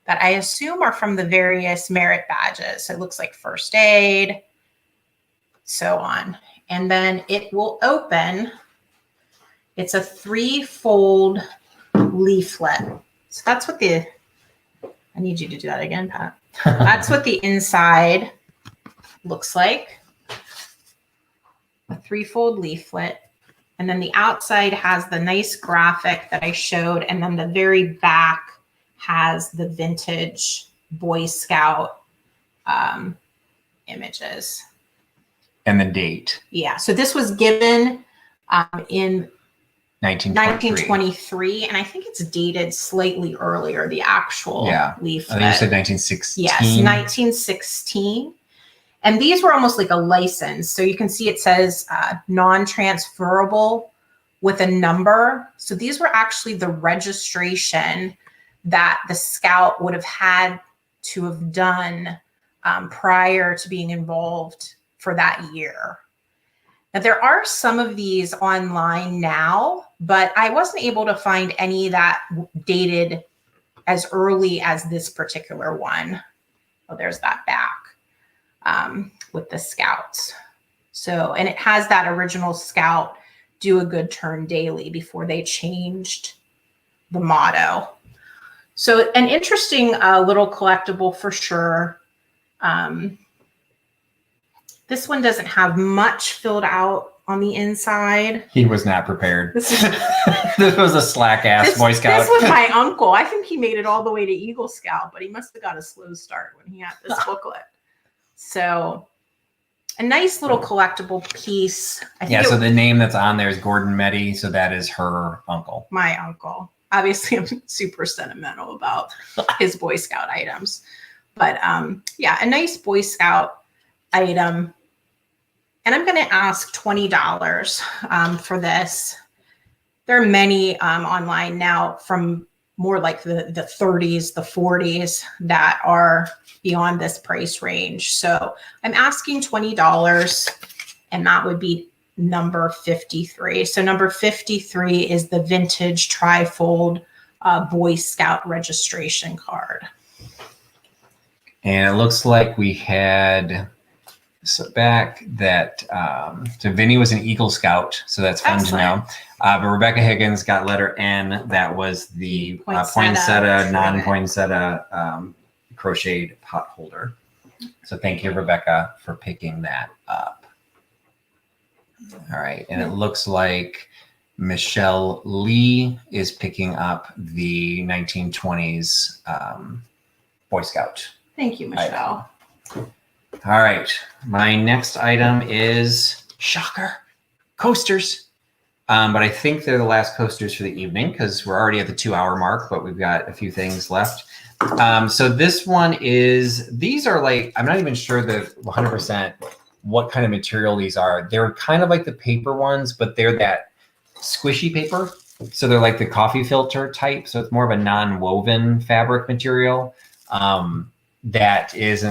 that I assume are from the various merit badges. So it looks like first aid, so on. And then it will open. It's a 3-fold leaflet. So that's what I need you to do that again, Pat. That's what the inside looks like. A 3-fold leaflet. And then the outside has the nice graphic that I showed. And then the very back has the vintage Boy Scout images. And the date. Yeah. So this was given in 1923. And I think it's dated slightly earlier, the actual leaflet. I think you said 1916. Yes, 1916. And these were almost like a license. So you can see it says non-transferable with a number. So these were actually the registration that the Scout would have had to have done prior to being involved for that year. Now, there are some of these online now, but I wasn't able to find any that dated as early as this particular one. Oh, there's that back with the Scouts. So, and it has that original Scout do a good turn daily before they changed the motto. So an interesting little collectible for sure. This one doesn't have much filled out on the inside. He was not prepared. This was a slack ass Boy Scout. This was my uncle. I think he made it all the way to Eagle Scout, but he must have got a slow start when he had this booklet. So a nice little collectible piece. So the name that's on there is Gordon Meddy. So that is her uncle. My uncle. Obviously, I'm super sentimental about his Boy Scout items. But yeah, a nice Boy Scout item. And I'm going to ask $20 for this. There are many online now from more like the 30s, the 40s that are beyond this price range. So I'm asking $20, and that would be number 53. So number 53 is the vintage trifold Boy Scout registration card. And it looks like we had back that so Vinny was an Eagle Scout, so that's fun to know. But Rebecca Higgins got letter N. That was the poinsettia, non-poinsettia crocheted pot holder. So thank you, Rebecca, for picking that up. All right, and it looks like Michelle Lee is picking up the 1920s Boy Scout. Thank you, Michelle. All right, my next item is, shocker, coasters. But I think they're the last coasters for the evening because we're already at the 2-hour mark, but we've got a few things left. So this one is, these are like, I'm not even sure that 100% what kind of material these are. They're kind of like the paper ones, but they're that squishy paper. So they're like the coffee filter type. So it's more of a non-woven fabric material. That is,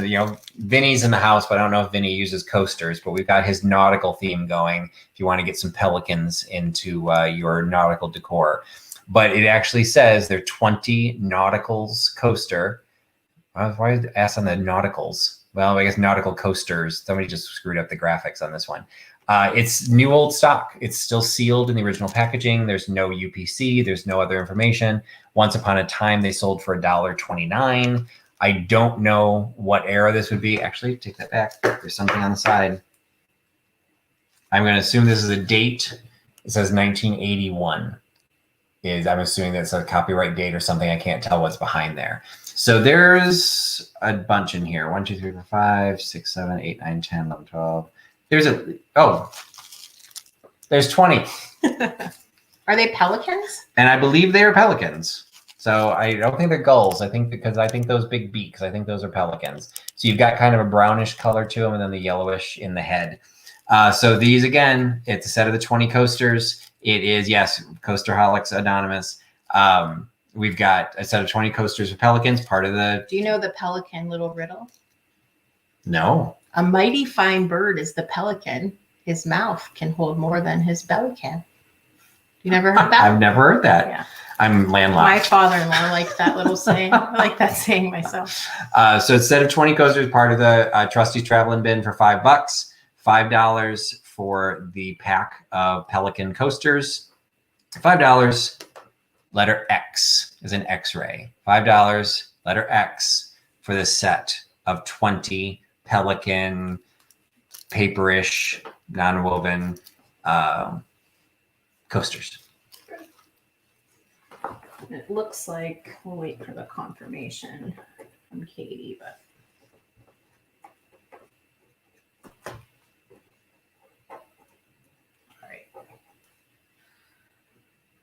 Vinny's in the house, but I don't know if Vinny uses coasters, but we've got his nautical theme going if you want to get some pelicans into your nautical decor. But it actually says they're 20 nauticals coaster. Why did I ask on the nauticals? Well, I guess nautical coasters. Somebody just screwed up the graphics on this one. It's new old stock. It's still sealed in the original packaging. There's no UPC. There's no other information. Once upon a time, they sold for $1.29. I don't know what era this would be. Actually, take that back. There's something on the side. I'm going to assume this is a date. It says 1981. I'm assuming that's a copyright date or something. I can't tell what's behind there. So there's a bunch in here. 1, 2, 3, 4, 5, 6, 7, 8, 9, 10, 11, 12. There's 20. Are they pelicans? And I believe they are pelicans. So I don't think they're gulls. I think those big beaks, I think those are pelicans. So you've got kind of a brownish color to them and then the yellowish in the head. So these, again, it's a set of the 20 coasters. It is, yes, Coasterholics Anonymous. We've got a set of 20 coasters for pelicans, part of the... Do you know the pelican little riddle? No. A mighty fine bird is the pelican. His mouth can hold more than his belly can. You never heard that? I've never heard that. Yeah. I'm landlocked. My father-in-law liked that little saying. I like that saying myself. So instead of 20 coasters, part of the Trusty's traveling bin for $5, $5 for the pack of Pelican coasters, $5, letter X is an X-ray. $5, letter X for the set of 20 Pelican paperish, non-woven coasters. It looks like, we'll wait for the confirmation from Katie, but.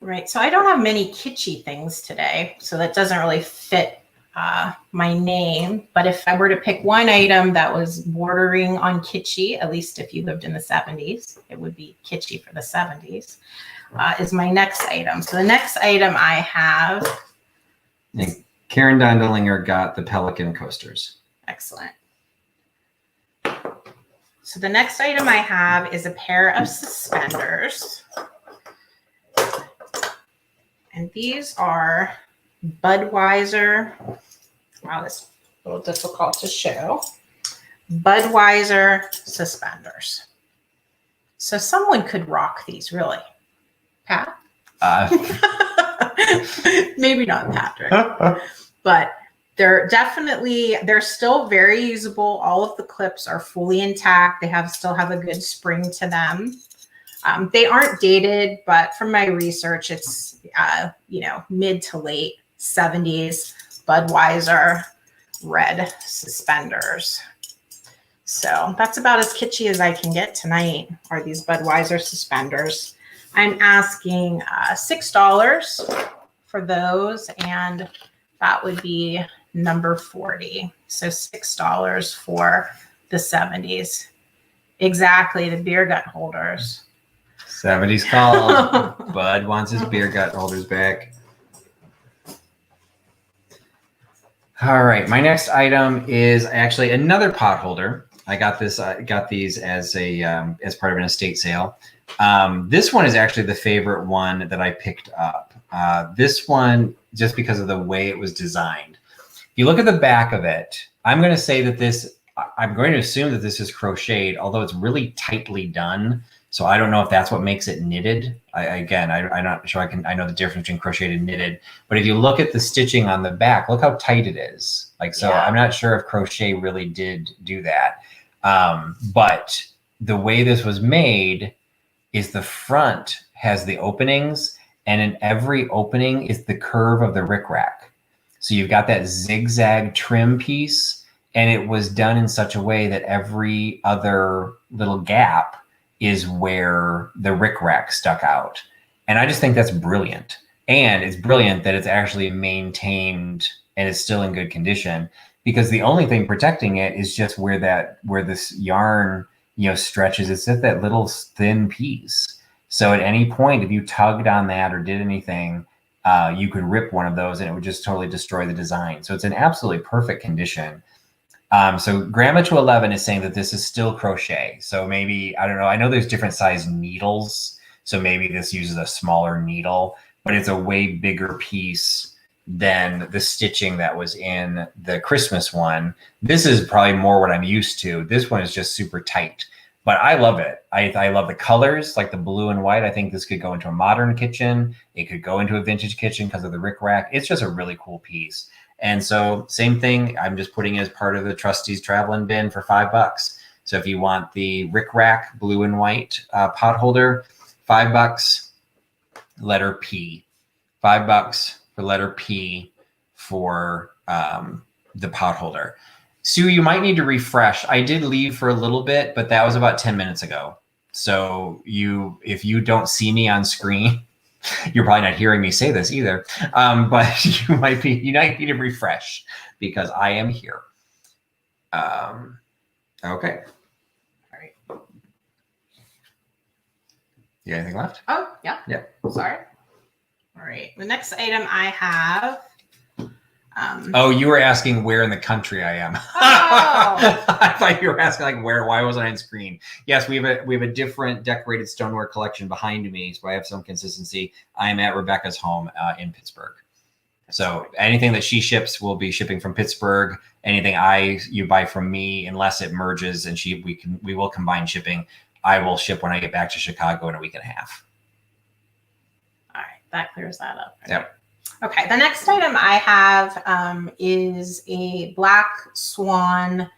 All right, so I don't have many kitschy things today, so that doesn't really fit my name. But if I were to pick one item that was bordering on kitschy, at least if you lived in the 70s, it would be kitschy for the 70s. Is my next item. So the next item I have. And Karen Dondelinger got the Pelican coasters. Excellent. So the next item I have is a pair of suspenders. And these are Budweiser. Wow, this is a little difficult to show. Budweiser suspenders. So someone could rock these, really. Pat? Uh, Maybe not Patrick. But they're still very usable. All of the clips are fully intact. They still have a good spring to them. They aren't dated, but from my research, it's mid to late 70s Budweiser red suspenders. So that's about as kitschy as I can get tonight, are these Budweiser suspenders. I'm asking $6 for those, and that would be number 40. So $6 for the 70s. Exactly, the beer gut holders. 70s call. Bud wants his beer gut holders back. All right, my next item is actually another pot holder. I got these as as part of an estate sale. This one is actually the favorite one that I picked up. This one, just because of the way it was designed. If you look at the back of it, I'm going to say that I'm going to assume that this is crocheted, although it's really tightly done. So I don't know if that's what makes it knitted. I'm not sure I know the difference between crocheted and knitted. But if you look at the stitching on the back, look how tight it is. I'm not sure if crochet really did do that. But the way this was made is the front has the openings, and in every opening is the curve of the rickrack. So you've got that zigzag trim piece, and it was done in such a way that every other little gap is where the rickrack stuck out. And I just think that's brilliant. And it's brilliant that it's actually maintained and it's still in good condition, because the only thing protecting it is just where this yarn, stretches. It's just that little thin piece. So at any point, if you tugged on that or did anything, you could rip one of those and it would just totally destroy the design. So it's in absolutely perfect condition. So Grandma to 11 is saying that this is still crochet. So maybe, I don't know. I know there's different size needles. So maybe this uses a smaller needle, but it's a way bigger piece than the stitching that was in the Christmas one. This is probably more what I'm used to. This one is just super tight, but I love it. I love the colors, like the blue and white. I think this could go into a modern kitchen. It could go into a vintage kitchen because of the rickrack. It's just a really cool piece. And so same thing, I'm just putting it as part of the Trusty's traveling bin for $5. So if you want the rickrack blue and white pot holder, $5, letter P. $5 for letter P for the pot holder. Sue, you might need to refresh. I did leave for a little bit, but that was about 10 minutes ago. So if you don't see me on screen, you're probably not hearing me say this either, but you might need to refresh because I am here. Okay. All right. You got anything left? Oh, yeah. Yeah. Sorry. All right. The next item I have. You were asking where in the country I am. Oh. I thought you were asking why wasn't I on screen? Yes, we have a different decorated stoneware collection behind me, so I have some consistency. I am at Rebecca's home in Pittsburgh. So anything that she ships will be shipping from Pittsburgh. Anything you buy from me, unless it merges and we will combine shipping, I will ship when I get back to Chicago in a week and a half. All right, that clears that up. Right? Yep. Okay, the next item I have is a Black Swan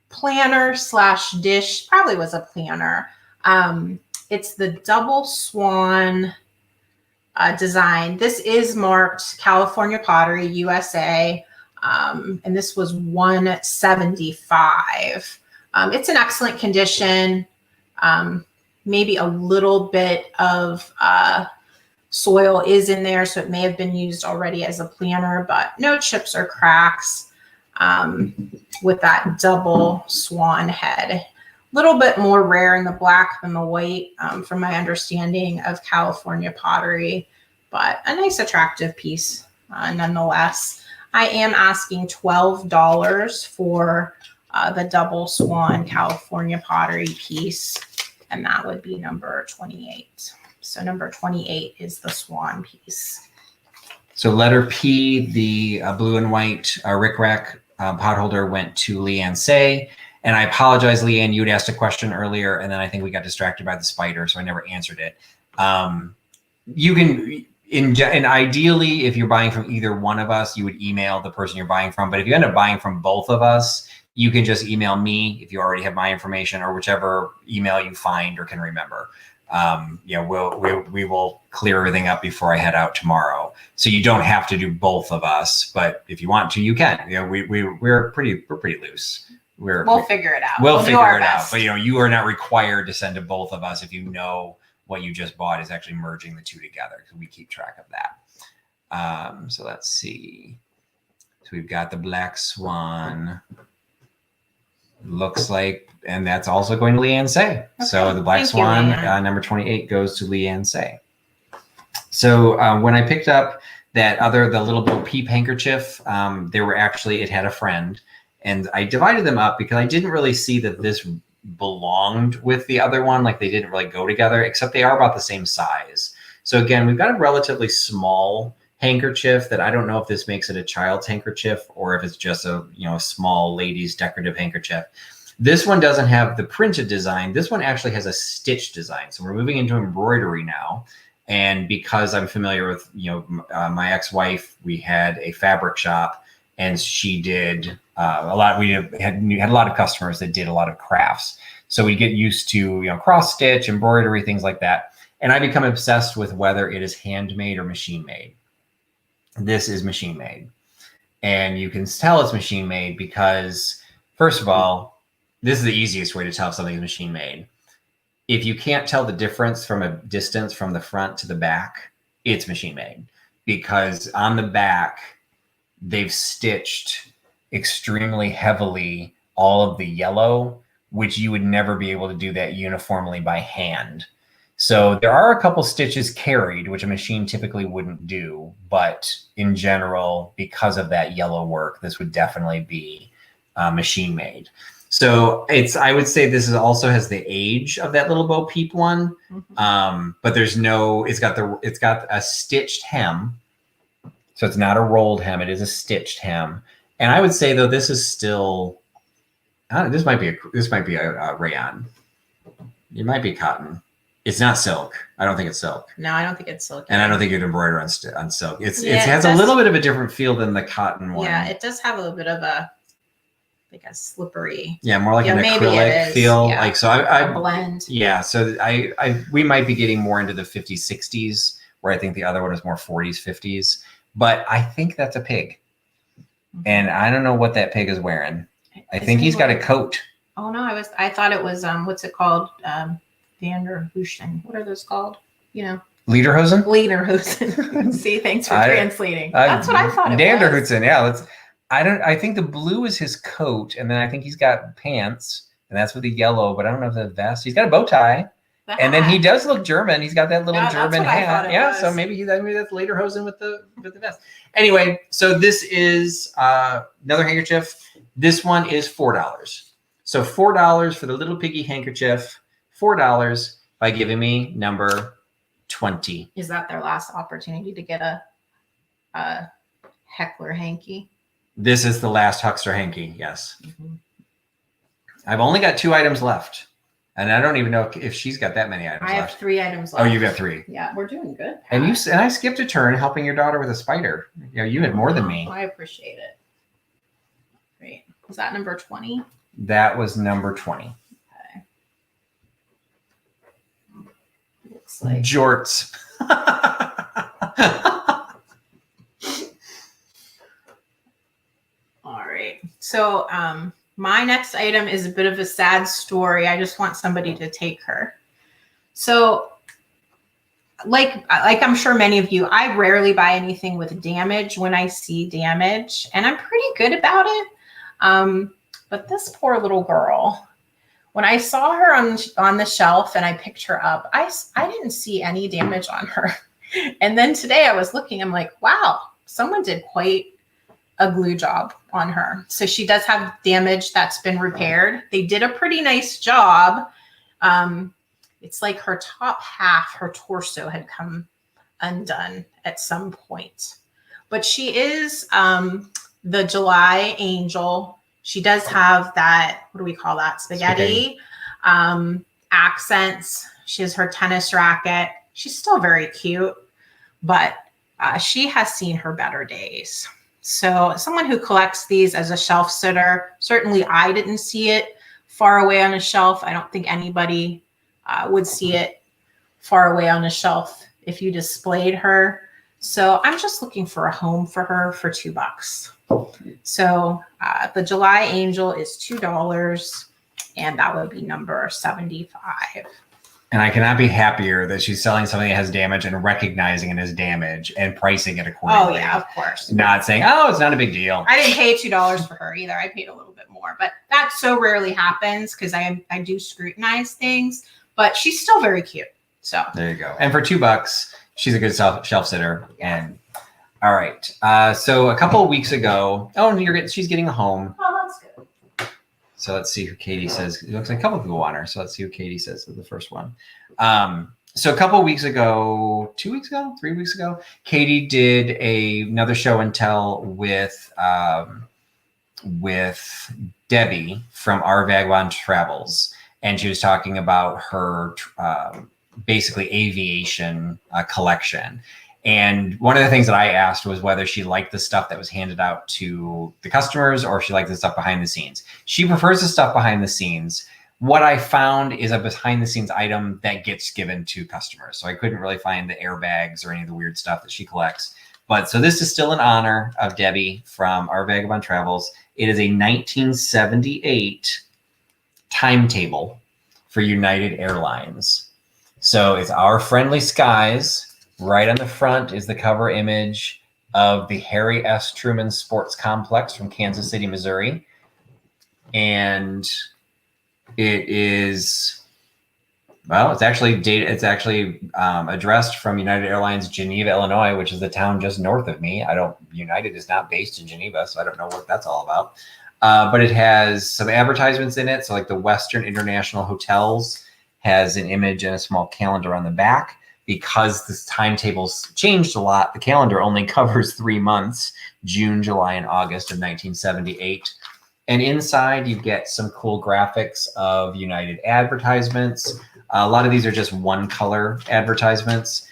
planner / dish. Probably was a planner. It's the double swan design. This is marked California Pottery, USA, and this was $175. It's in excellent condition. Maybe a little bit of soil is in there, so it may have been used already as a planner, but no chips or cracks with that double swan head. A little bit more rare in the black than the white from my understanding of California pottery, but a nice attractive piece nonetheless. I am asking $12 for the double swan California pottery piece, and that would be number 28. So number 28 is the swan piece. So letter P, the blue and white rickrack pot holder went to Leanne Say. And I apologize, Leanne, you had asked a question earlier, and then I think we got distracted by the spider, so I never answered it. You can, and ideally, if you're buying from either one of us, you would email the person you're buying from. But if you end up buying from both of us, you can just email me if you already have my information, or whichever email you find or can remember. We will clear everything up before I head out tomorrow. So you don't have to do both of us, but if you want to, you can. We're pretty loose. We'll figure it out. We'll figure it out. But you are not required to send to both of us if you know what you just bought is actually merging the two together, because we keep track of that. So let's see. So we've got the Black Swan. Looks like, and that's also going to Leanne Say. Okay. So the Black Swan, number 28, goes to Leanne Say. So when I picked up the Little Bo Peep handkerchief, it had a friend, and I divided them up because I didn't really see that this belonged with the other one. Like, they didn't really go together, except they are about the same size. So again, we've got a relatively small handkerchief that I don't know if this makes it a child's handkerchief or if it's just a small lady's decorative handkerchief. This one doesn't have the printed design. This one actually has a stitch design. So we're moving into embroidery now. And because I'm familiar with my ex-wife, we had a fabric shop, and she did a lot. We had a lot of customers that did a lot of crafts. So we get used to cross stitch, embroidery, things like that. And I become obsessed with whether it is handmade or machine made. This is machine made, and you can tell it's machine made because, first of all, this is the easiest way to tell if something is machine made. If you can't tell the difference from a distance from the front to the back, it's machine made, because on the back, they've stitched extremely heavily all of the yellow, which you would never be able to do that uniformly by hand. So there are a couple stitches carried, which a machine typically wouldn't do. But in general, because of that yellow work, this would definitely be machine made. So I would say this also has the age of that Little Bo Peep one. Mm-hmm. But it's got a stitched hem. So it's not a rolled hem. It is a stitched hem. And I would say, though, this is still, this might be a rayon. It might be cotton. It's not silk. I don't think it's silk. No, I don't think it's silk. And I don't think you'd embroider on silk. It has a little bit of a different feel than the cotton one. Yeah, it does have a little bit of a slippery. Yeah, more like an acrylic feel. Yeah. Like, so I blend. Yeah, so we might be getting more into the 50s, 60s, where I think the other one is more 40s, 50s. But I think that's a pig. Mm-hmm. And I don't know what that pig is wearing. I think he's got a coat. Oh no, I thought it was what's it called? Vanderhoosen. What are those called? Lederhosen? Lederhosen. See, thanks for translating. That's what I thought it was. Vanderhoosen, yeah. I think the blue is his coat, and then I think he's got pants, and that's with the yellow, but I don't know if that's a vest. He's got a bow tie. And then he does look German. He's got that little German hat. Yeah, so maybe that's Lederhosen with the vest. Anyway, so this is another handkerchief. This one is $4. So $4 for the little piggy handkerchief. $4 by giving me number 20. Is that their last opportunity to get a Heckler hanky? This is the last Huckster hanky, yes. Mm-hmm. I've only got 2 items left. And I don't even know if she's got that many items left. I have 3 items left. Oh, you've got 3. Yeah, we're doing good. Pat. And I skipped a turn helping your daughter with a spider. You had more than me. I appreciate it. Great. Was that number 20? That was number 20. Like jorts. All right. So my next item is a bit of a sad story. I just want somebody to take her. So like I'm sure many of you, I rarely buy anything with damage when I see damage, and I'm pretty good about it. But this poor little girl, when I saw her on the shelf and I picked her up, I didn't see any damage on her. And then today I was looking, I'm like, wow, someone did quite a glue job on her. So she does have damage that's been repaired. They did a pretty nice job. It's like her top half, her torso had come undone at some point. But she is the July angel. She does have that, what do we call that? Spaghetti accents. She has her tennis racket. She's still very cute, but she has seen her better days. So someone who collects these as a shelf sitter, certainly I didn't see it far away on a shelf. I don't think anybody would see it far away on a shelf if you displayed her. So I'm just looking for a home for her for $2. So the July Angel is $2, and that would be number 75. And I cannot be happier that she's selling something that has damage and recognizing it as damage and pricing it accordingly. Oh, yeah, of course. Not saying, oh, it's not a big deal. I didn't pay $2 for her either. I paid a little bit more, but that so rarely happens because I do scrutinize things, but she's still very cute. So there you go. And for $2, she's a good shelf sitter. And all right. So a couple of weeks ago, she's getting a home. Oh, that's good. So let's see who Katie says. It looks like a couple people want her. So let's see who Katie says is the first one. So a couple of weeks ago, 2 weeks ago, 3 weeks ago, Katie did another show and tell with Debbie from Our Vagabond Travels. And she was talking about her basically aviation collection. And one of the things that I asked was whether she liked the stuff that was handed out to the customers or if she liked the stuff behind the scenes. She prefers the stuff behind the scenes. What I found is a behind the scenes item that gets given to customers. So I couldn't really find the airbags or any of the weird stuff that she collects. But so this is still in honor of Debbie from Our Vagabond Travels. It is a 1978 timetable for United Airlines. So it's Our Friendly Skies. Right on the front is the cover image of the Harry S. Truman Sports Complex from Kansas City, Missouri. And it is, well, it's actually dated. It's actually addressed from United Airlines, Geneva, Illinois, which is the town just north of me. United is not based in Geneva, so I don't know what that's all about. But it has some advertisements in it. So like the Western International Hotels has an image and a small calendar on the back. Because this timetable's changed a lot, the calendar only covers 3 months, June, July, and August of 1978. And inside you get some cool graphics of United advertisements. A lot of these are just one color advertisements.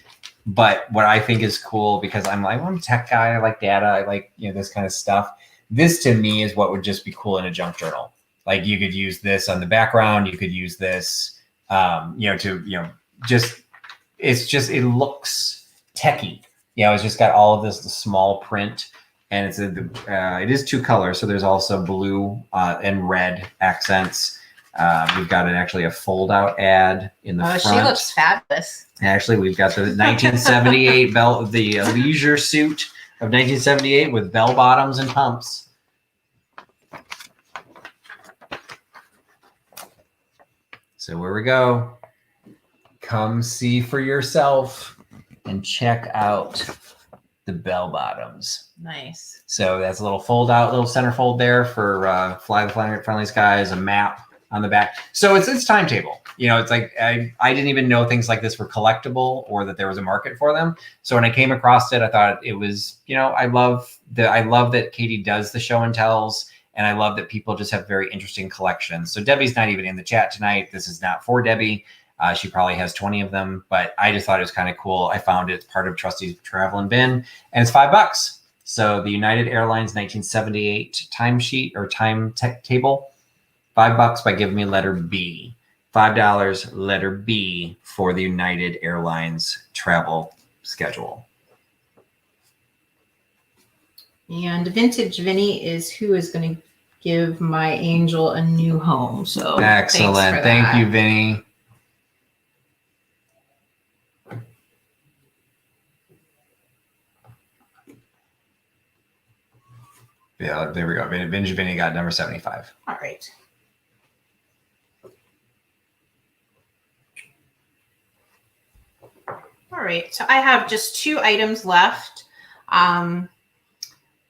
But what I think is cool, because I'm a tech guy, I like data, I like this kind of stuff. This to me is what would just be cool in a junk journal. Like you could use this on the background, you could use this it looks techy. It's just got all of this small print, and it is 2 colors. So there's also blue and red accents. We've got actually a fold out ad in the front. She looks fabulous. Actually, we've got the 1978 the leisure suit of 1978 with bell bottoms and pumps. So where we go. Come see for yourself and check out the bell bottoms. Nice. So that's a little little center fold there for Fly the Friendly Skies, a map on the back. So it's timetable. It's like I didn't even know things like this were collectible or that there was a market for them. So when I came across it, I thought it was, I love that Katie does the show and tells, and I love that people just have very interesting collections. So Debbie's not even in the chat tonight. This is not for Debbie. She probably has 20 of them, but I just thought it was kind of cool. I found it. It's part of Trusty's Travel and Bin, and it's $5. So the United Airlines 1978 timesheet or table, $5 by giving me letter B. $5 letter B for the United Airlines travel schedule. And Vintage Vinny is who is going to give my angel a new home. So excellent. Thank you, Vinny. Yeah, there we go. Vintage Vinny got number 75. All right. All right. So I have just 2 items left.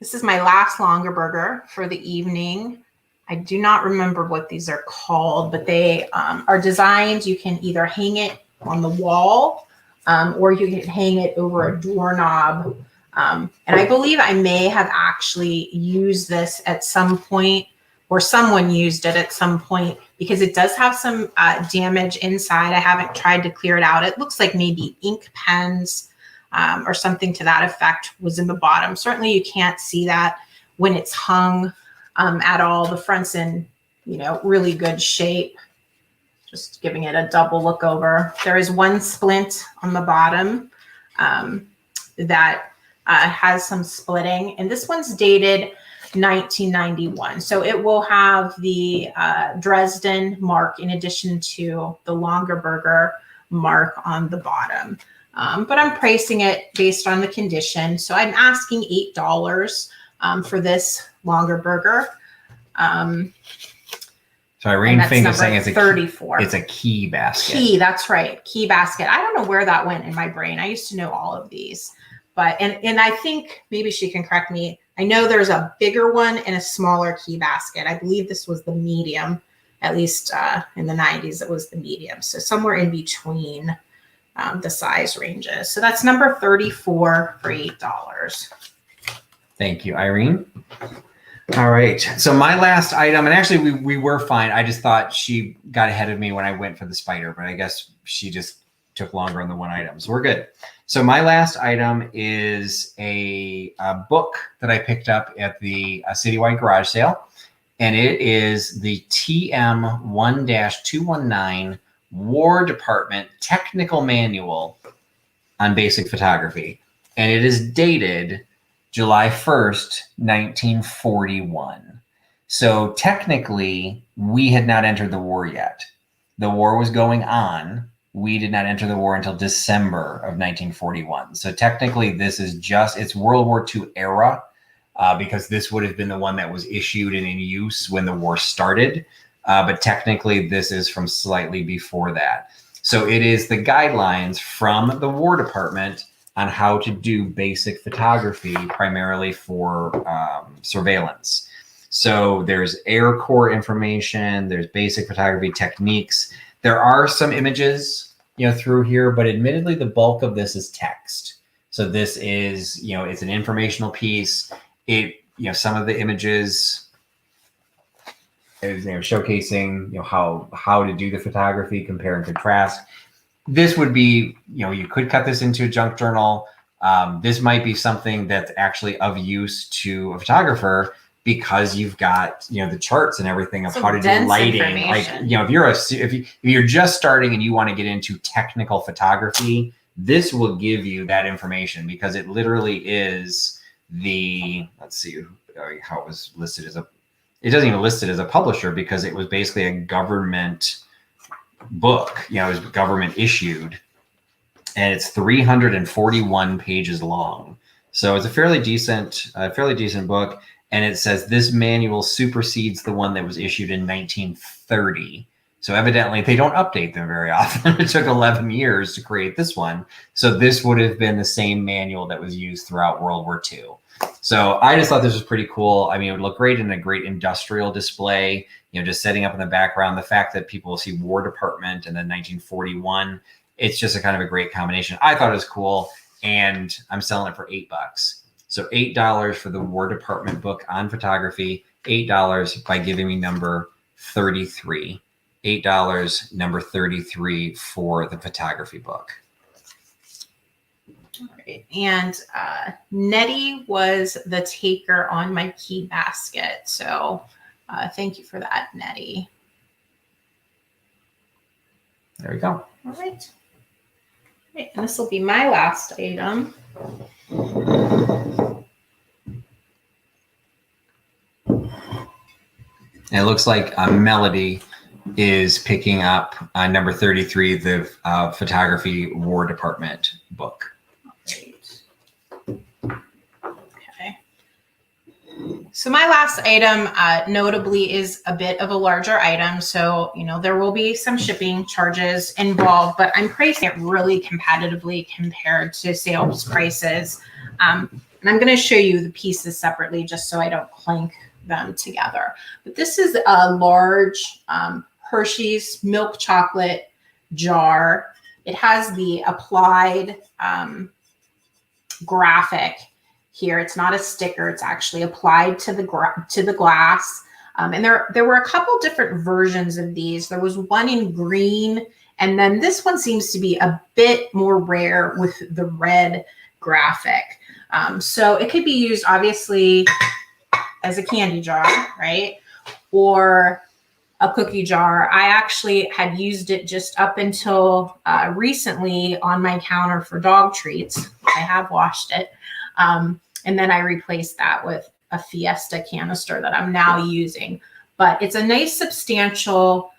This is my last Longaberger for the evening. I do not remember what these are called, but they are designed. You can either hang it on the wall or you can hang it over a doorknob. And I believe I may have actually used this at some point or someone used it at some point, because it does have some damage inside. I haven't tried to clear it out. It looks like maybe ink pens or something to that effect was in the bottom. Certainly you can't see that when it's hung at all. The front's in, really good shape. Just giving it a double look over. There is one splint on the bottom that has some splitting, and this one's dated 1991. So it will have the Dresden mark in addition to the Longaberger mark on the bottom. But I'm pricing it based on the condition. So I'm asking $8 for this Longaberger. So Irene Fink is saying it's 34. It's a key basket. Key, that's right. Key basket. I don't know where that went in my brain. I used to know all of these. But and I think maybe she can correct me. I know there's a bigger one and a smaller key basket. I believe this was the medium, at least in the 90s, it was the medium. So somewhere in between the size ranges. So that's number 34 for $8. Thank you, Irene. All right. So my last item, and actually we were fine. I just thought she got ahead of me when I went for the spider, but I guess she just took longer on the one item. So we're good. So my last item is a book that I picked up at the citywide garage sale, and it is the TM 1-219 War Department Technical Manual on Basic Photography, and it is dated July 1st, 1941. So technically, we had not entered the war yet. The war was going on. We did not enter the war until December of 1941. So technically, this is it's World War II era, because this would have been the one that was issued and in use when the war started. But technically, this is from slightly before that. So it is the guidelines from the War Department on how to do basic photography, primarily for surveillance. So there's Air Corps information, there's basic photography techniques. There are some images, through here, but admittedly, the bulk of this is text. So this is, it's an informational piece. Some of the images is, showcasing, how to do the photography, compare and contrast. This would be, you could cut this into a junk journal. This might be something that's actually of use to a photographer, because you've got, the charts and everything of how to do lighting. Like, if you're just starting and you want to get into technical photography, this will give you that information, because it literally is let's see how it was listed as it doesn't even list it as a publisher, because it was basically a government book, it was government issued, and it's 341 pages long. So it's a fairly decent book. And it says this manual supersedes the one that was issued in 1930. So evidently they don't update them very often. It took 11 years to create this one. So this would have been the same manual that was used throughout World War II. So I just thought this was pretty cool. I mean, it would look great in a great industrial display, just setting up in the background. The fact that people will see War Department and then 1941, it's just a kind of a great combination. I thought it was cool, and I'm selling it for $8. So $8 for the War Department book on photography, $8 by giving me number 33. $8, number 33 for the photography book. All right. And Nettie was the taker on my key basket. So thank you for that, Nettie. There we go. All right. Right, and this will be my last item. It looks like Melody is picking up number 33, the photography War Department book. Great. Okay. So my last item notably is a bit of a larger item. So, there will be some shipping charges involved, but I'm pricing it really competitively compared to sales prices. And I'm going to show you the pieces separately just so I don't clink them together. But this is a large Hershey's milk chocolate jar. It has the applied graphic here. It's not a sticker. It's actually applied to the glass. And there were a couple different versions of these. There was one in green, and then this one seems to be a bit more rare with the red graphic. So it could be used obviously as a candy jar, right? Or a cookie jar. I actually had used it just up until recently on my counter for dog treats. I have washed it. And then I replaced that with a Fiesta canister that I'm now using. But it's a nice substantial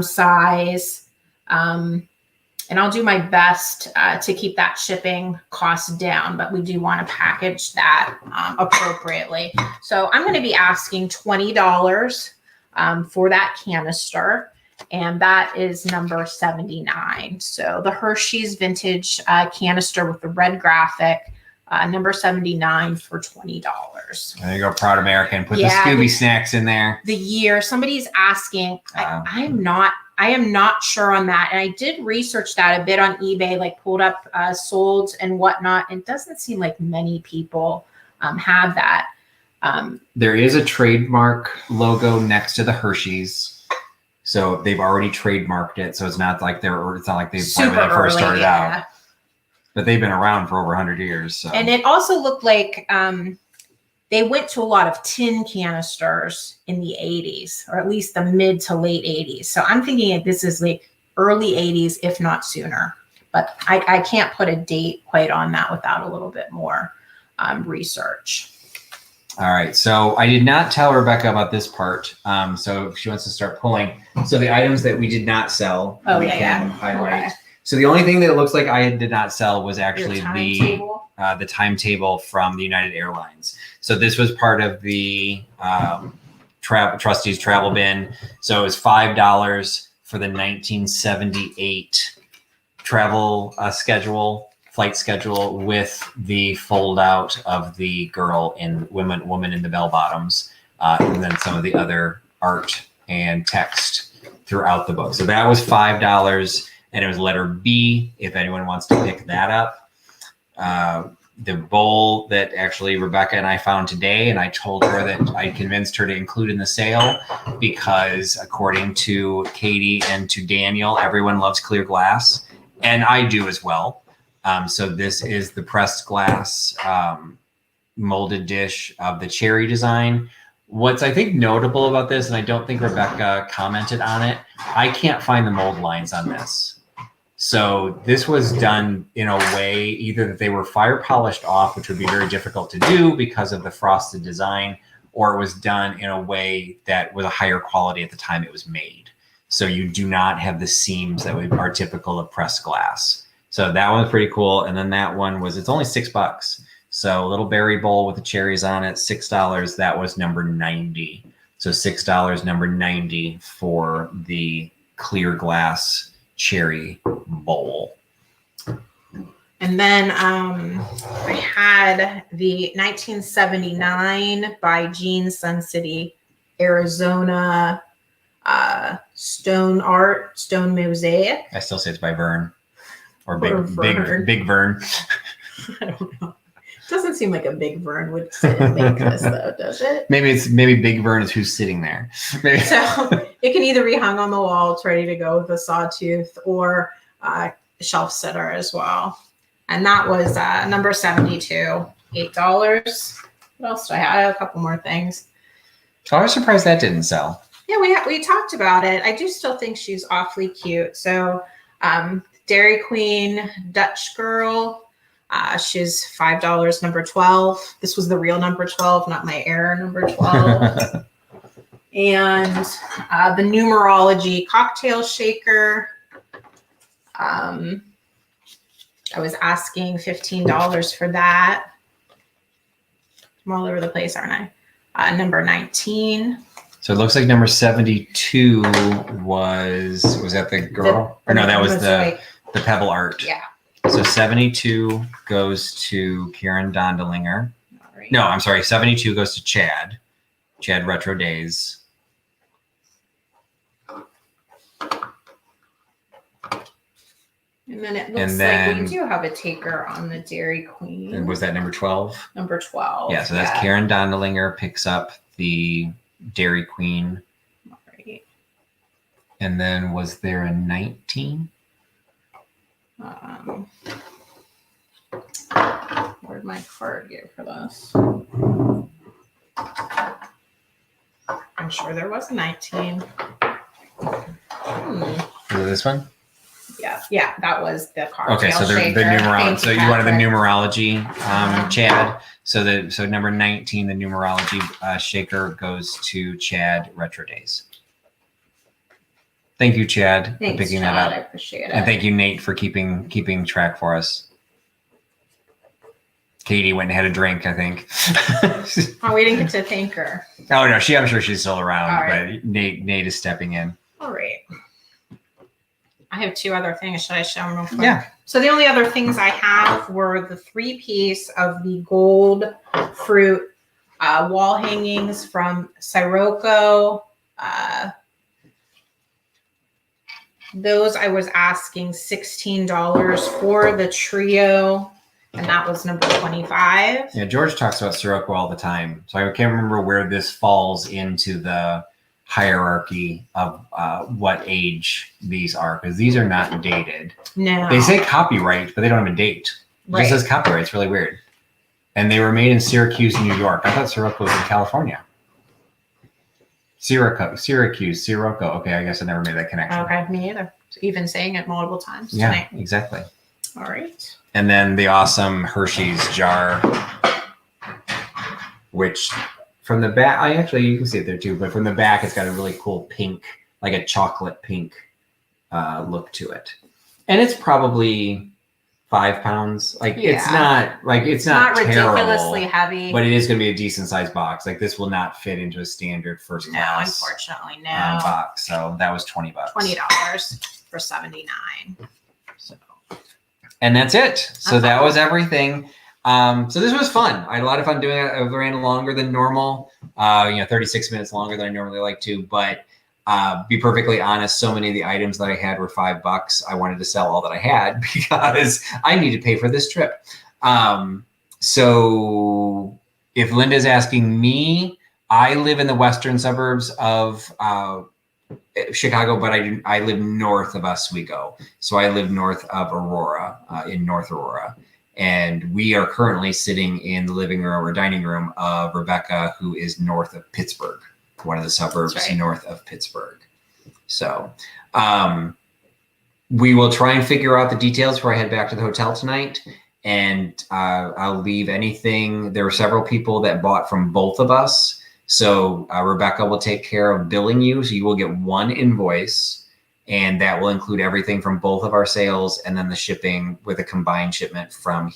size. And I'll do my best to keep that shipping cost down, but we do want to package that appropriately. So I'm going to be asking $20 for that canister, and that is number 79. So the Hershey's vintage canister with the red graphic, number 79 for $20. There you go, proud American. Put the Scooby snacks in there. The year, somebody's asking, I am not sure on that. And I did research that a bit on eBay, like pulled up solds and whatnot. It doesn't seem like many people have that. There is a trademark logo next to the Hershey's. So they've already trademarked it. So it's not like they first started out. But they've been around for over 100 years. So. And it also looked like they went to a lot of tin canisters in the 80s, or at least the mid to late 80s. So I'm thinking this is like early 80s, if not sooner. But I can't put a date quite on that without a little bit more research. All right. So I did not tell Rebecca about this part. So she wants to start pulling. So the items that we did not sell, we can highlight. Okay. So the only thing that it looks like I did not sell was actually the timetable from the United Airlines. So this was part of the Trusty's travel bin. So it was $5 for the 1978 travel flight schedule with the fold out of the woman in the bell bottoms, and then some of the other art and text throughout the book. So that was $5. And it was letter B, if anyone wants to pick that up. The bowl that actually Rebecca and I found today, and I told her that I convinced her to include in the sale because according to Katie and to Daniel, everyone loves clear glass, and I do as well. So this is the pressed glass molded dish of the cherry design. What's I think notable about this, and I don't think Rebecca commented on it, I can't find the mold lines on this. So this was done in a way either that they were fire polished off, which would be very difficult to do because of the frosted design, or it was done in a way that was a higher quality at the time it was made. So you do not have the seams that are typical of pressed glass. So that one's pretty cool. And then that one it's only $6. So a little berry bowl with the cherries on it, $6. That was number 90. So $6, number 90 for the clear glass cherry bowl. And then I had the 1979 by Gene Sun City, Arizona stone mosaic. I still say it's by Vern or Big Vern. I don't know. Doesn't seem like a Big Vern would sit and make this though, does it? Maybe Big Vern is who's sitting there. Maybe. So it can either be hung on the wall, it's ready to go with a sawtooth, or shelf sitter as well. And that was number 72, $8. What else do I have? I have a couple more things. I was surprised that didn't sell. Yeah, we talked about it. I do still think she's awfully cute. So Dairy Queen Dutch Girl. She's $5, number 12. This was the real number 12, not my error number 12. And the numerology cocktail shaker. I was asking $15 for that. I'm all over the place, aren't I? Number 19. So it looks like number 72 was that the girl? That was the pebble art. Yeah. So 72 goes to Karen Dondelinger. Right. No, I'm sorry. 72 goes to Chad Retro Days. And then it looks like we do have a taker on the Dairy Queen. And was that number 12? Number 12. Yeah, so that's Karen Dondelinger picks up the Dairy Queen. All right. And then was there a 19? Where'd my card go for this? I'm sure there was a 19. Was it this one? Yeah, that was the card. Okay, so the numerology. So you wanted the numerology, Chad. So number 19, the numerology shaker goes to Chad Retro Days. Thank you, Chad, Thanks, for picking Chad, that up. I appreciate it. And thank you, Nate, for keeping track for us. Katie went and had a drink, I think. Oh, we didn't get to thank her. Oh no, I'm sure she's still around, right. but Nate is stepping in. All right. I have 2 other things. Should I show them real quick? Yeah. So the only other things I have were the 3-piece of the gold fruit wall hangings from Sirocco. Those I was asking $16 for the trio, and that was number 25. Yeah, George talks about Sirocco all the time, so I can't remember where this falls into the hierarchy of what age these are, because these are not dated. No. They say copyright, but they don't have a date. It just says copyright. It's really weird. And they were made in Syracuse, New York. I thought Sirocco was in California. Syracuse. Okay, I guess I never made that connection. Okay, me either. Even saying it multiple times tonight. Yeah, Exactly. All right. And then the awesome Hershey's jar, which from the back, you can see it there too, but from the back, it's got a really cool pink, like a chocolate pink look to it. And it's probably 5 pounds. It's not ridiculously heavy, but it is going to be a decent sized box. Like this will not fit into a standard first class. No, unfortunately, no. Box. So that was $20. $20 for 79. So. And that's it. So that was everything. So this was fun. I had a lot of fun doing it. I ran longer than normal, 36 minutes longer than I normally like to, but be perfectly honest, so many of the items that I had were $5. I wanted to sell all that I had because I need to pay for this trip. So if Linda's asking me, I live in the western suburbs of Chicago, but I live north of Oswego. So I live north of Aurora, in North Aurora. And we are currently sitting in the living room or dining room of Rebecca, who is north of Pittsburgh, one of the suburbs north of Pittsburgh. So we will try and figure out the details before I head back to the hotel tonight. And I'll leave anything. There were several people that bought from both of us. So Rebecca will take care of billing you. So you will get one invoice, and that will include everything from both of our sales and then the shipping with a combined shipment from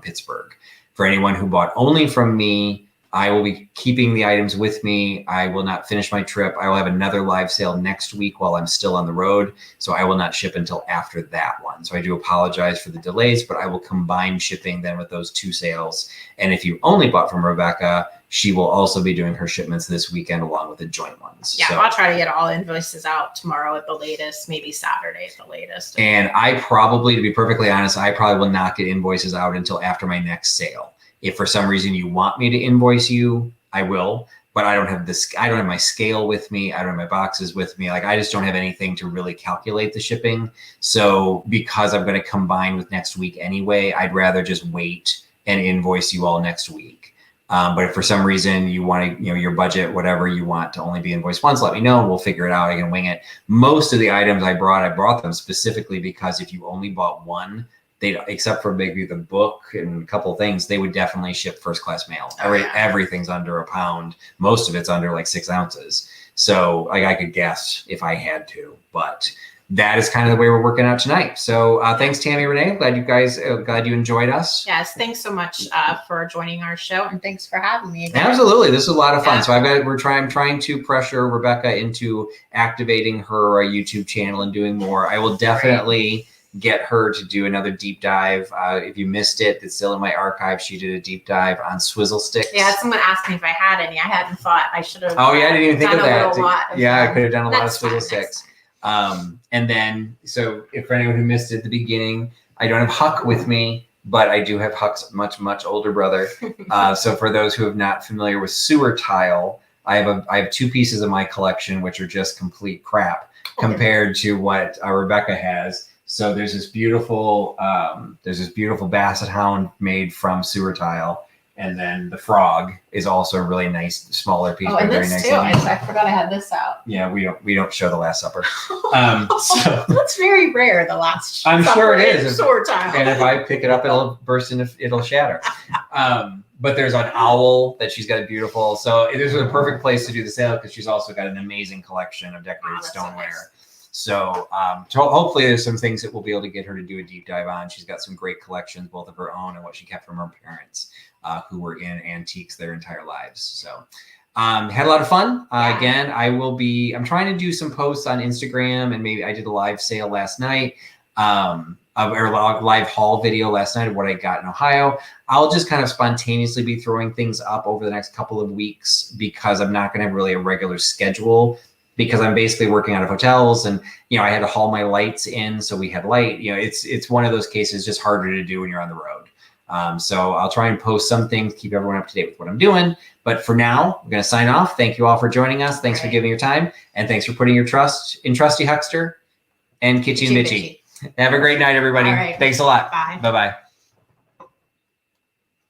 Pittsburgh. For anyone who bought only from me, I will be keeping the items with me. I will not finish my trip. I will have another live sale next week while I'm still on the road. So I will not ship until after that one. So I do apologize for the delays, but I will combine shipping then with those 2 sales. And if you only bought from Rebecca, she will also be doing her shipments this weekend along with the joint ones. Yeah, so I'll try to get all invoices out tomorrow at the latest, maybe Saturday at the latest. And I probably, to be perfectly honest, I probably will not get invoices out until after my next sale. If for some reason you want me to invoice you, I will, but I don't have this. I don't have my scale with me. I don't have my boxes with me. I just don't have anything to really calculate the shipping. So because I'm going to combine with next week anyway, I'd rather just wait and invoice you all next week. But if for some reason you want to, your budget, whatever you want to only be invoiced once, let me know. We'll figure it out. I can wing it. Most of the items I brought them specifically because if you only bought one, except for maybe the book and a couple of things, they would definitely ship first class mail. Everything's under a pound. Most of it's under like 6 ounces. So I could guess if I had to, but that is kind of the way we're working out tonight. So thanks, Tammy, Renee. Glad you enjoyed us. Yes, thanks so much for joining our show, and thanks for having me again. Absolutely, this was a lot of fun. So I'm trying to pressure Rebecca into activating her YouTube channel and doing more. I will definitely get her to do another deep dive. If you missed it, it's still in my archive. She did a deep dive on swizzle sticks. Yeah, someone asked me if I had any. I hadn't thought I should have. Oh yeah, I didn't even think of that. I could have done a lot of swizzle sticks. And then, so if for anyone who missed it at the beginning, I don't have Huck with me, but I do have Huck's much older brother. So for those who are not familiar with sewer tile, I have 2 pieces of my collection which are just complete crap compared to what Rebecca has. So there's this beautiful basset hound made from sewer tile. And then the frog is also a really nice, smaller piece. Oh, and very this nice too. I forgot I had this out. Yeah, we don't show the Last Supper. So that's very rare. The Last I'm Supper sure it is. Sword tile. And if I pick it up, it'll burst and it'll shatter. But there's an owl that she's got beautiful. So this is a perfect place to do the sale because she's also got an amazing collection of decorated stoneware. So hopefully there's some things that we'll be able to get her to do a deep dive on. She's got some great collections, both of her own and what she kept from her parents, who were in antiques their entire lives. So had a lot of fun. Again, I'm trying to do some posts on Instagram, and maybe I did a live sale last night, or a live haul video last night of what I got in Ohio. I'll just kind of spontaneously be throwing things up over the next couple of weeks because I'm not going to have really a regular schedule, because I'm basically working out of hotels, and I had to haul my lights in, so we had light. It's one of those cases just harder to do when you're on the road. So I'll try and post some things, keep everyone up to date with what I'm doing. But for now, we're going to sign off. Thank you all for joining us. Thanks for giving your time, and thanks for putting your trust in Trusty Huckster and Kitschy and Bitchy. Have a great night, everybody. Right. Thanks a lot. Bye. Bye-bye.